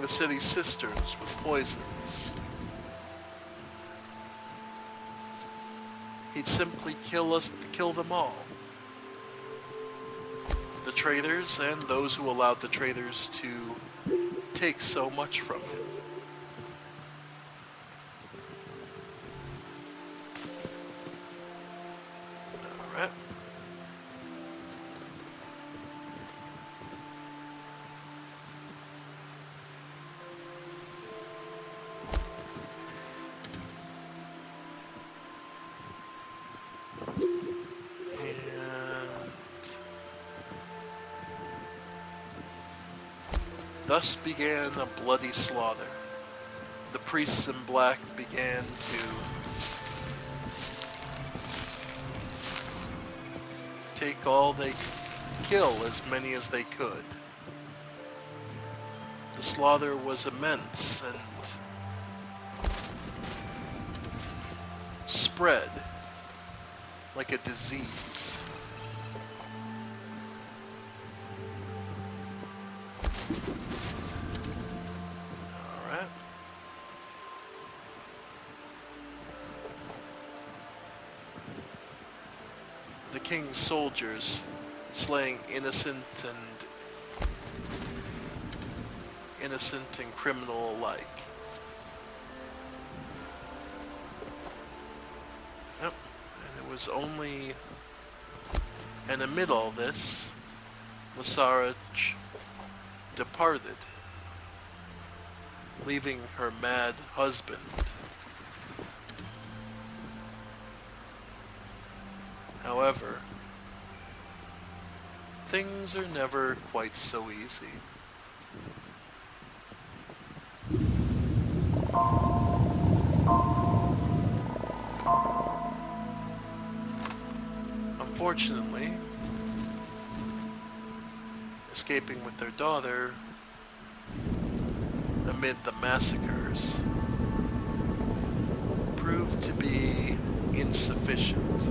city's cisterns with poisons. He'd simply kill them all. The traitors and those who allowed the traitors to take so much from him. Alright. Thus began a bloody slaughter. The priests in black began to kill as many as they could. The slaughter was immense and spread like a disease. Alright. The king's soldiers slaying innocent and criminal alike. Yep. And it was only... And amid all this, Lasara departed, leaving her mad husband. However, things are never quite so easy. Unfortunately, escaping with their daughter amid the massacres proved to be insufficient.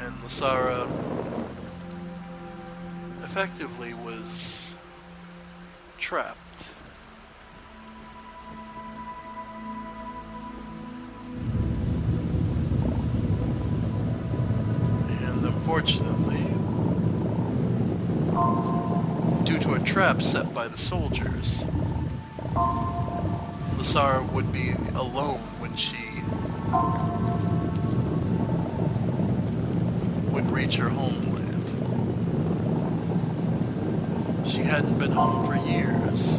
And Lasara effectively was trapped. And unfortunately, due to a trap set by the soldiers, Lasara would be alone when she would reach her homeland. She hadn't been home for years.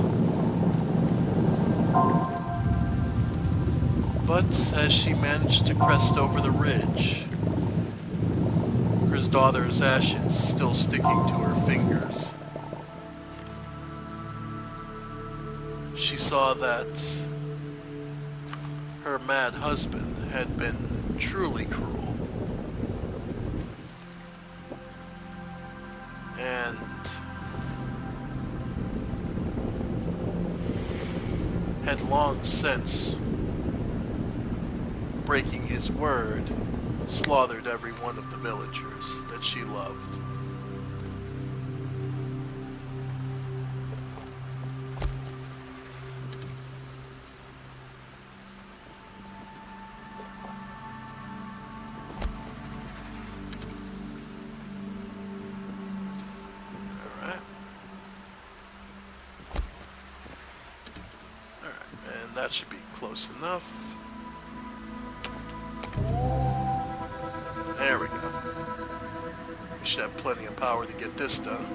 But as she managed to crest over the ridge, her daughter's ashes still sticking to her fingers, she saw that her mad husband had been truly cruel. And had long since, breaking his word, slaughtered every one of the villagers that she loved. That should be close enough. There we go. We should have plenty of power to get this done.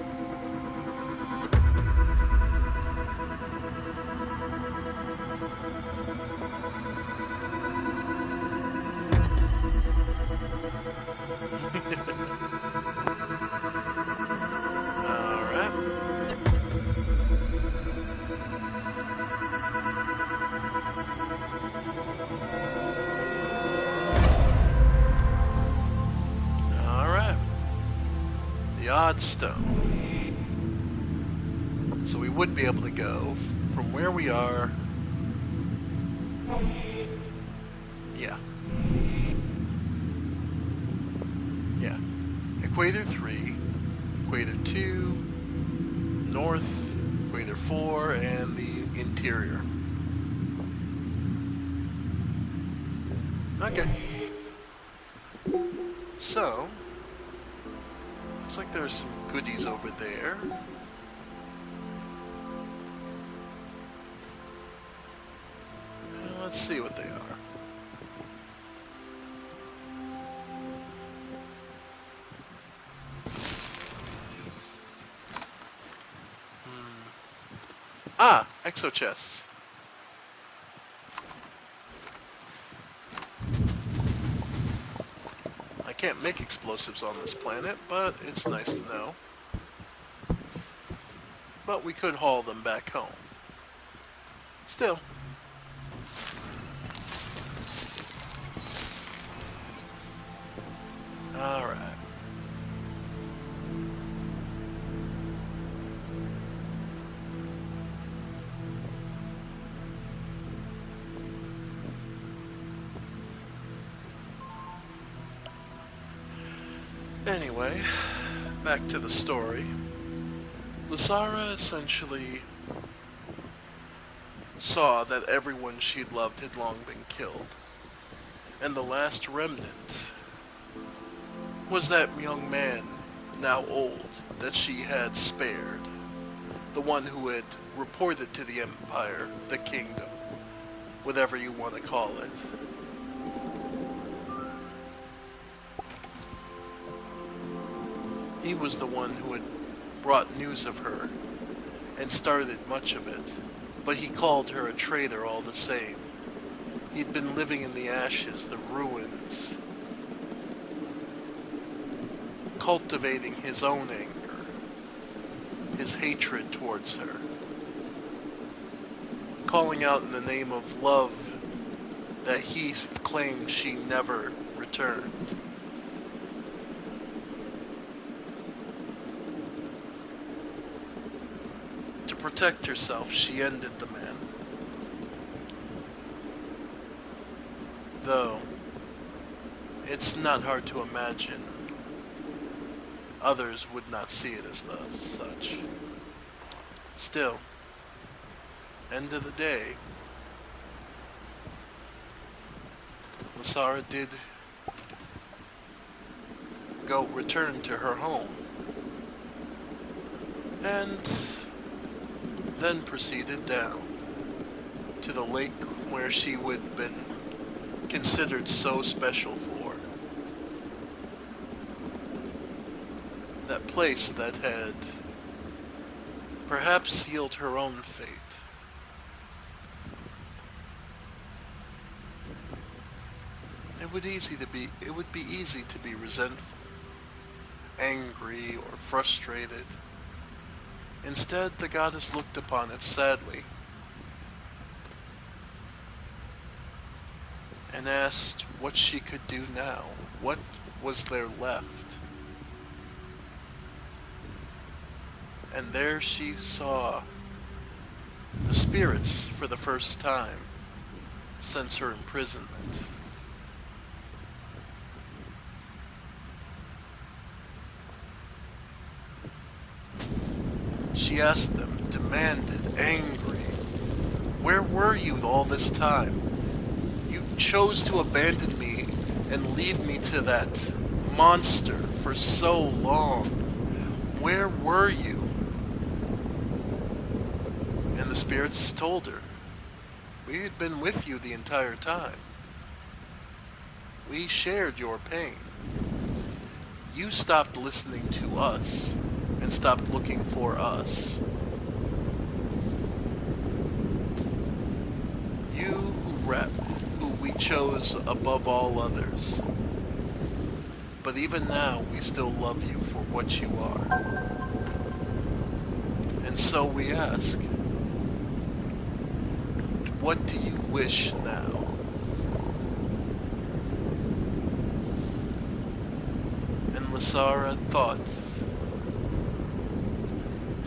the odd stone. So we would be able to go from where we are. Yeah. Yeah. Equator 3, Equator 2, North, Equator 4, and the interior. Okay. So, looks like there's some goodies over there. Let's see what they are. Ah, exo chests. I can't make explosives on this planet, but it's nice to know. But we could haul them back home. Still. Alright. Anyway, back to the story. Lusara essentially saw that everyone she loved had long been killed, and the last remnant was that young man, now old, that she had spared, the one who had reported to the Empire, the Kingdom, whatever you want to call it. He was the one who had brought news of her and started much of it, but he called her a traitor all the same. He'd been living in the ashes, the ruins, cultivating his own anger, his hatred towards her, calling out in the name of love that he claimed she never returned. To protect herself, she ended the man. Though, it's not hard to imagine others would not see it as such. Still, end of the day, Lasara did return to her home, and then proceeded down to the lake where she would have been considered so special for. That place that had perhaps sealed her own fate. It would be easy to be resentful, angry, or frustrated. Instead, the goddess looked upon it sadly and asked what she could do now. What was there left? And there she saw the spirits for the first time since her imprisonment. She asked them, demanded, angry, where were you all this time? You chose to abandon me and leave me to that monster for so long. Where were you? And the spirits told her, we had been with you the entire time. We shared your pain. You stopped listening to us and stopped looking for us. You who we chose above all others. But even now, we still love you for what you are. And so we ask, what do you wish now? And Lasara thought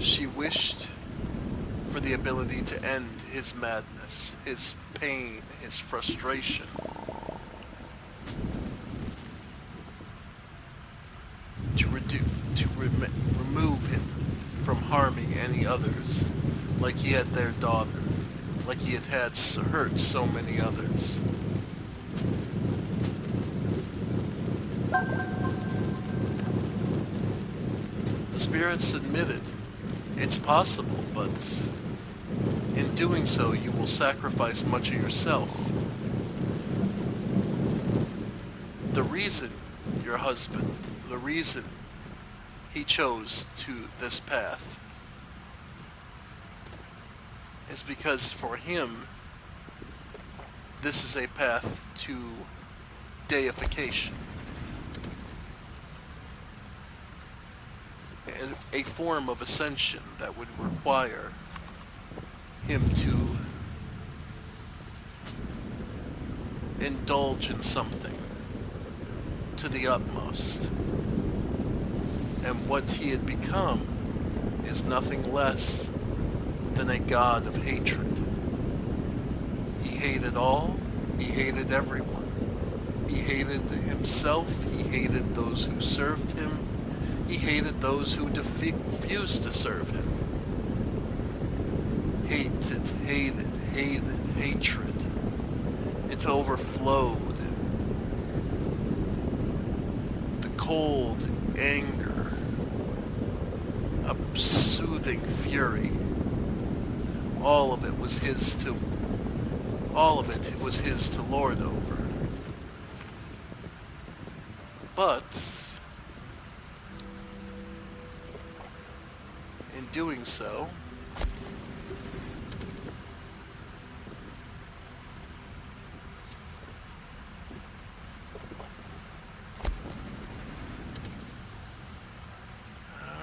She wished for the ability to end his madness, his pain, his frustration. To remove him from harming any others, like he had their daughter, like he had hurt so many others. The spirits admitted it's possible, but in doing so you will sacrifice much of yourself. The reason your husband, the reason he chose to this path is because for him, this is a path to deification. A form of ascension that would require him to indulge in something to the utmost. And what he had become is nothing less than a god of hatred. He hated all, he hated everyone. He hated himself, he hated those who served him, he hated those who refused to serve him. Hatred. It overflowed. The cold anger, a soothing fury. All of it was his to lord over. But in doing so,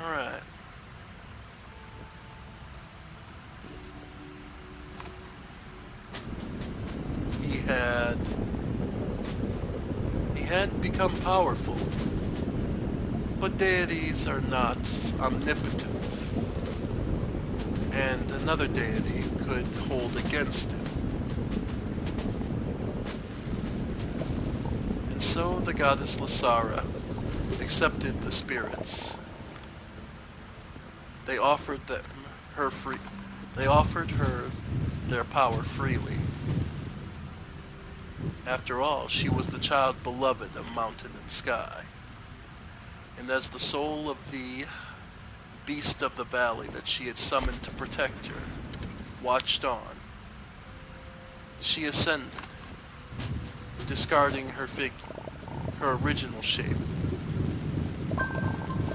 alright. He had become powerful, but deities are not omnipotent, and another deity could hold against him. And so the goddess Lasara accepted the spirits. They offered her their power freely. After all, she was the child beloved of mountain and sky. And as the soul of the beast of the valley that she had summoned to protect her watched on, she ascended, discarding her original shape,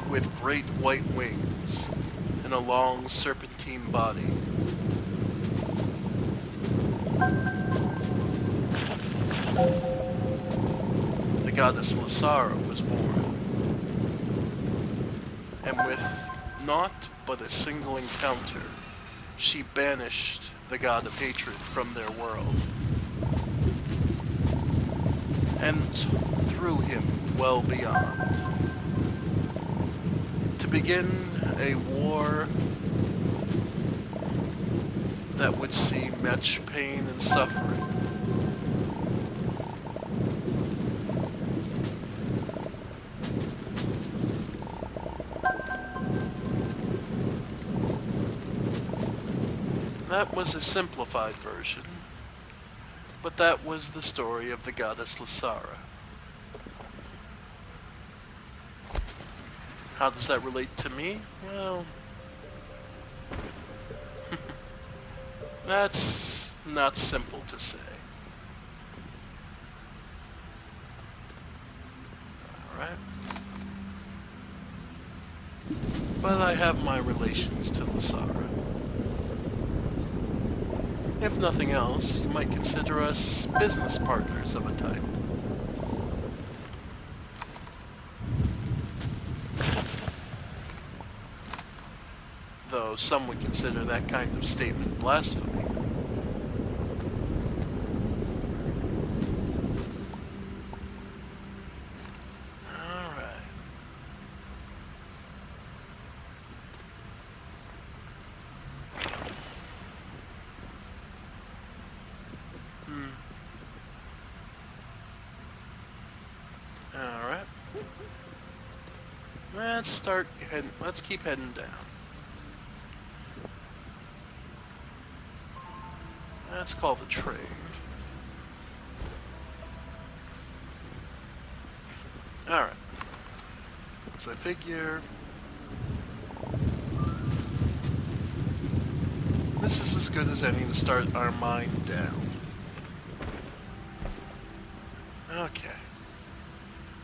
with great white wings and a long serpentine body. The goddess Lasara was born, and with naught but a single encounter, she banished the god of hatred from their world, and threw him well beyond, to begin a war that would see much pain and suffering. That was a simplified version, but that was the story of the goddess Lasara. How does that relate to me? Well, that's not simple to say. Alright. But I have my relations to Lasara. If nothing else, you might consider us business partners of a type. Though some would consider that kind of statement blasphemy. Alright. Alright. Let's keep heading down. Let's call the trade. Alright. So I figure this is as good as any to start our mine down. Okay.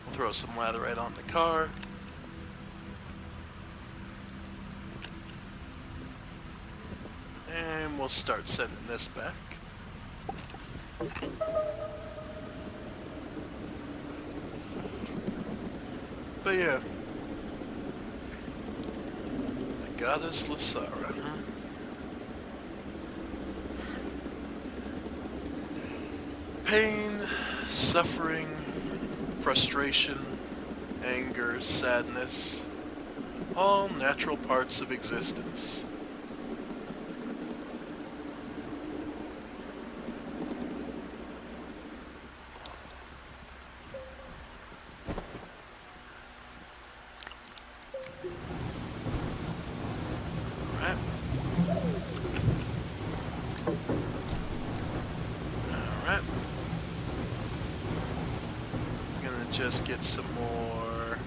We'll throw some latherite on the car. And we'll start sending this back. But yeah. The goddess Lasara, huh? Pain, suffering, frustration, anger, sadness, all natural parts of existence. Alright. Alright. I'm gonna just get some more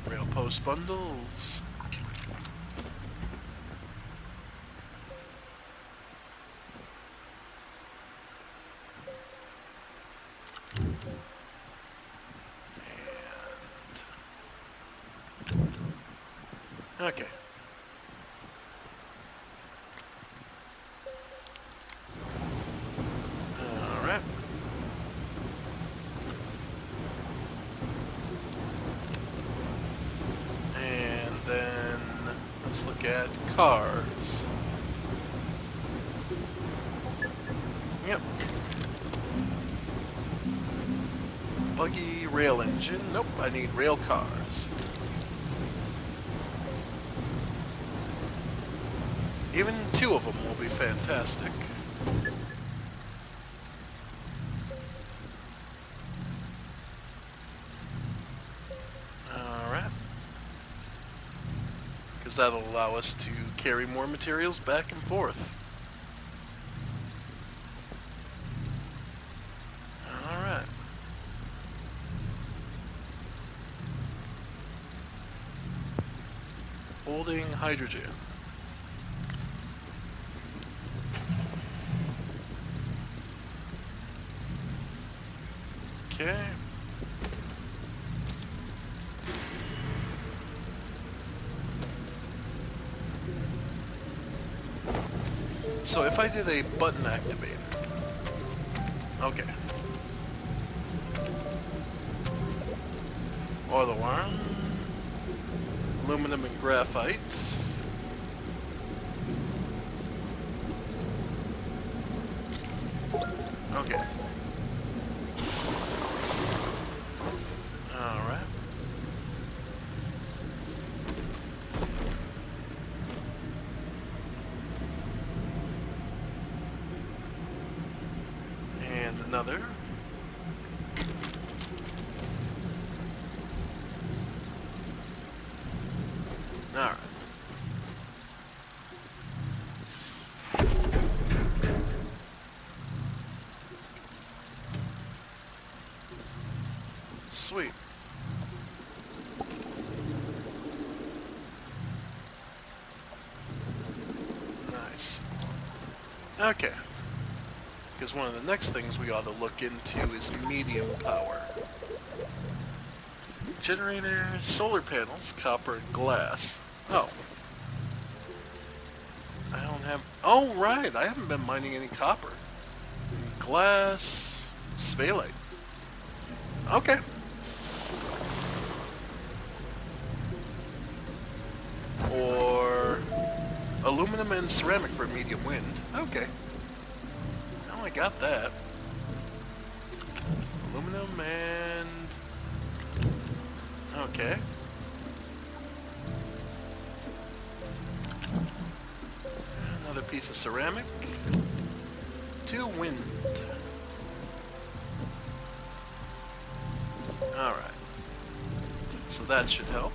rail post bundles. Okay. Alright. And then let's look at cars. Yep. Buggy rail engine. Nope, I need rail cars. Even 2 of them will be fantastic. Alright. Because that'll allow us to carry more materials back and forth. Alright. Holding hydrogen. Okay. So if I did a button activator. Okay. Oil alarm. Aluminum and graphite. Okay. Alright. And another. Alright. Sweet. Nice. Okay. Because one of the next things we ought to look into is medium power. Generator, solar panels, copper, and glass. Oh. I don't have... Oh, right! I haven't been mining any copper. Glass... Sphalite. Okay. Or... aluminum and ceramic for medium wind. Okay. Now I got that. Aluminum and... Okay. Another piece of ceramic. to wind. Alright. So that should help.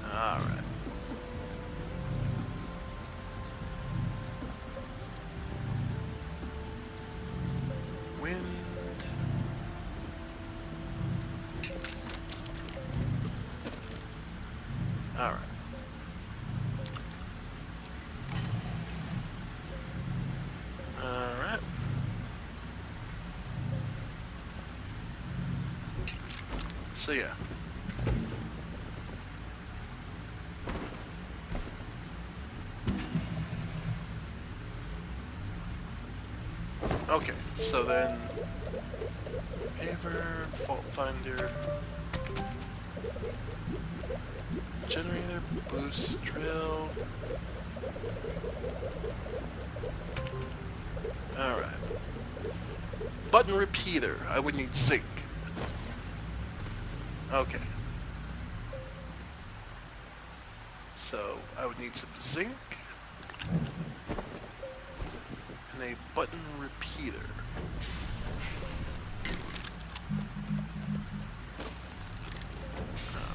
Alright. Wind. Alright. Alright. So yeah. Okay, so then paver, fault finder, generator, boost, drill. Alright. Button repeater. I would need zinc. Okay. So I would need some zinc and a button repeater.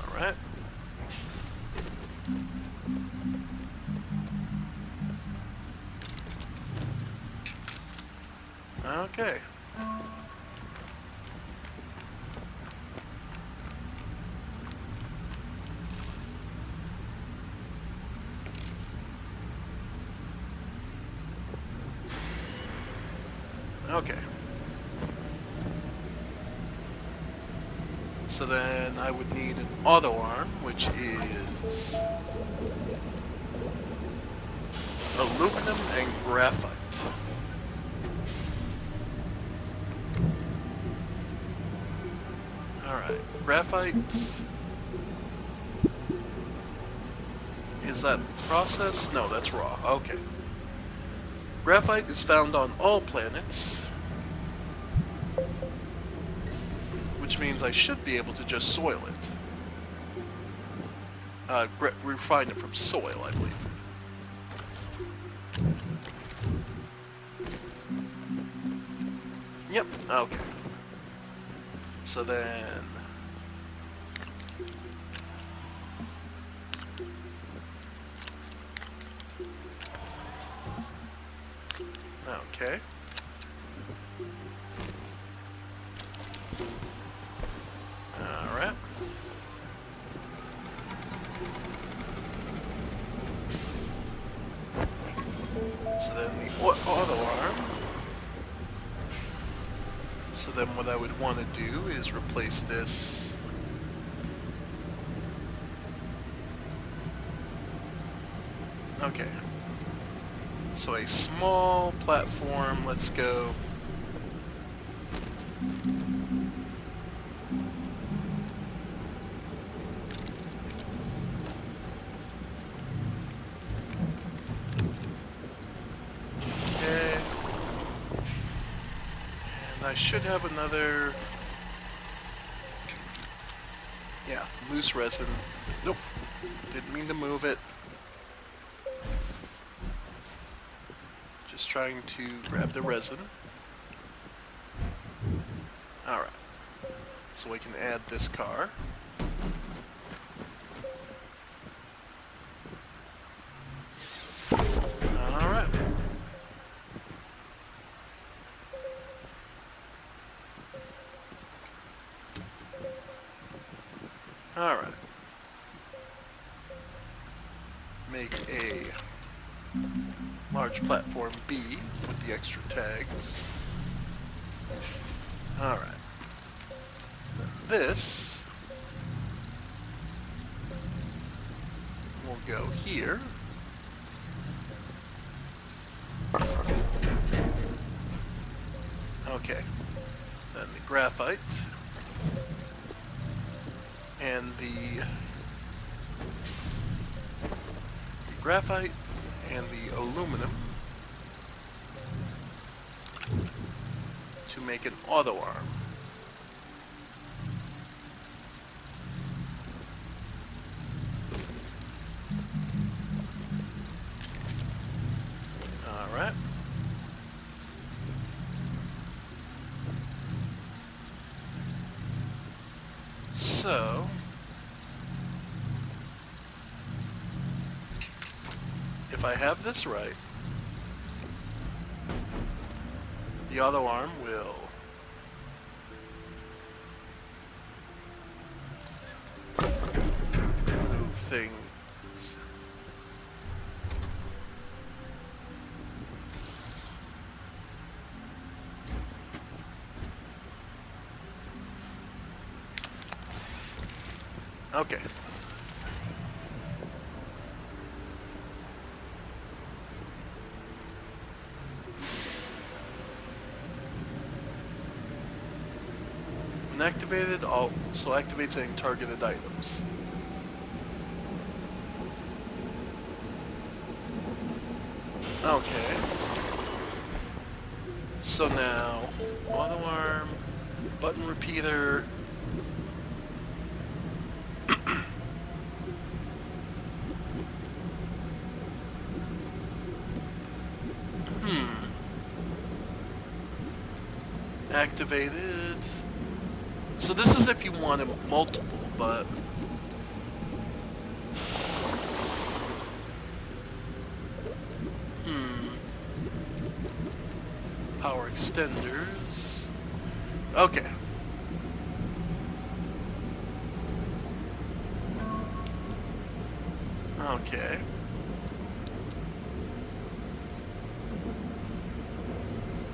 Alright. Okay. Okay. So then I would need an auto arm, which is aluminum and graphite. Alright, graphite. Is that processed? No, that's raw. Okay. Graphite is found on all planets, which means I should be able to just soil it. Refine it from soil, I believe. Yep, okay. So then... Okay. Alright. So then the auto arm. So then what I would want to do is replace this. Okay. So a small platform, let's go. Okay. And I should have another... Yeah, loose resin. Nope. Didn't mean to move it. Just trying to grab the resin. Alright. So we can add this car. Alright. Alright. Make a large platform B with the extra tags. Alright. This will go here. Okay. Then the graphite and the graphite and the aluminum to make an auto arm. Alright. So, if I have this right, the auto arm will move things. Okay. When activated, also activates any targeted items. Okay. So now, auto arm, button repeater. Activated. So this is if you want multiple, but power extenders. Okay. Okay.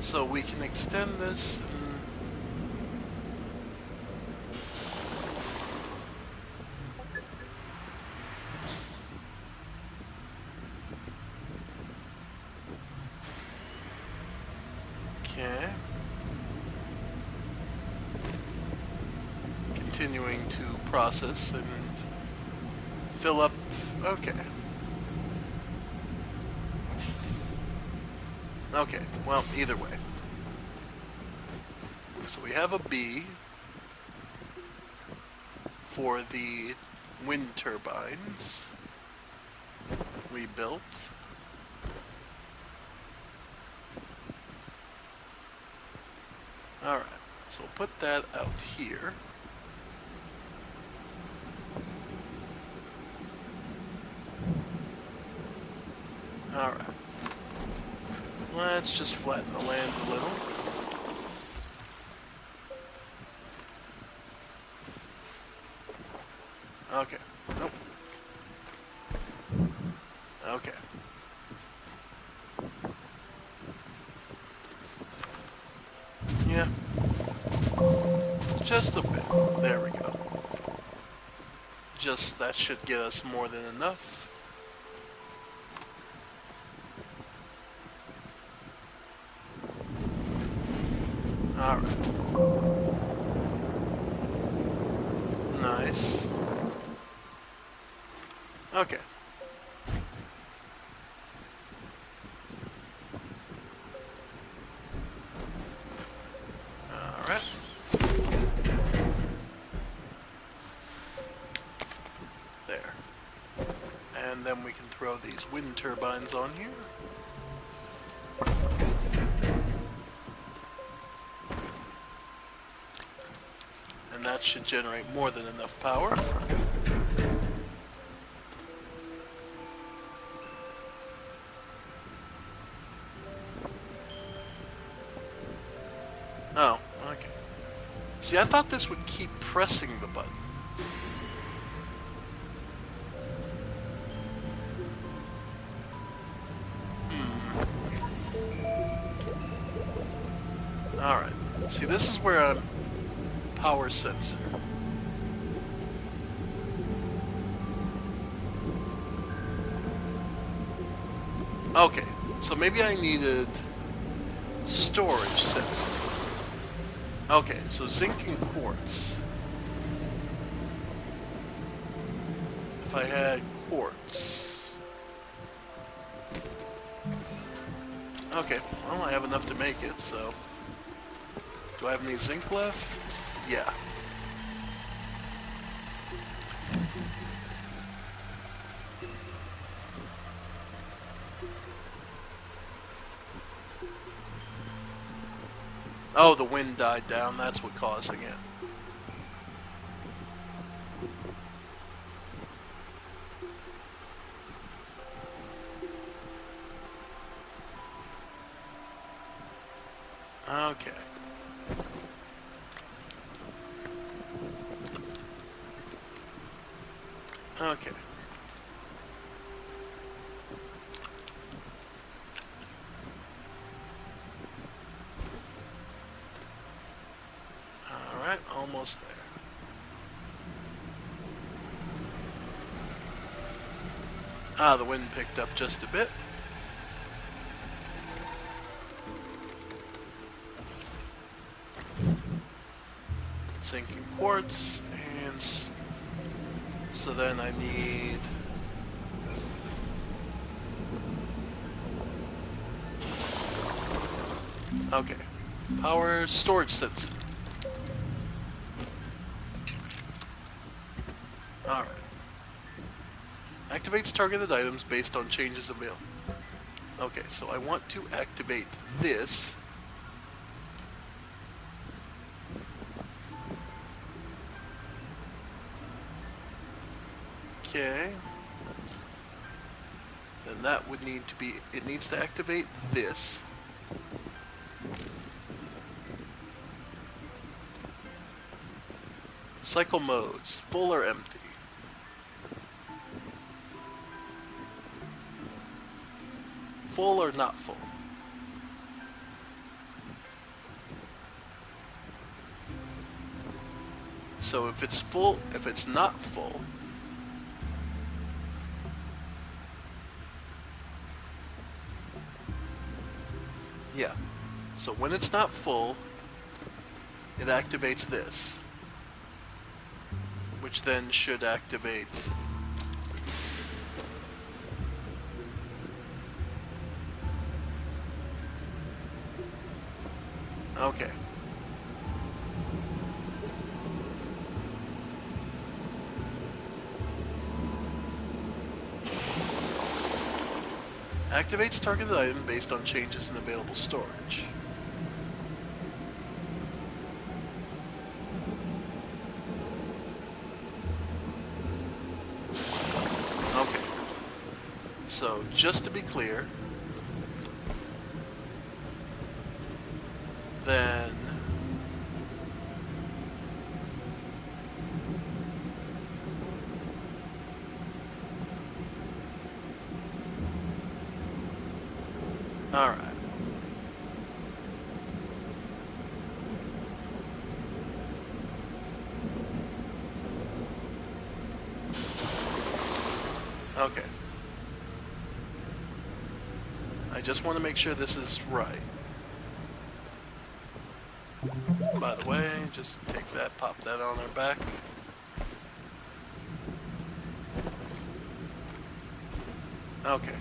So we can extend this. Okay. Continuing to process and fill up. Okay. Okay, well, either way. So we have a B for the wind turbines we built. Alright, so we'll put that out here. Alright. Let's just flatten the land a little. Okay. Nope. Okay. Yeah. Just a bit. There we go. Just that should get us more than enough. Alright. Nice. Okay. Alright. There. And then we can throw these wind turbines on here. And that should generate more than enough power. Oh, okay. See, I thought this would keep pressing the button. Alright. See, this is where I'm power sensor. Okay, so maybe I needed storage sensor. Okay, so zinc and quartz. If I had quartz. Okay, well, I have enough to make it, so. Do I have any zinc left? Yeah. Oh, the wind died down. That's what causing it. Okay. Okay. Alright, almost there. Ah, the wind picked up just a bit. Sinking quartz, and so then I need... Okay. Power storage sensor. Alright. Activates targeted items based on changes available. Okay, so I want to activate this. Okay. Then that would need to be... It needs to activate this. Cycle modes. Full or empty. Full or not full. So if it's full, if it's not full, yeah. So when it's not full, it activates this, which then should activate. Okay. Activates targeted item based on changes in available storage. Okay. So just to be clear, then all right. Okay. I just want to make sure this is right. By the way, just take that, pop that on our back. Okay.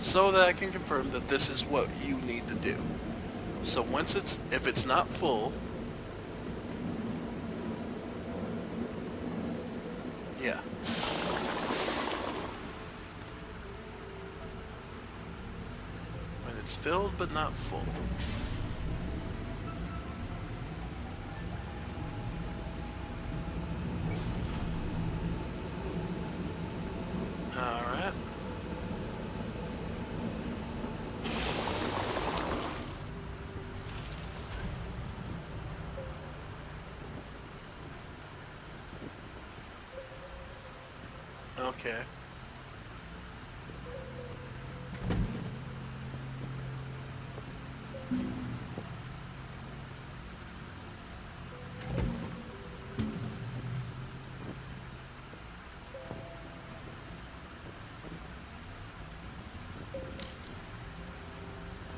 So that I can confirm that this is what you need to do. So once if it's not full, yeah. When it's filled but not full. Alright. Okay.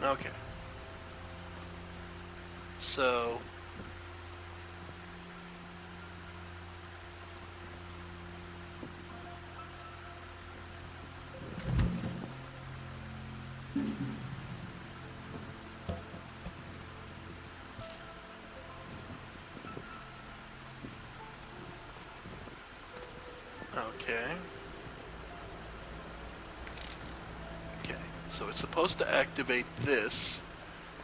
Okay. So okay. So it's supposed to activate this,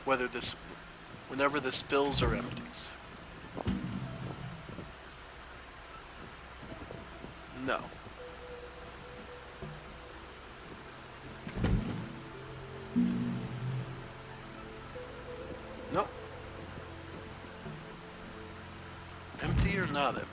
whenever this fills or empties. No. Nope. Empty or not empty?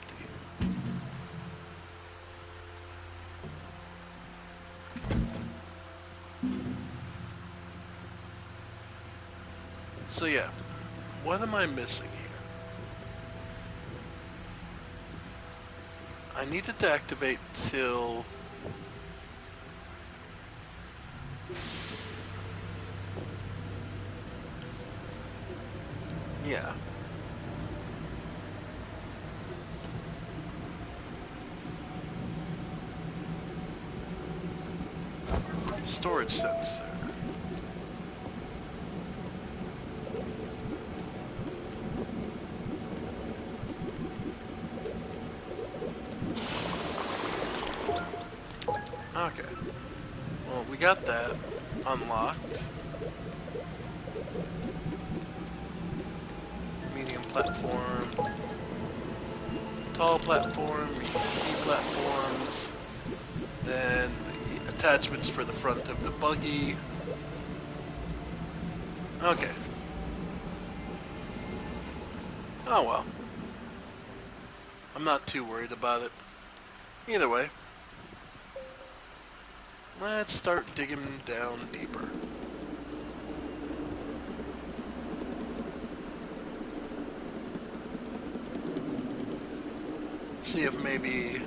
So yeah, what am I missing here? I need it to activate till... Yeah. Storage sensor. Okay. Well, we got that unlocked. Medium platform. Tall platform, T platforms. Then the attachments for the front of the buggy. Okay. Oh well. I'm not too worried about it. Either way, let's start digging down deeper. See if maybe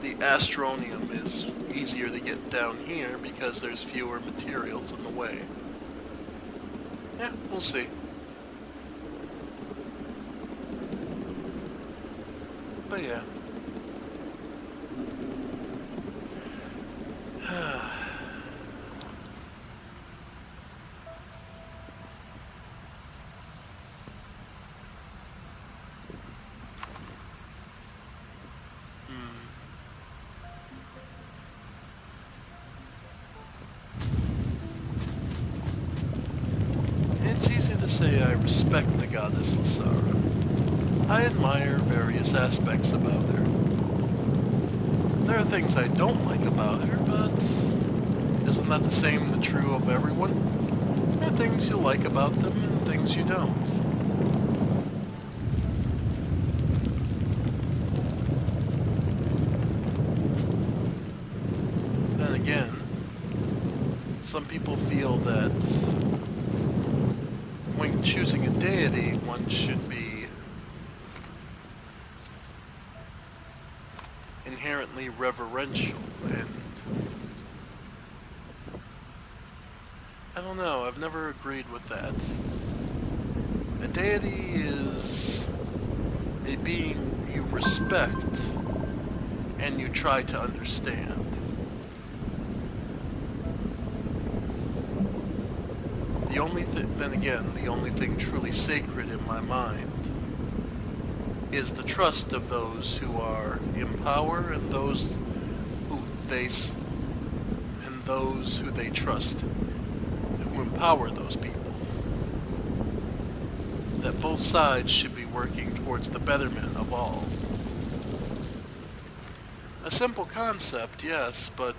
the Astronium is easier to get down here because there's fewer materials in the way. Yeah, we'll see. But yeah. It's easy to say I respect the goddess Lasara. I admire various aspects about her. There are things I don't like about her, but isn't that the same true of everyone? There are things you like about them and things you don't. Then again, some people feel that when choosing a deity, one should be inherently reverential, and I don't know, I've never agreed with that. A deity is a being you respect and you try to understand. Then again, the only thing truly sacred in my mind is the trust of those who are in power and those who they trust, who empower those people. That both sides should be working towards the betterment of all. A simple concept, yes, but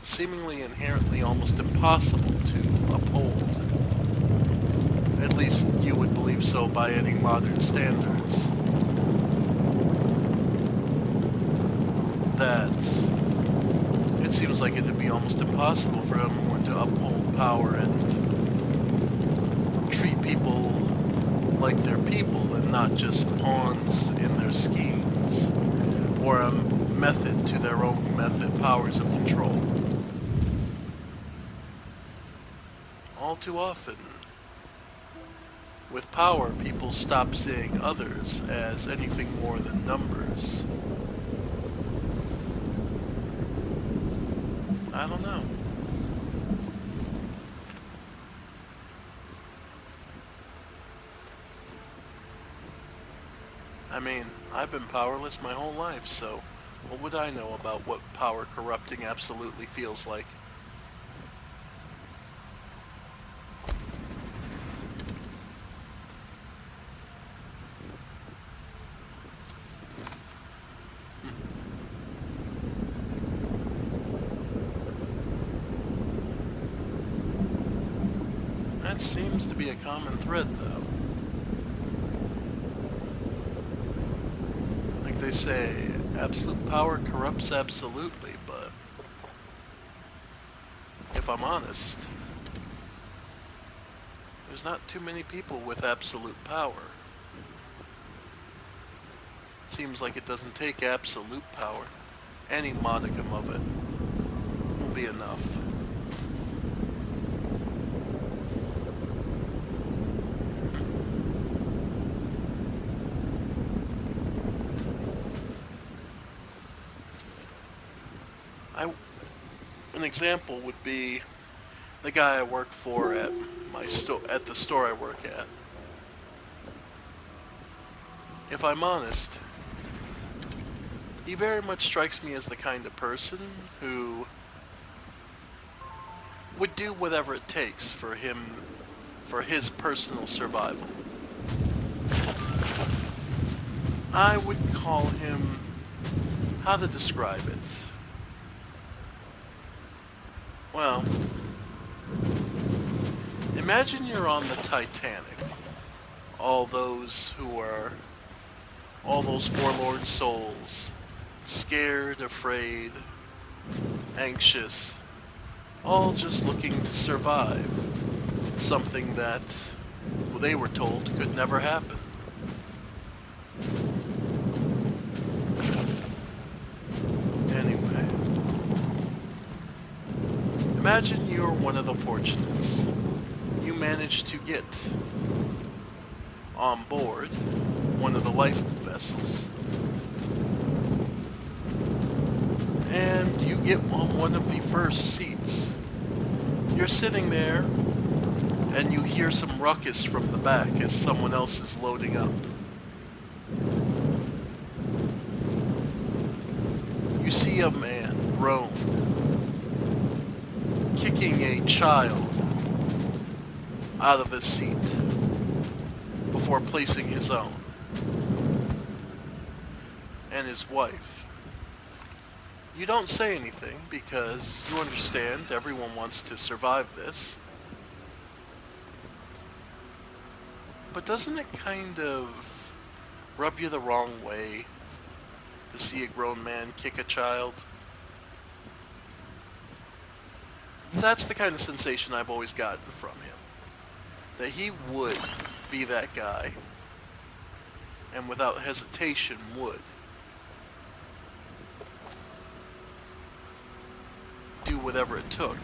seemingly inherently almost impossible to uphold. At least you would believe so by any modern standards. That it seems like it would be almost impossible for anyone to uphold power and treat people like they're people and not just pawns in their schemes, or a method to their own powers of control. All too often, with power, people stop seeing others as anything more than numbers. I don't know. I mean, I've been powerless my whole life, so What would I know about what power corrupting absolutely feels like? That seems to be a common thread, though. Like they say, absolute power corrupts absolutely, but if I'm honest, there's not too many people with absolute power. It seems like it doesn't take absolute power. Any modicum of it will be enough. I, an example would be the guy I work for at at the store I work at. If I'm honest, he very much strikes me as the kind of person who would do whatever it takes for his personal survival. I would call him, how to describe it? Well, imagine you're on the Titanic. All those who are, all those forlorn souls, scared, afraid, anxious, all just looking to survive. Something that they were told could never happen. Anyway, imagine you're one of the fortunates. You manage to get on board one of the life vessels. And you get on one of the first seats. You're sitting there, and you hear some ruckus from the back as someone else is loading up. You see a man, grown, kicking a child out of his seat before placing his own and his wife. You don't say anything because you understand everyone wants to survive this. But doesn't it kind of rub you the wrong way to see a grown man kick a child? That's the kind of sensation I've always gotten from him. That he would be that guy, and without hesitation would do whatever it took.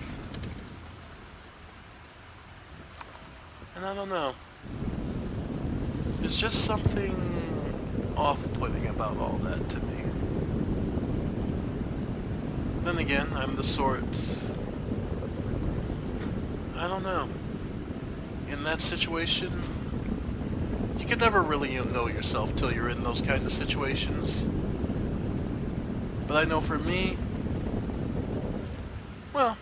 And I don't know. There's just something off-putting about all that to me. Then again, I'm the sort... I don't know. In that situation, you can never really know yourself till you're in those kind of situations. But I know for me, well,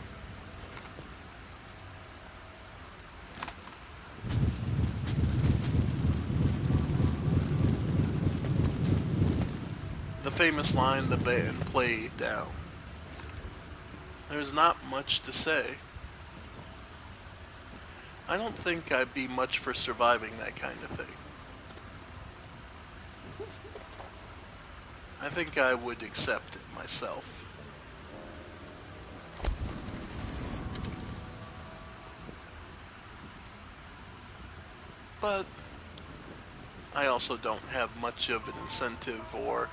the famous line the band played down. There's not much to say. I don't think I'd be much for surviving that kind of thing. I think I would accept it myself. But I also don't have much of an incentive or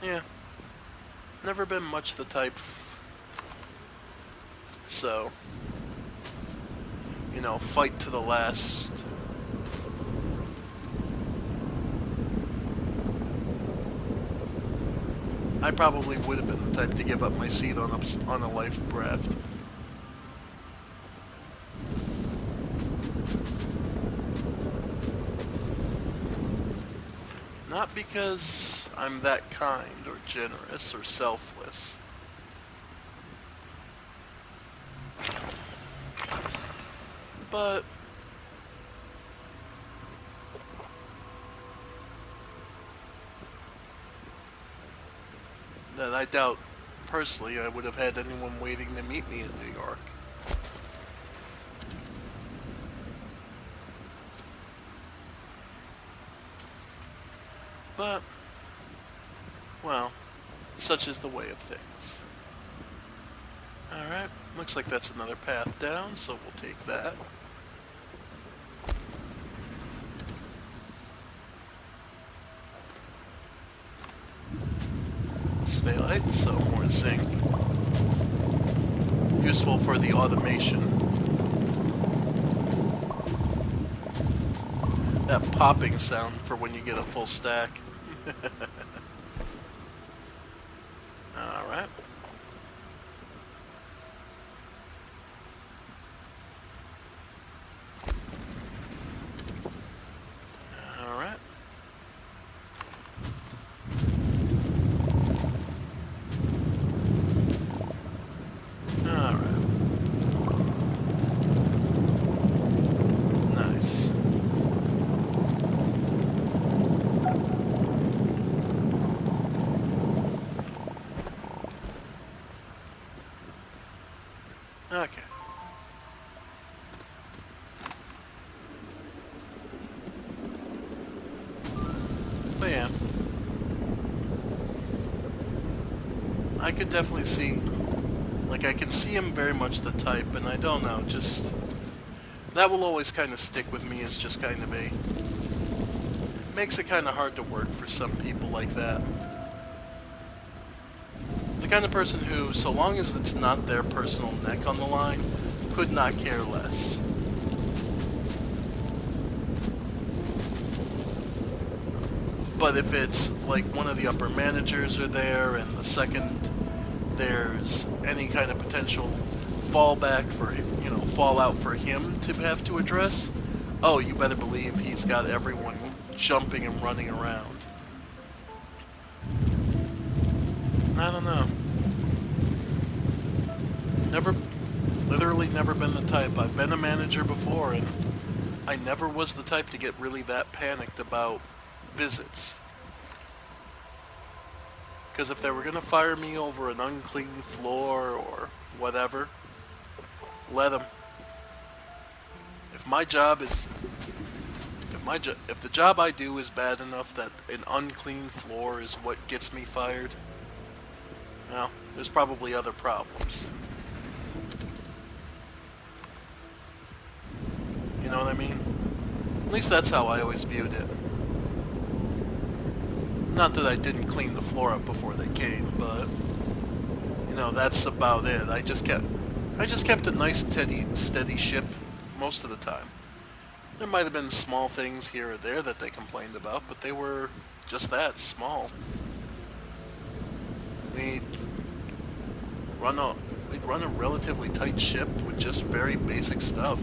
yeah, never been much the type. So, you know, fight to the last. I probably would have been the type to give up my seat on a life raft. Not because I'm that kind or generous or selfless. But that I doubt personally I would have had anyone waiting to meet me in New York. But, well, such is the way of things. Alright, looks like that's another path down, so we'll take that. Stay light, so more zinc. Useful for the automation. That popping sound for when you get a full stack. Alright. Alright. Alright. Nice. Okay. But yeah. I could definitely see, like, I can see him very much the type, and I don't know, just, that will always kind of stick with me as just kind of a, makes it kind of hard to work for some people like that. The kind of person who, so long as it's not their personal neck on the line, could not care less. But if it's like one of the upper managers are there, and the second there's any kind of potential fallback for, fallout for him to have to address, oh, you better believe he's got everyone jumping and running around. I don't know. Literally never been the type. I've been a manager before, and I never was the type to get really that panicked about visits. Because if they were going to fire me over an unclean floor or whatever, let them. If my job is, if the job I do is bad enough that an unclean floor is what gets me fired, well, there's probably other problems. You know what I mean? At least that's how I always viewed it. Not that I didn't clean the floor up before they came, but that's about it. I just kept a nice steady ship most of the time. There might have been small things here or there that they complained about, but they were just that, small. We'd run a relatively tight ship with just very basic stuff.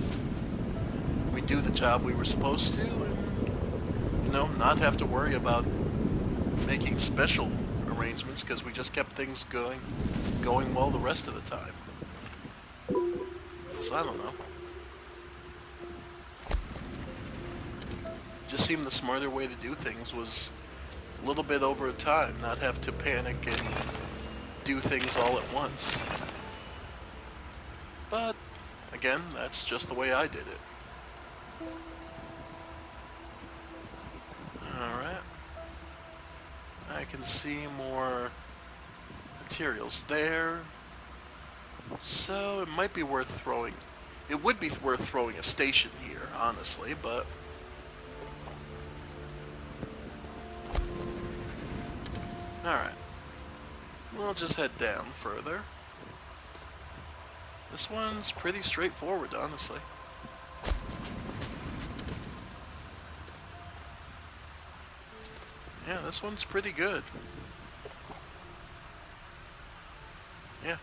We'd do the job we were supposed to, and not have to worry about making special arrangements because we just kept things going well the rest of the time. So I don't know. Just seemed the smarter way to do things was a little bit over time, not have to panic and do things all at once. But again, that's just the way I did it. Alright. I can see more materials there. So it might be worth throwing. It would be worth throwing a station here, honestly, but alright. We'll just head down further. This one's pretty straightforward, honestly. Yeah, this one's pretty good. Yeah.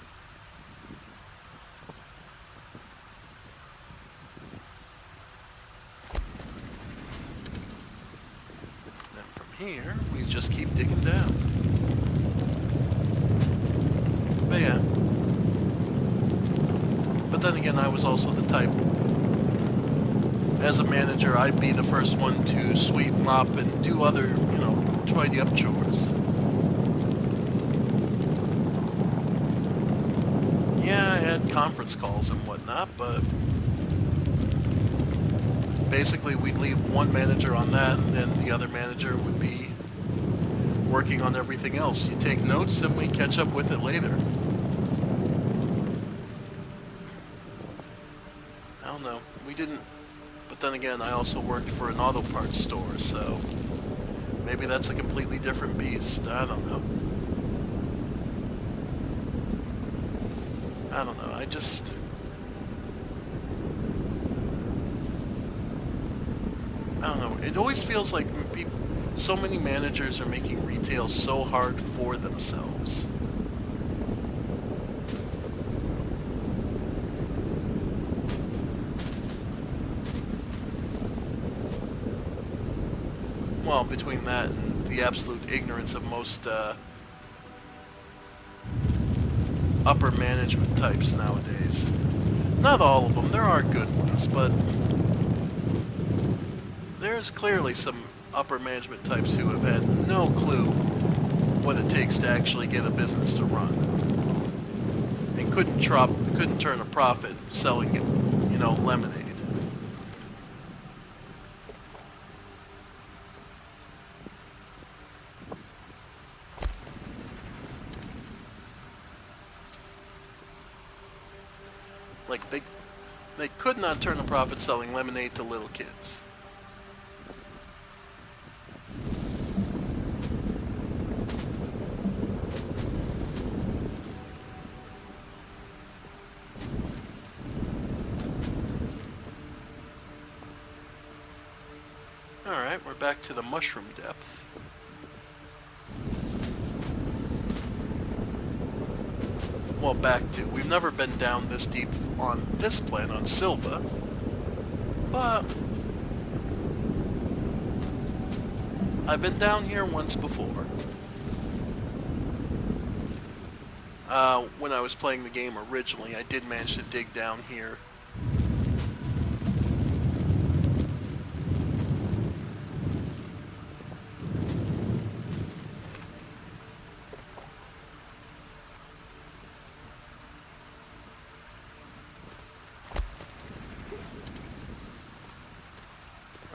Then from here, we just keep digging down. But yeah. But then again, I was also the type, as a manager, I'd be the first one to sweep, mop, and do other, tidy up chores. Yeah, I had conference calls and whatnot, but basically we'd leave one manager on that, and then the other manager would be working on everything else. You take notes, and we catch up with it later. I don't know. We didn't... But then again, I also worked for an auto parts store, so maybe that's a completely different beast. I don't know. I don't know. I don't know. It always feels like so many managers are making retail so hard for themselves. Well, between that and the absolute ignorance of most upper management types nowadays. Not all of them, there are good ones, but there's clearly some upper management types who have had no clue what it takes to actually get a business to run. And couldn't turn a profit selling, lemonade. Like, they could not turn a profit selling lemonade to little kids. Alright, we're back to the mushroom depth. Well, back to. We've never been down this deep on this planet, on Silva. But I've been down here once before. When I was playing the game originally, I did manage to dig down here.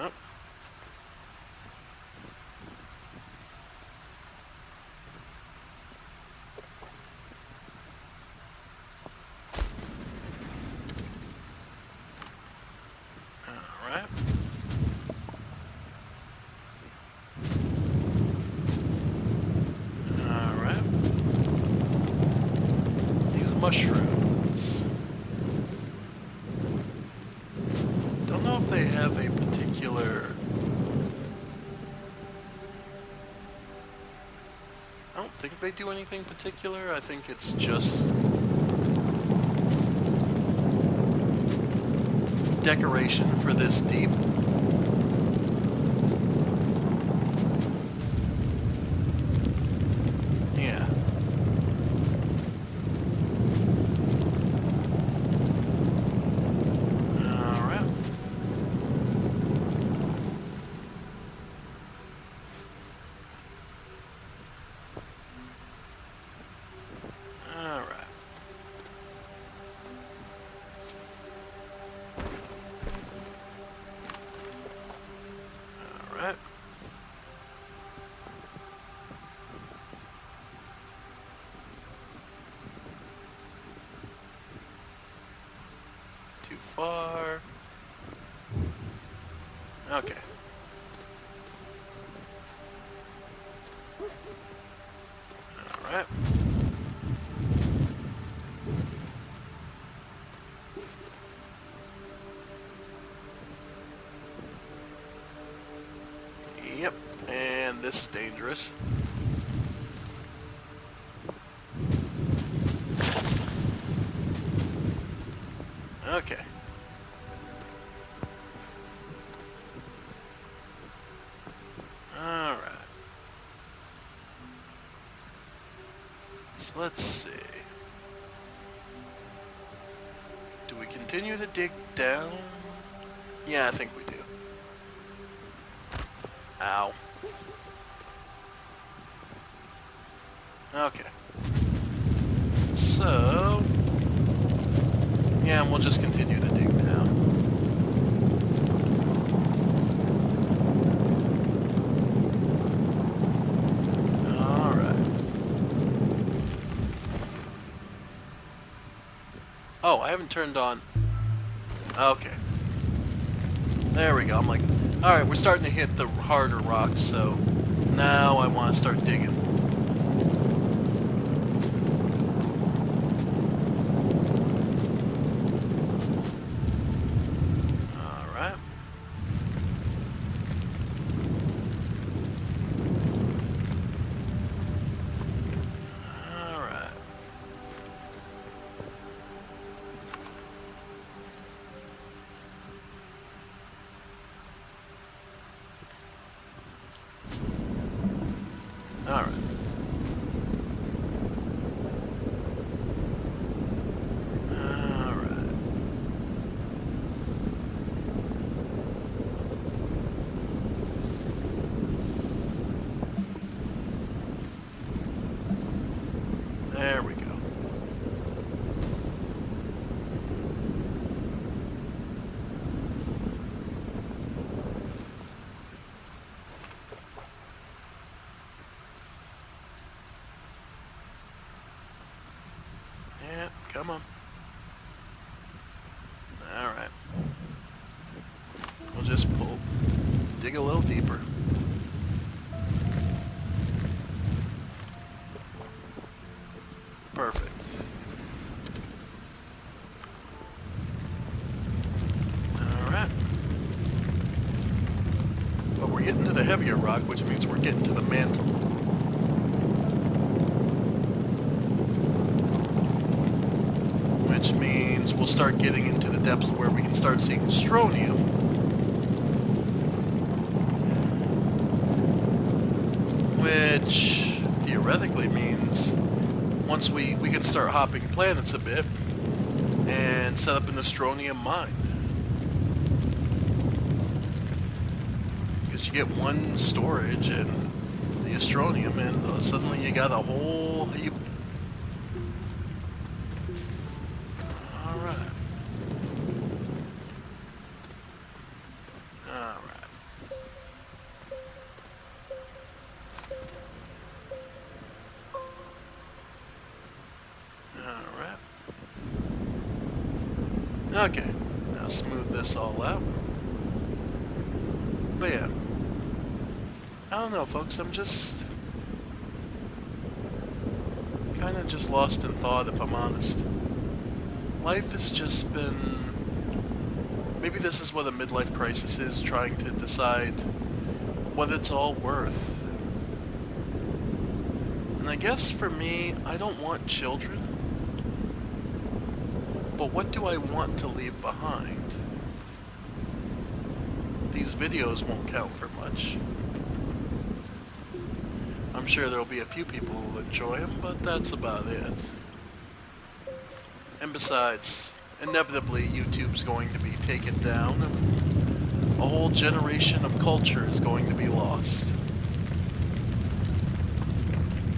Oh. Alright. Alright. These mushrooms. Don't know if they have a particular... I don't think they do anything particular. I think it's just decoration for this deep. Yeah. Alright. Alright. Alright. Too far. Okay. Alright. Yep. And this is dangerous. Okay. Alright. let's see. Do we continue to dig down? Yeah, I think we do. Ow. Okay. So... yeah, and we'll just continue to dig down. Alright. Oh, I haven't turned on... okay. There we go. I'm like, alright, we're starting to hit the harder rocks, so now I want to start digging. Alright. Alright. Alright. Alright. There we go. Yeah, come on. Alright. We'll just dig a little deeper. Perfect. Alright. But we're getting to the heavier rock, which means we're getting to the mantle. Which means we'll start getting into the depths where we can start seeing Astroneer. Which theoretically means once we can start hopping planets a bit and set up an Astroneer mine. Because you get one storage and the Astronium, and suddenly you got a whole heap. Alright. Alright. Alright. Okay. Now smooth this all out. But yeah. I don't know, folks. I'm just kind of just lost in thought, if I'm honest. Life has just been... maybe this is what a midlife crisis is, trying to decide what it's all worth. And I guess for me, I don't want children. But what do I want to leave behind? These videos won't count for much. I'm sure there'll be a few people who will enjoy them, but that's about it. And besides, inevitably YouTube's going to be taken down, and a whole generation of culture is going to be lost.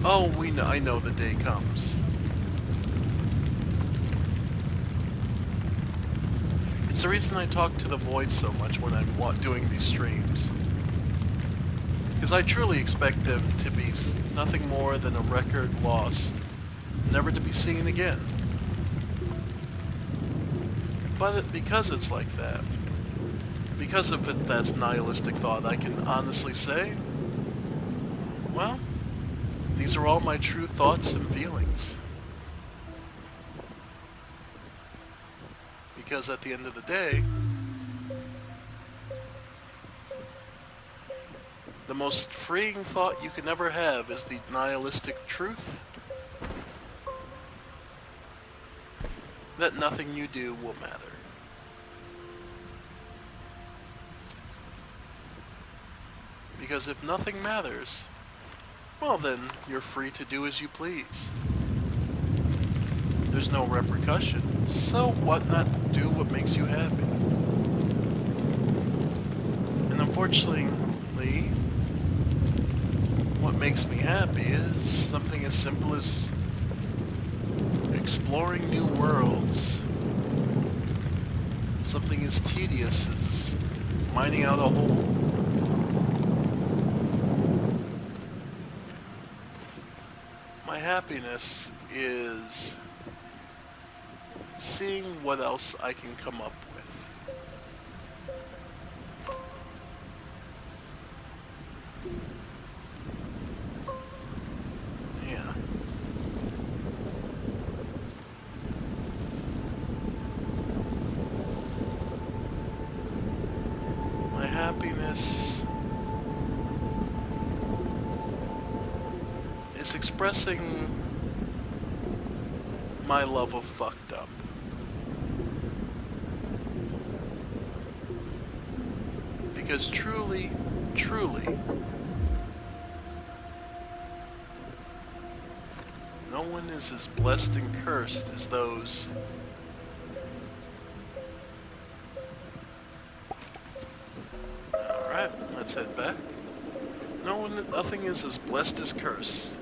Oh, I know the day comes. It's the reason I talk to the void so much when I'm doing these streams. Because I truly expect them to be nothing more than a record lost, never to be seen again. But because it's like that, because of that nihilistic thought, I can honestly say, well, these are all my true thoughts and feelings. Because at the end of the day, the most freeing thought you can ever have is the nihilistic truth that nothing you do will matter. Because if nothing matters, well then, you're free to do as you please. there's no repercussion. So what not do what makes you happy? And unfortunately, what makes me happy is something as simple as exploring new worlds. Something as tedious as mining out a hole. My happiness is seeing what else I can come up with. Yeah. My happiness is expressing my love of fucked up. Because truly, truly, no one is as blessed and cursed as those. Alright, let's head back. Nothing is as blessed as cursed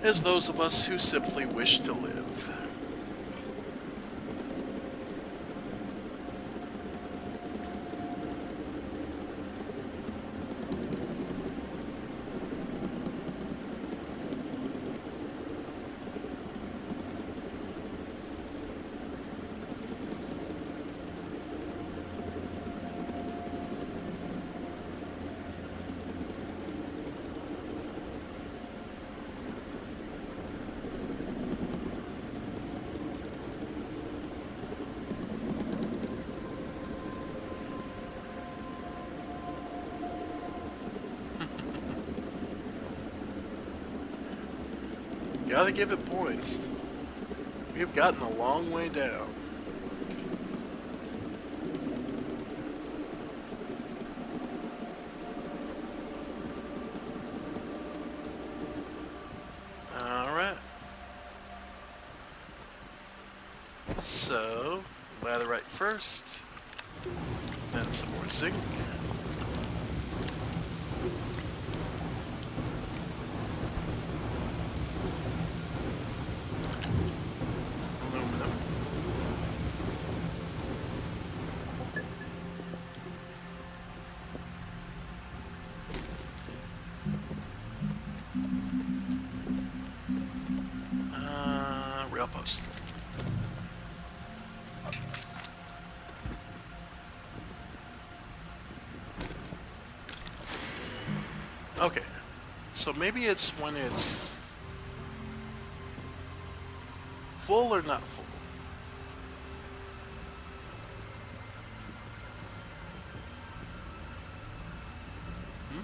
as those of us who simply wish to live. Gotta give it points. We've gotten a long way down. Alright. So, latherite first. Then some more zinc. Aluminum. Rail post. Okay. So maybe it's when it's full or not full. Hmm?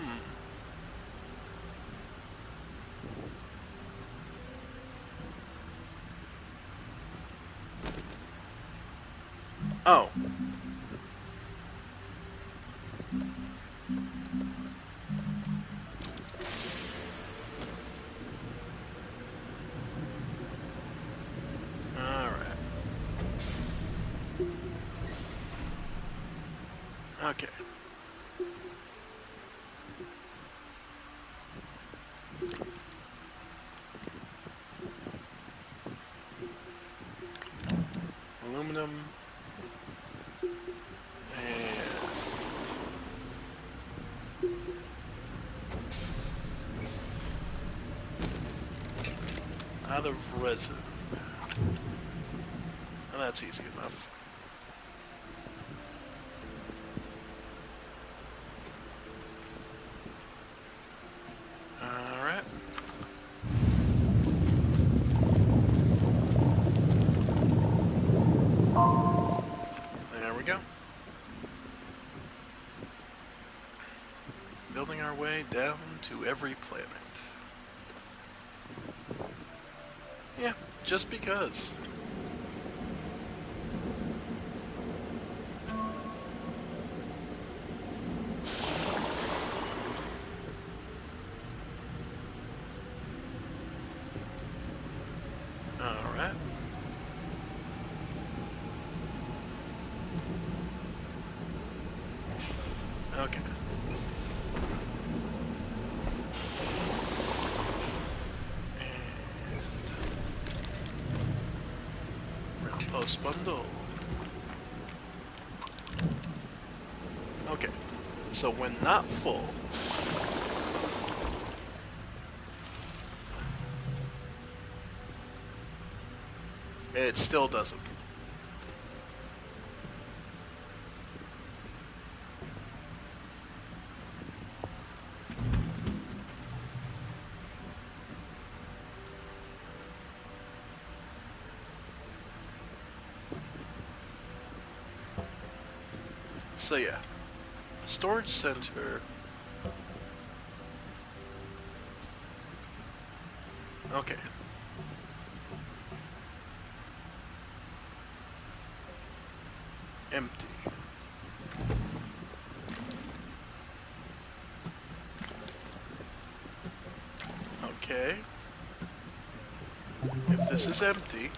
Hmm. Oh. Alright. Okay. Aluminum. And out of resin. Well, that's easy enough. Alright. There we go. Building our way down to every planet. Yeah, just because. Okay. And rail post bundle. Okay. So when not full, it still doesn't. So yeah, storage center. Okay. Empty. Okay. If this is empty,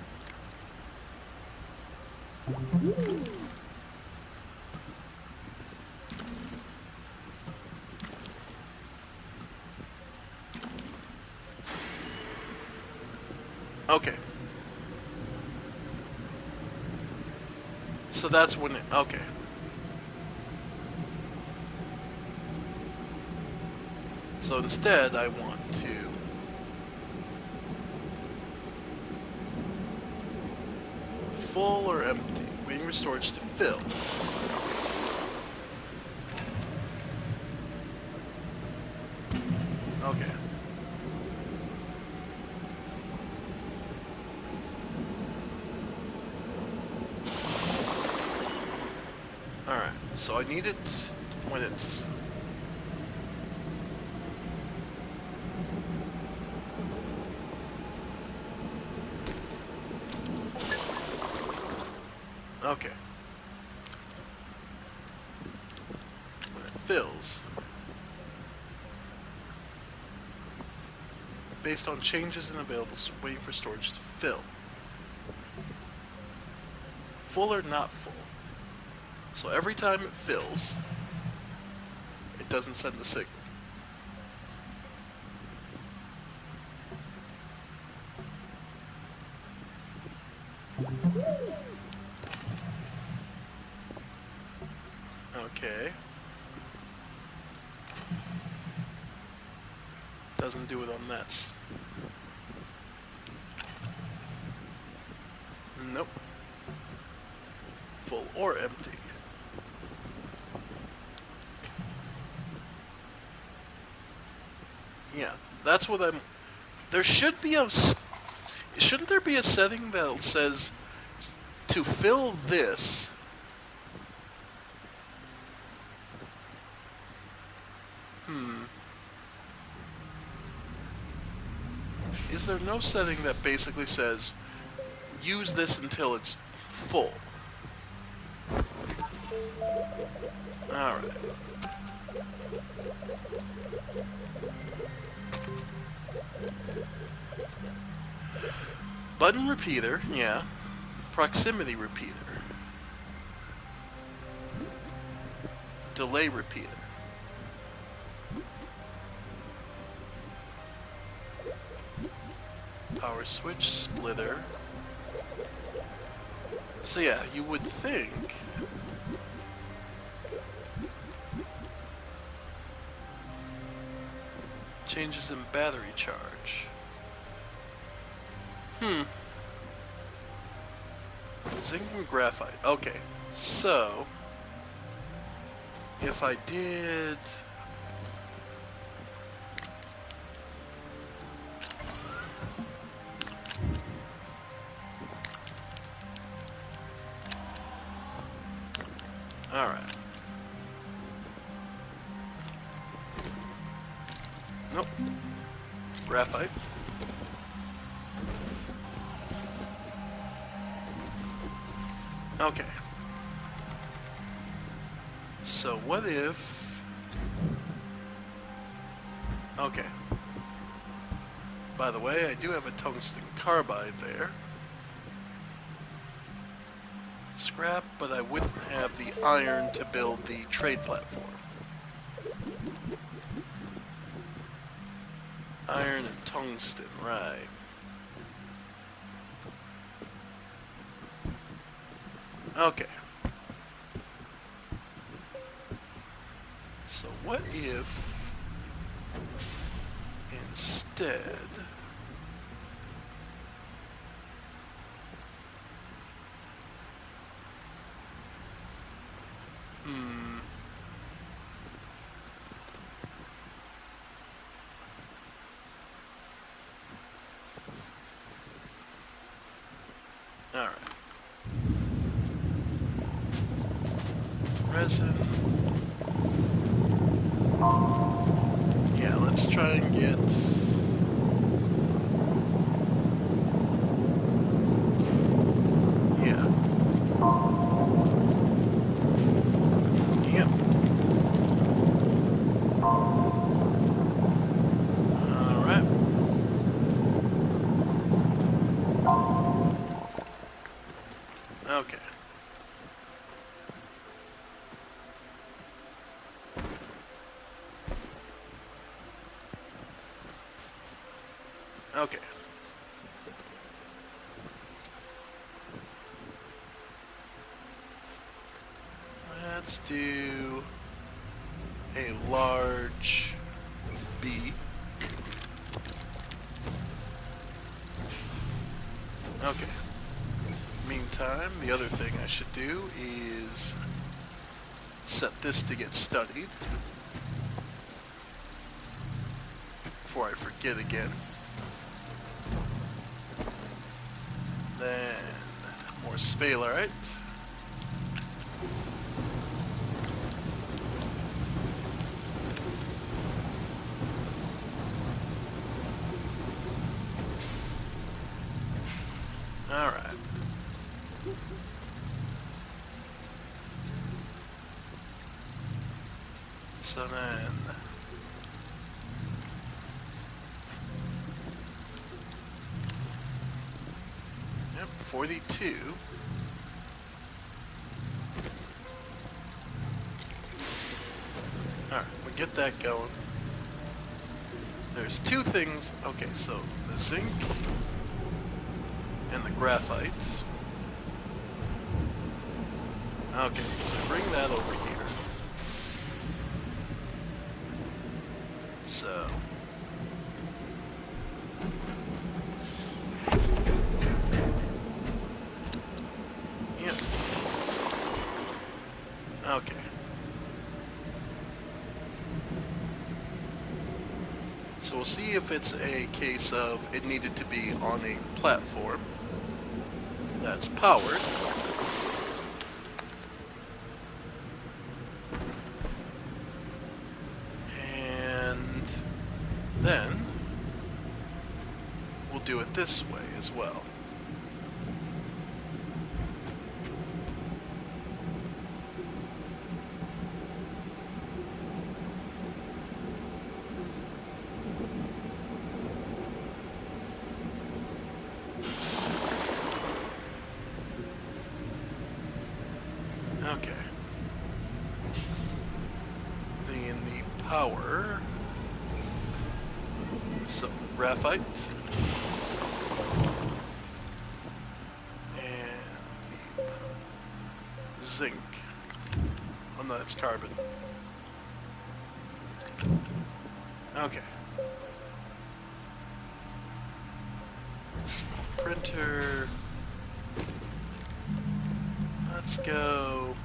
okay. So that's when it, okay. So instead I want to full or empty, waiting for storage to fill. Okay. Alright, so I need it when it's... Okay. When it fills. Based on changes in available, waiting for storage to fill. Full or not full. So every time it fills, it doesn't send the signal. Okay. Doesn't do it on this. Nope. Full or empty. Yeah, that's what I'm... There should be a... Shouldn't there be a setting that says to fill this... Is there no setting that basically says use this until it's full? Alright. Button repeater, yeah. Proximity repeater. Delay repeater. Power switch splitter. So yeah, you would think... Changes in battery charge. Zinc and graphite. Okay, so... If I did... Alright. Nope. Graphite. Okay. So what if... Okay. By the way, I do have a tungsten carbide there. Scrap, but I wouldn't have the iron to build the trade platform. Iron and tungsten, right. Okay. So what if instead... Hmm. Alright. Resin. Yeah, let's try and get... Yeah. Yep. Alright. Okay. Okay. Let's do a large B. Okay. Meantime, the other thing I should do is set this to get studied before I forget again. Then more sphalerite. Alright. So then... Yep, 42. Alright, we get that going. There's two things. Okay, so the zinc and the graphite. Okay, so bring that over here. So... Yep. Okay. So we'll see if it's a case of it needed to be on a platform that's powered. And then we'll do it this way as well. Okay. Then the power. So, graphite. And the zinc. Oh no, that's carbon. Okay. Small printer. Let's go.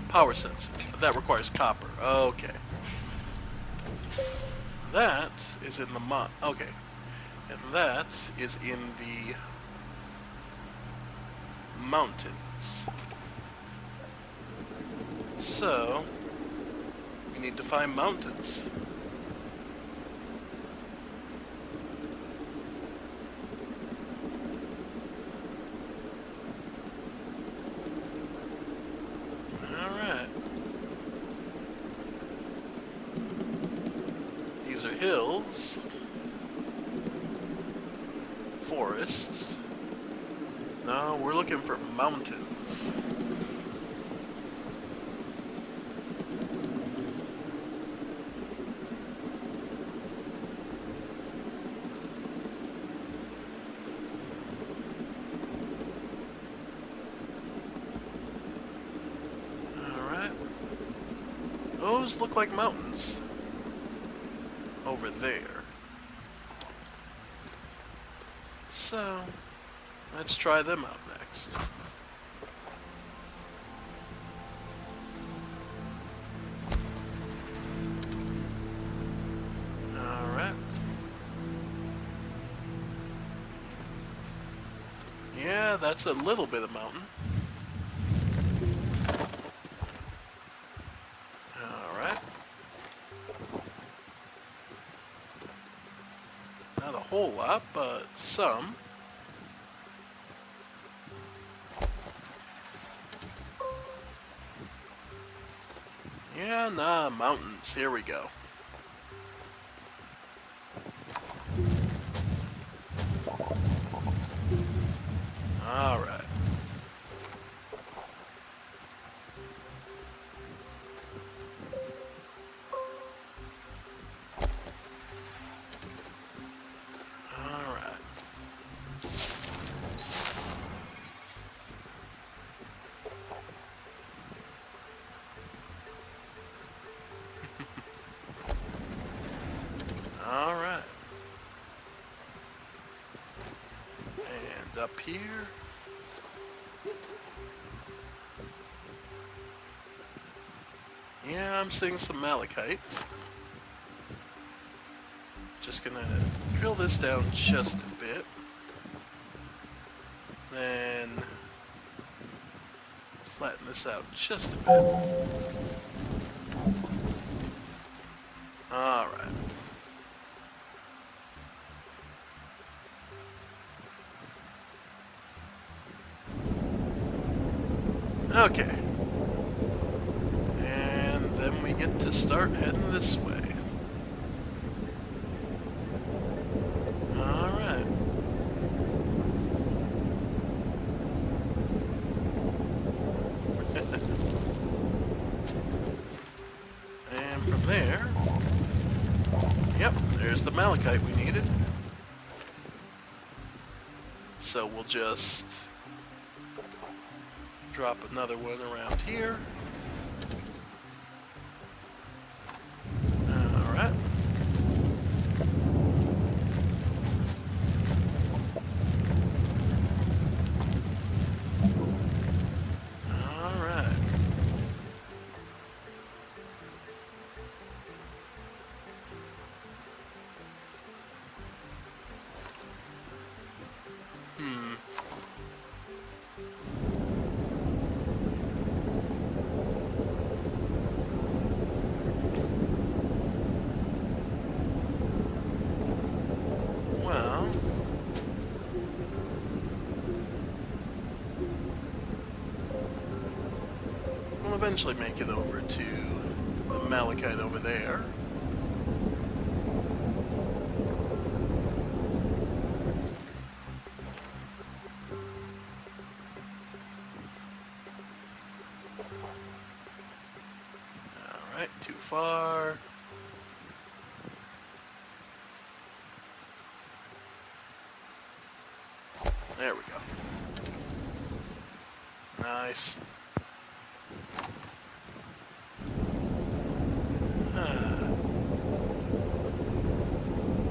Power sensor. That requires copper. Okay. That is in the okay. And that is in the mountains. So, we need to find mountains. Alright. These are hills. Forests. No, we're looking for mountains. those look like mountains over there. So, let's try them out next. Alright. Yeah, that's a little bit of mountain. Alright. Not a whole lot, but some. Yeah, nah, mountains. Here we go. Alright. Alright. Alright. And up here. Yeah, I'm seeing some malachite. Just gonna drill this down just a bit. Then flatten this out just a bit. Alright. Okay. And then we get to start heading this way. Alright. And from there, yep, there's the malachite we needed. So we'll just drop another one around here. Alright. Alright. Well, we'll eventually make it over to the malachite over there. Alright, too far. There we go. Nice.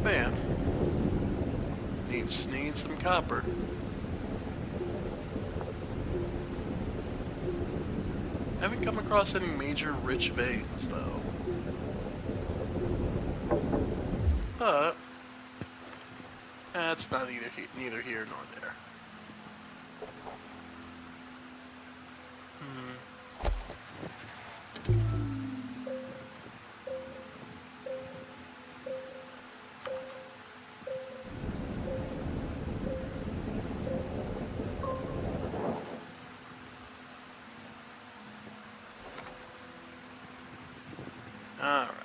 Bam. Needs some copper. Haven't come across any major rich veins though. But that's not neither here nor there. Alright.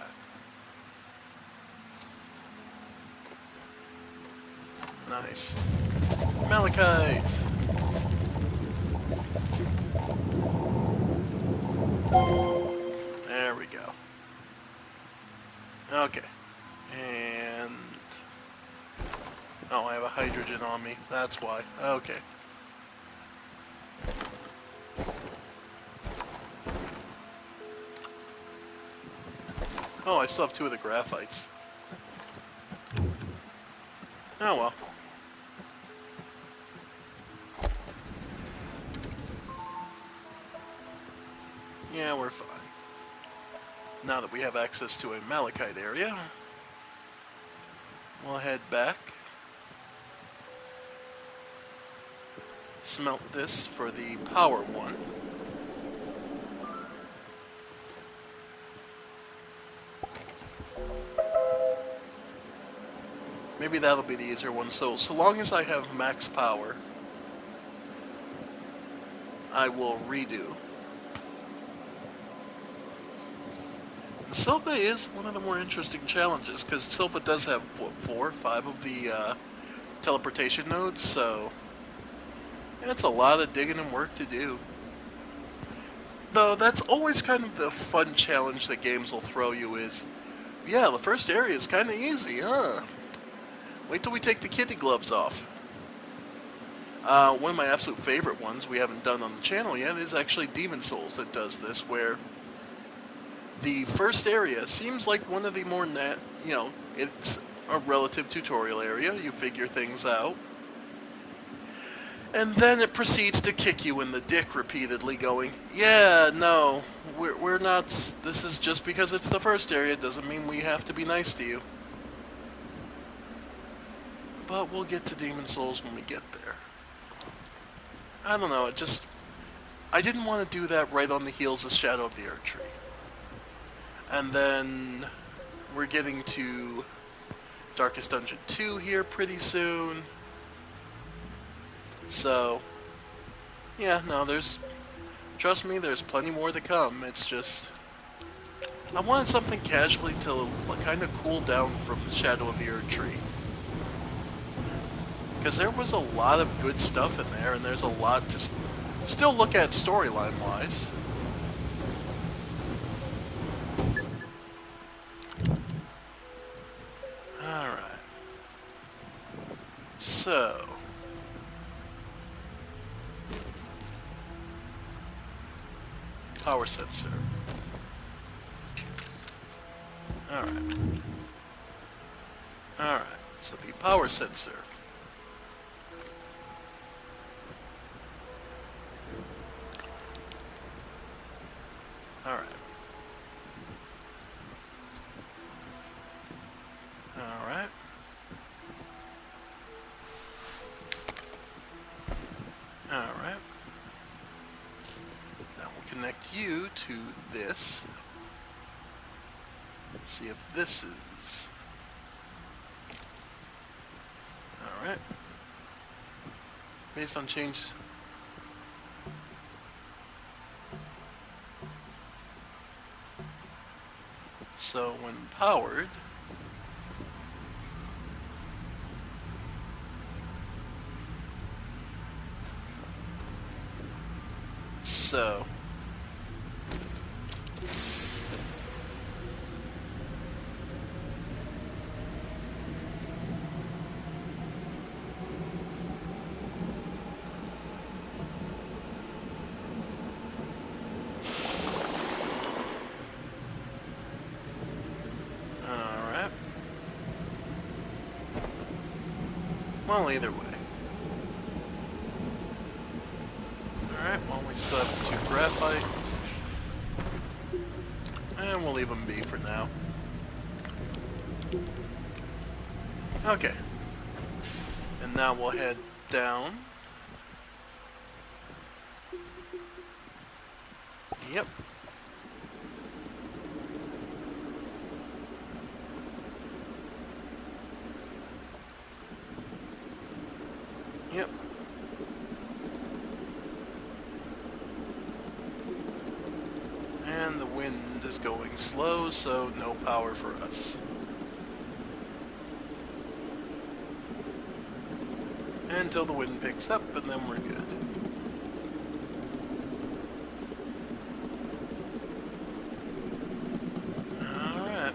Nice. Malachite! There we go. Okay. And... oh, I have a hydrogen on me. That's why. Okay. Oh, I still have 2 of the graphites. Oh well. Yeah, we're fine. Now that we have access to a malachite area, we'll head back. Smelt this for the power one. Maybe that'll be the easier one. So long as I have max power, I will redo. Silva is one of the more interesting challenges, because Silva does have, what, 4 or 5 of the teleportation nodes, so it's a lot of digging and work to do. Though that's always kind of the fun challenge that games will throw you is, yeah, the first area is kind of easy, huh? Wait till we take the kitty gloves off. One of my absolute favorite ones we haven't done on the channel yet is actually Demon Souls that does this, where the first area seems like one of the more it's a relative tutorial area, you figure things out. And then it proceeds to kick you in the dick repeatedly, going, yeah, no, we're not, this is just because it's the first area, doesn't mean we have to be nice to you. But we'll get to Demon Souls when we get there. I don't know, I didn't want to do that right on the heels of Shadow of the Erdtree. And then we're getting to Darkest Dungeon 2 here pretty soon. So, yeah, no, trust me, there's plenty more to come. It's just, I wanted something casually to kind of cool down from Shadow of the Erdtree. Because there was a lot of good stuff in there, and there's a lot to still look at storyline-wise. Alright. So, power sensor. Alright. Alright, so the power sensor. Alright. Alright. Alright. Now we'll connect you to this. See if this is... Alright. Based on change... So when powered... So... Alright. Well, either way. Alright, well, we still have 2 graphites. And we'll leave them be for now. Okay. And now we'll head down. Yep. Yep. And the wind is going slow, so no power for us. Until the wind picks up, and then we're good. Alright.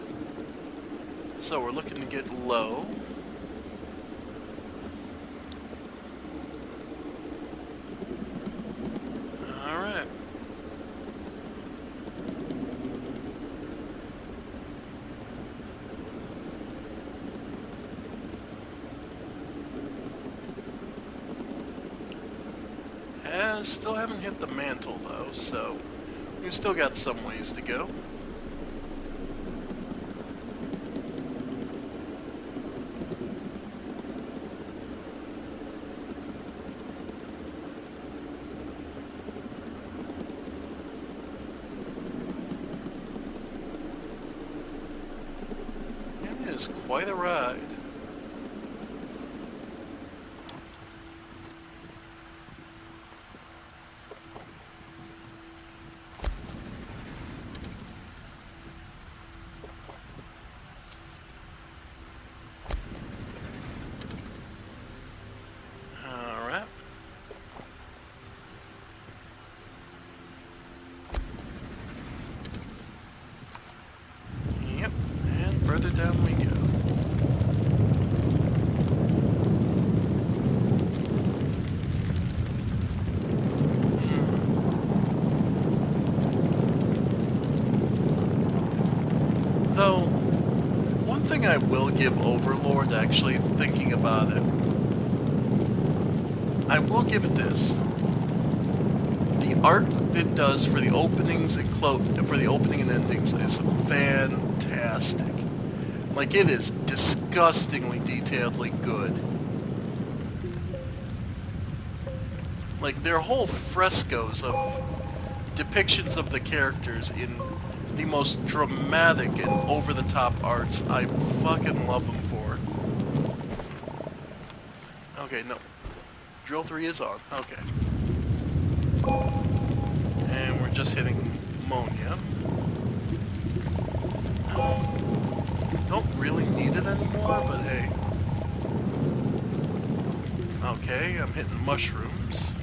So we're looking to get low. Alright. Still haven't hit the mantle though, so we've still got some ways to go. It is quite a ride. Alright. Yep, and further down we go. Though, one thing I will give Overlord, actually, thinking about it, I will give it this. The art it does for the openings and for the opening and endings is fantastic. Like, it is disgustingly detailedly good. Like, there are whole frescoes of depictions of the characters in the most dramatic and over-the-top arts. I fucking love them for. Okay, no. Drill 3 is on. Okay. And we're just hitting ammonia. Don't really need it anymore, but hey. Okay, I'm hitting mushrooms.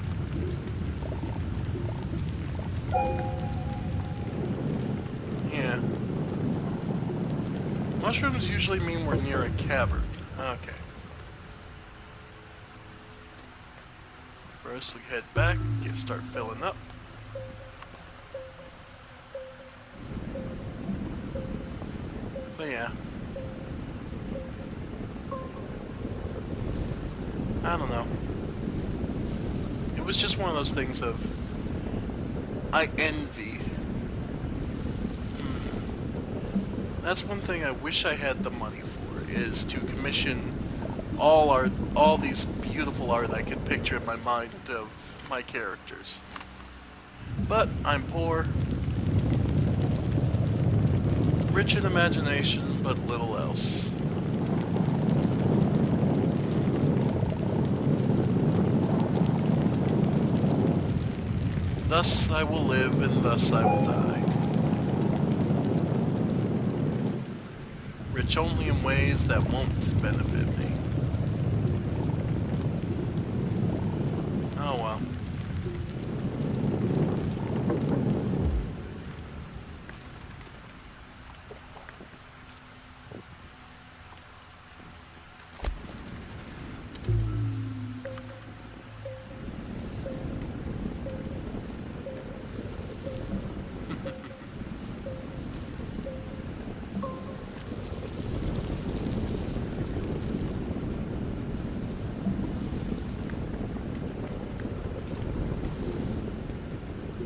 Yeah. Mushrooms usually mean we're near a cavern. Okay. First, we head back, start filling up. But yeah. I don't know. It was just one of those things of... I envy. That's one thing I wish I had the money for, is to commission all these beautiful art I could picture in my mind of my characters. But I'm poor, rich in imagination, but little else. Thus I will live, and thus I will die. Rich only in ways that won't benefit me. Oh well.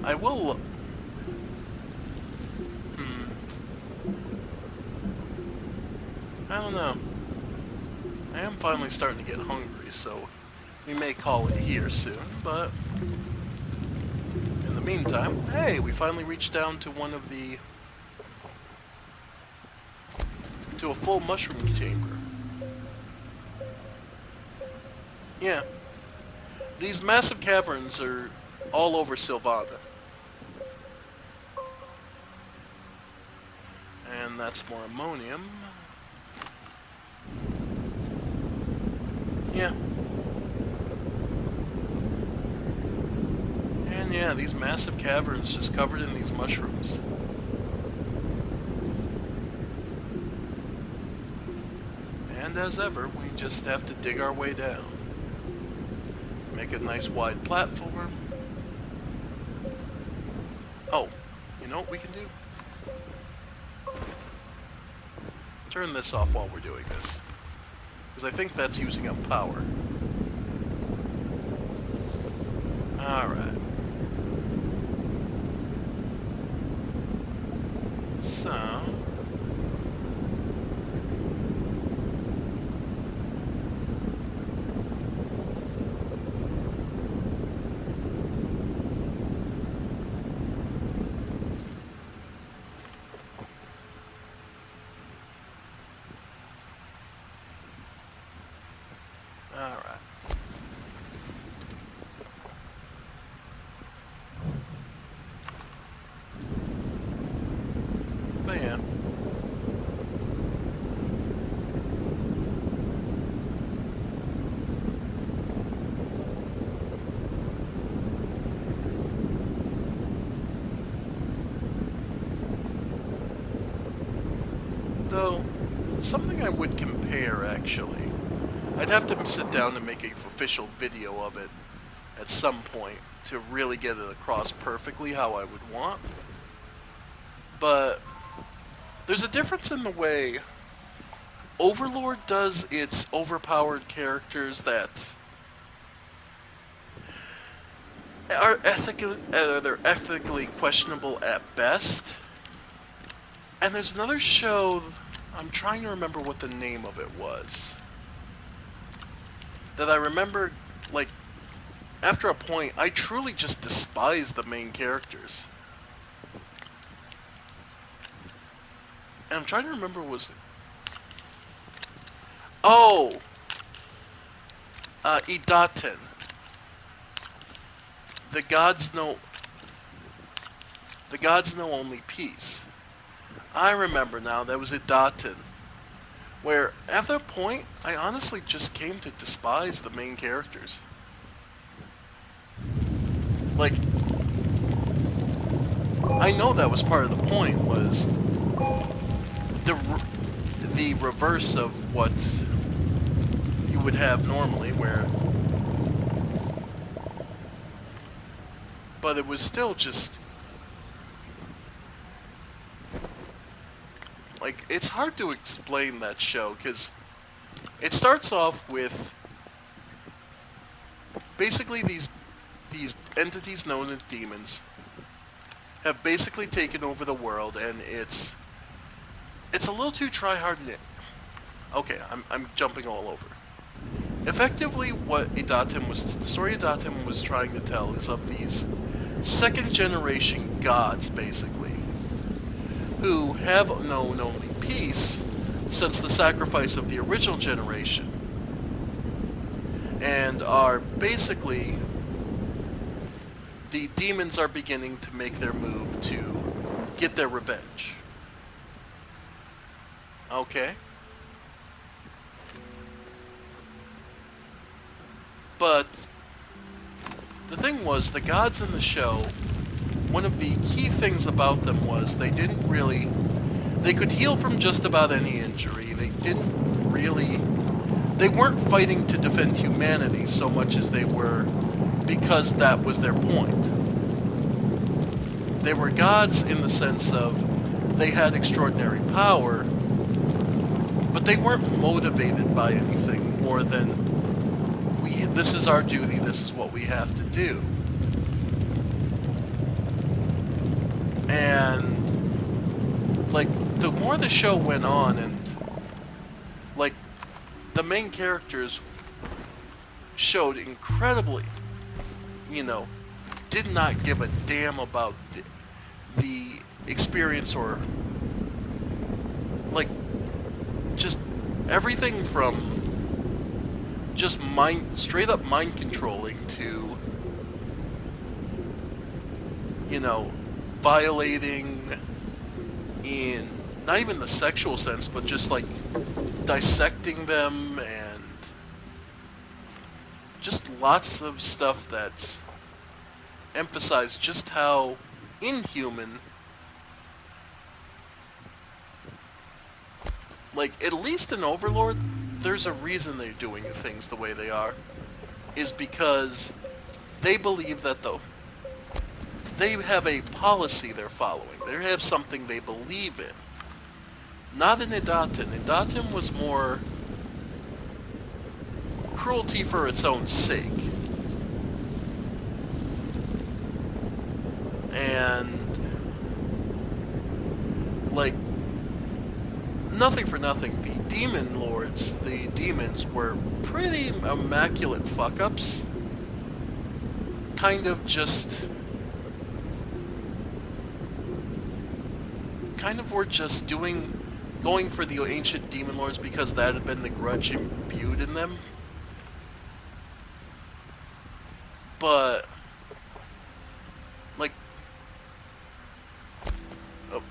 I will... I don't know. I am finally starting to get hungry, so we may call it here soon, but... in the meantime, hey, we finally reached down to one of the... to a full mushroom chamber. Yeah. These massive caverns are all over Sylvana. And that's more ammonium. Yeah. And yeah, these massive caverns just covered in these mushrooms. And as ever, we just have to dig our way down. Make a nice wide platform. Oh, you know what we can do? Turn this off while we're doing this. Because I think that's using up power. Alright. So... Alright. But yeah. Though, something I would compare, actually. I'd have to sit down and make an official video of it at some point to really get it across perfectly how I would want. But there's a difference in the way Overlord does its overpowered characters that are they're ethically questionable at best. And there's another show, I'm trying to remember what the name of it was, that I remember, like, after a point, I truly just despise the main characters. And I'm trying to remember, was it... Oh! Idaten. The gods know... The gods know only peace. I remember now, that was Idaten. Where, at that point, I honestly just came to despise the main characters. Like, I know that was part of the point, was the reverse of what you would have normally, where... But it was still just... Like, it's hard to explain that show, because it starts off with basically these entities known as demons have basically taken over the world, and it's a little too try-hard. Okay, I'm jumping all over. Effectively, what the story Idaten was trying to tell is of these second-generation gods, basically, who have known only peace since the sacrifice of the original generation, and are basically... The demons are beginning to make their move to get their revenge. Okay? But the thing was, the gods in the show, one of the key things about them was they could heal from just about any injury. They weren't fighting to defend humanity so much as they were because that was their point. They were gods in the sense of they had extraordinary power, but they weren't motivated by anything more than, this is our duty, this is what we have to do. And, like, the more the show went on, and, like, the main characters showed incredibly, did not give a damn about the experience, or, like, just everything from just straight up mind controlling to, violating in not even the sexual sense, but just like dissecting them, and just lots of stuff that emphasized just how inhuman, like, at least in Overlord, there's a reason they're doing things the way they are, is because they believe that they have a policy they're following. They have something they believe in. Not in Idaten. Idaten was more cruelty for its own sake. like, nothing for nothing, the demon lords, the demons, were pretty immaculate fuck-ups. Kind of just... kind of were just going for the ancient demon lords because that had been the grudge imbued in them. But, like, oh,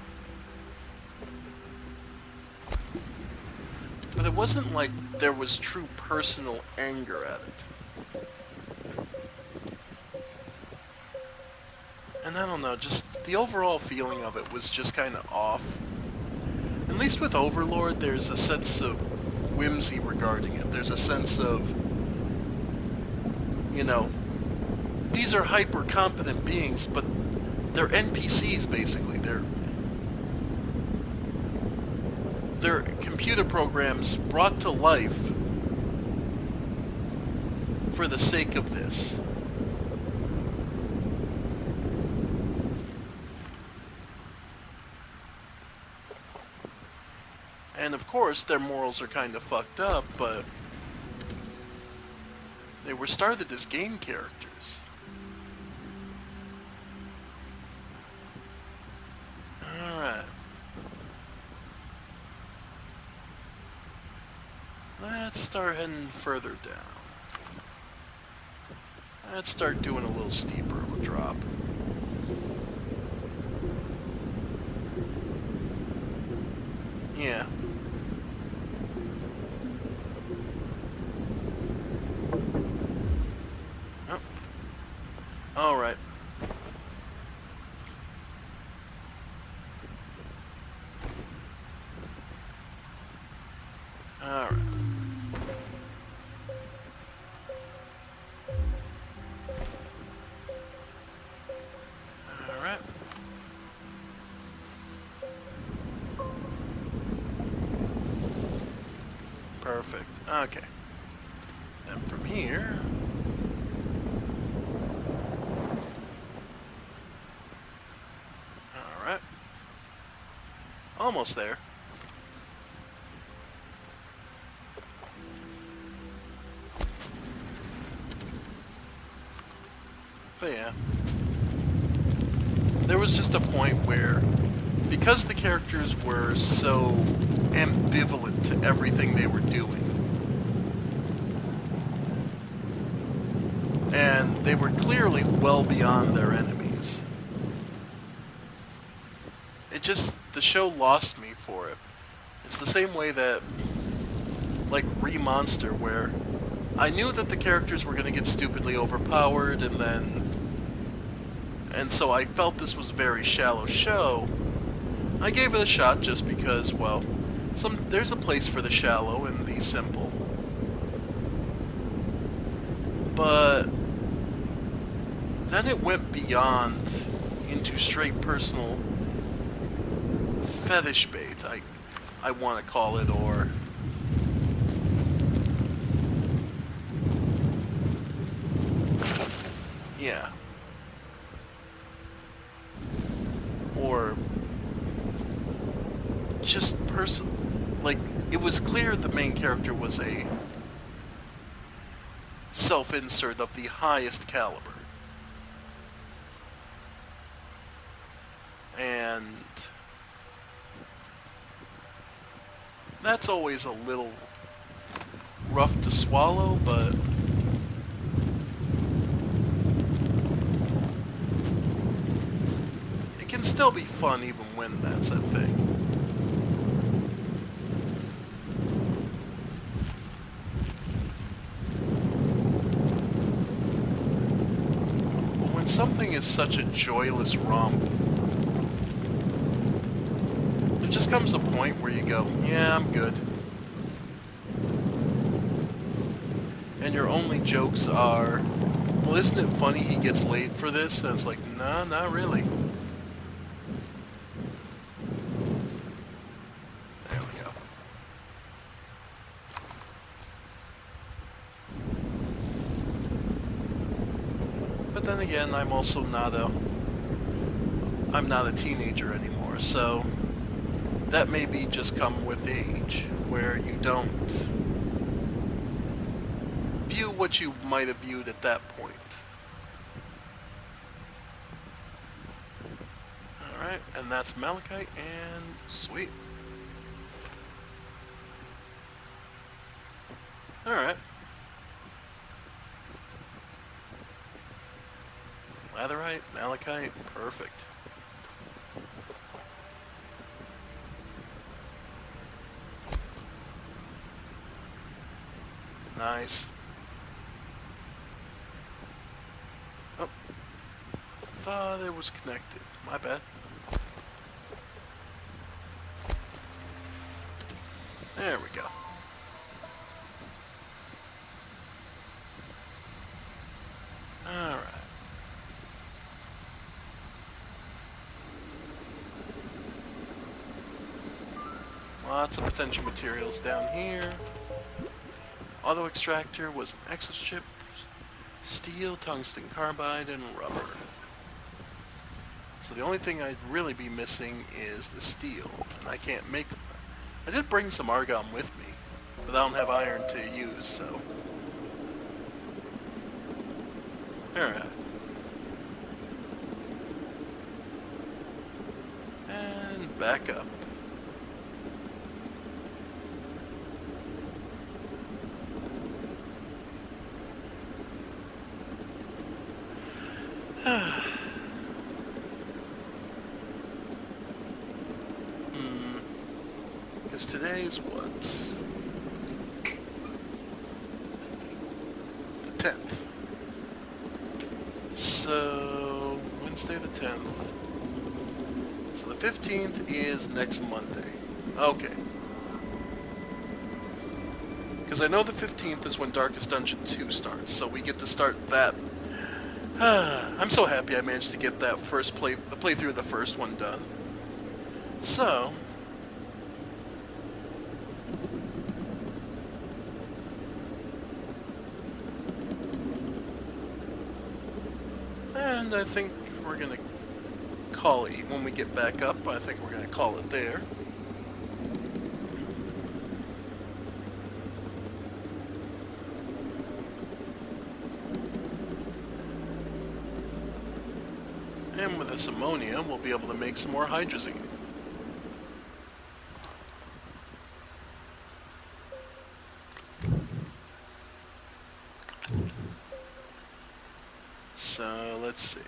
but it wasn't like there was true personal anger at it. And I don't know, just the overall feeling of it was just kind of off. At least with Overlord, there's a sense of whimsy regarding it. There's a sense of, you know, these are hyper-competent beings, but they're NPCs, basically. They're computer programs brought to life for the sake of this. And of course, their morals are kind of fucked up, but they were started as game characters. Alright. Let's start heading further down. Let's start doing a little steeper of a drop. Yeah. Oh. Alright. Alright. Alright. Perfect. Okay. And from here... Alright. Almost there. But yeah. There was just a point where, because the characters were so ambivalent to everything they were doing, and they were clearly well beyond their enemies, the show lost me for it. It's the same way that, like, Re-Monster, where I knew that the characters were going to get stupidly overpowered, and so I felt this was a very shallow show. I gave it a shot just because, well, there's a place for the shallow and the simple. But then it went beyond into straight personal fetish bait, I want to call it, or... yeah. Or... just like, it was clear the main character was a self-insert of the highest caliber. And that's always a little rough to swallow, but it can still be fun even when that's a thing. But when something is such a joyless romp, there just comes a point where you go, yeah, I'm good. And your only jokes are, well, isn't it funny he gets laid for this? And it's like, nah, not really. There we go. But then again, I'm not a teenager anymore, so that maybe just come with age, where you don't view what you might have viewed at that point. Alright, and that's Malachite, and sweet. Alright. Latherite, Malachite, perfect. Nice. Oh, thought it was connected. My bad. There we go. Alright. Lots of potential materials down here. Auto extractor was an exochip, steel, tungsten carbide, and rubber. So the only thing I'd really be missing is the steel, and I can't make... I did bring some argon with me, but I don't have iron to use, so... Alright. And back up. Because today's what? The 10th. So, Wednesday the 10th. So the 15th is next Monday. Okay. Because I know the 15th is when Darkest Dungeon 2 starts, so we get to start that. I'm so happy I managed to get that first playthrough of the first one done. So... And I think we're gonna call it, when we get back up, I think we're gonna call it there. And with this ammonia, we'll be able to make some more hydrazine. So, let's see.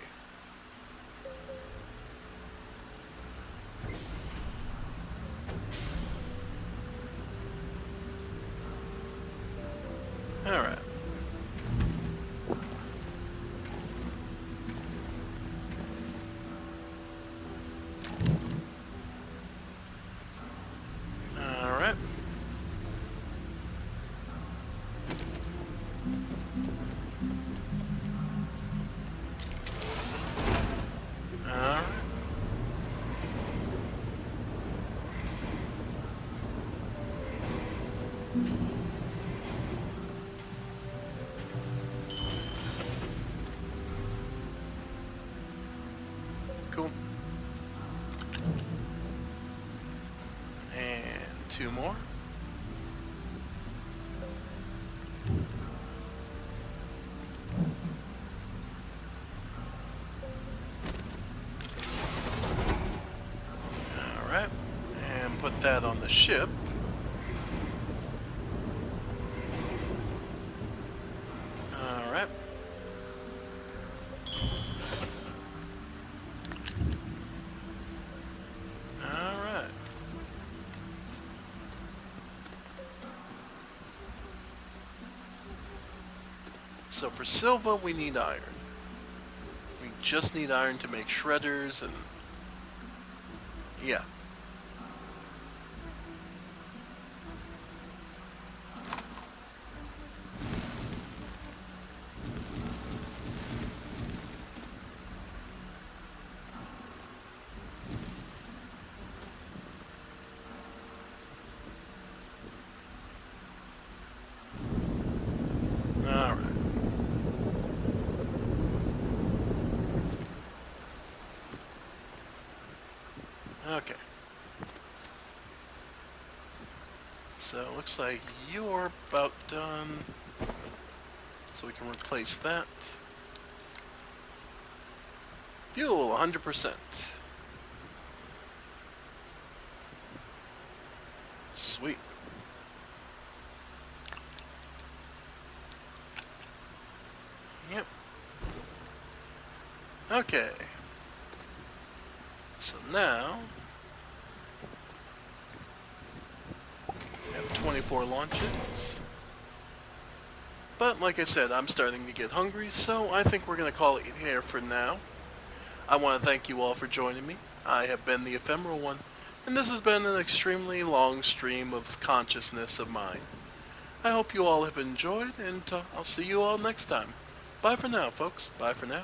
Alright. Alright. Alright. Cool. And 2 more. Alright. And put that on the ship. Alright. Alright. So for Silva, we need iron. We just need iron to make shredders and... yeah. Alright. Okay. So looks like you're about done. So we can replace that. Fuel, 100%. Sweet. Yep. Okay. So now, we have 24 launches. But like I said, I'm starting to get hungry, so I think we're going to call it here for now. I want to thank you all for joining me. I have been the Ephemeral One, and this has been an extremely long stream of consciousness of mine. I hope you all have enjoyed, and I'll see you all next time. Bye for now, folks. Bye for now.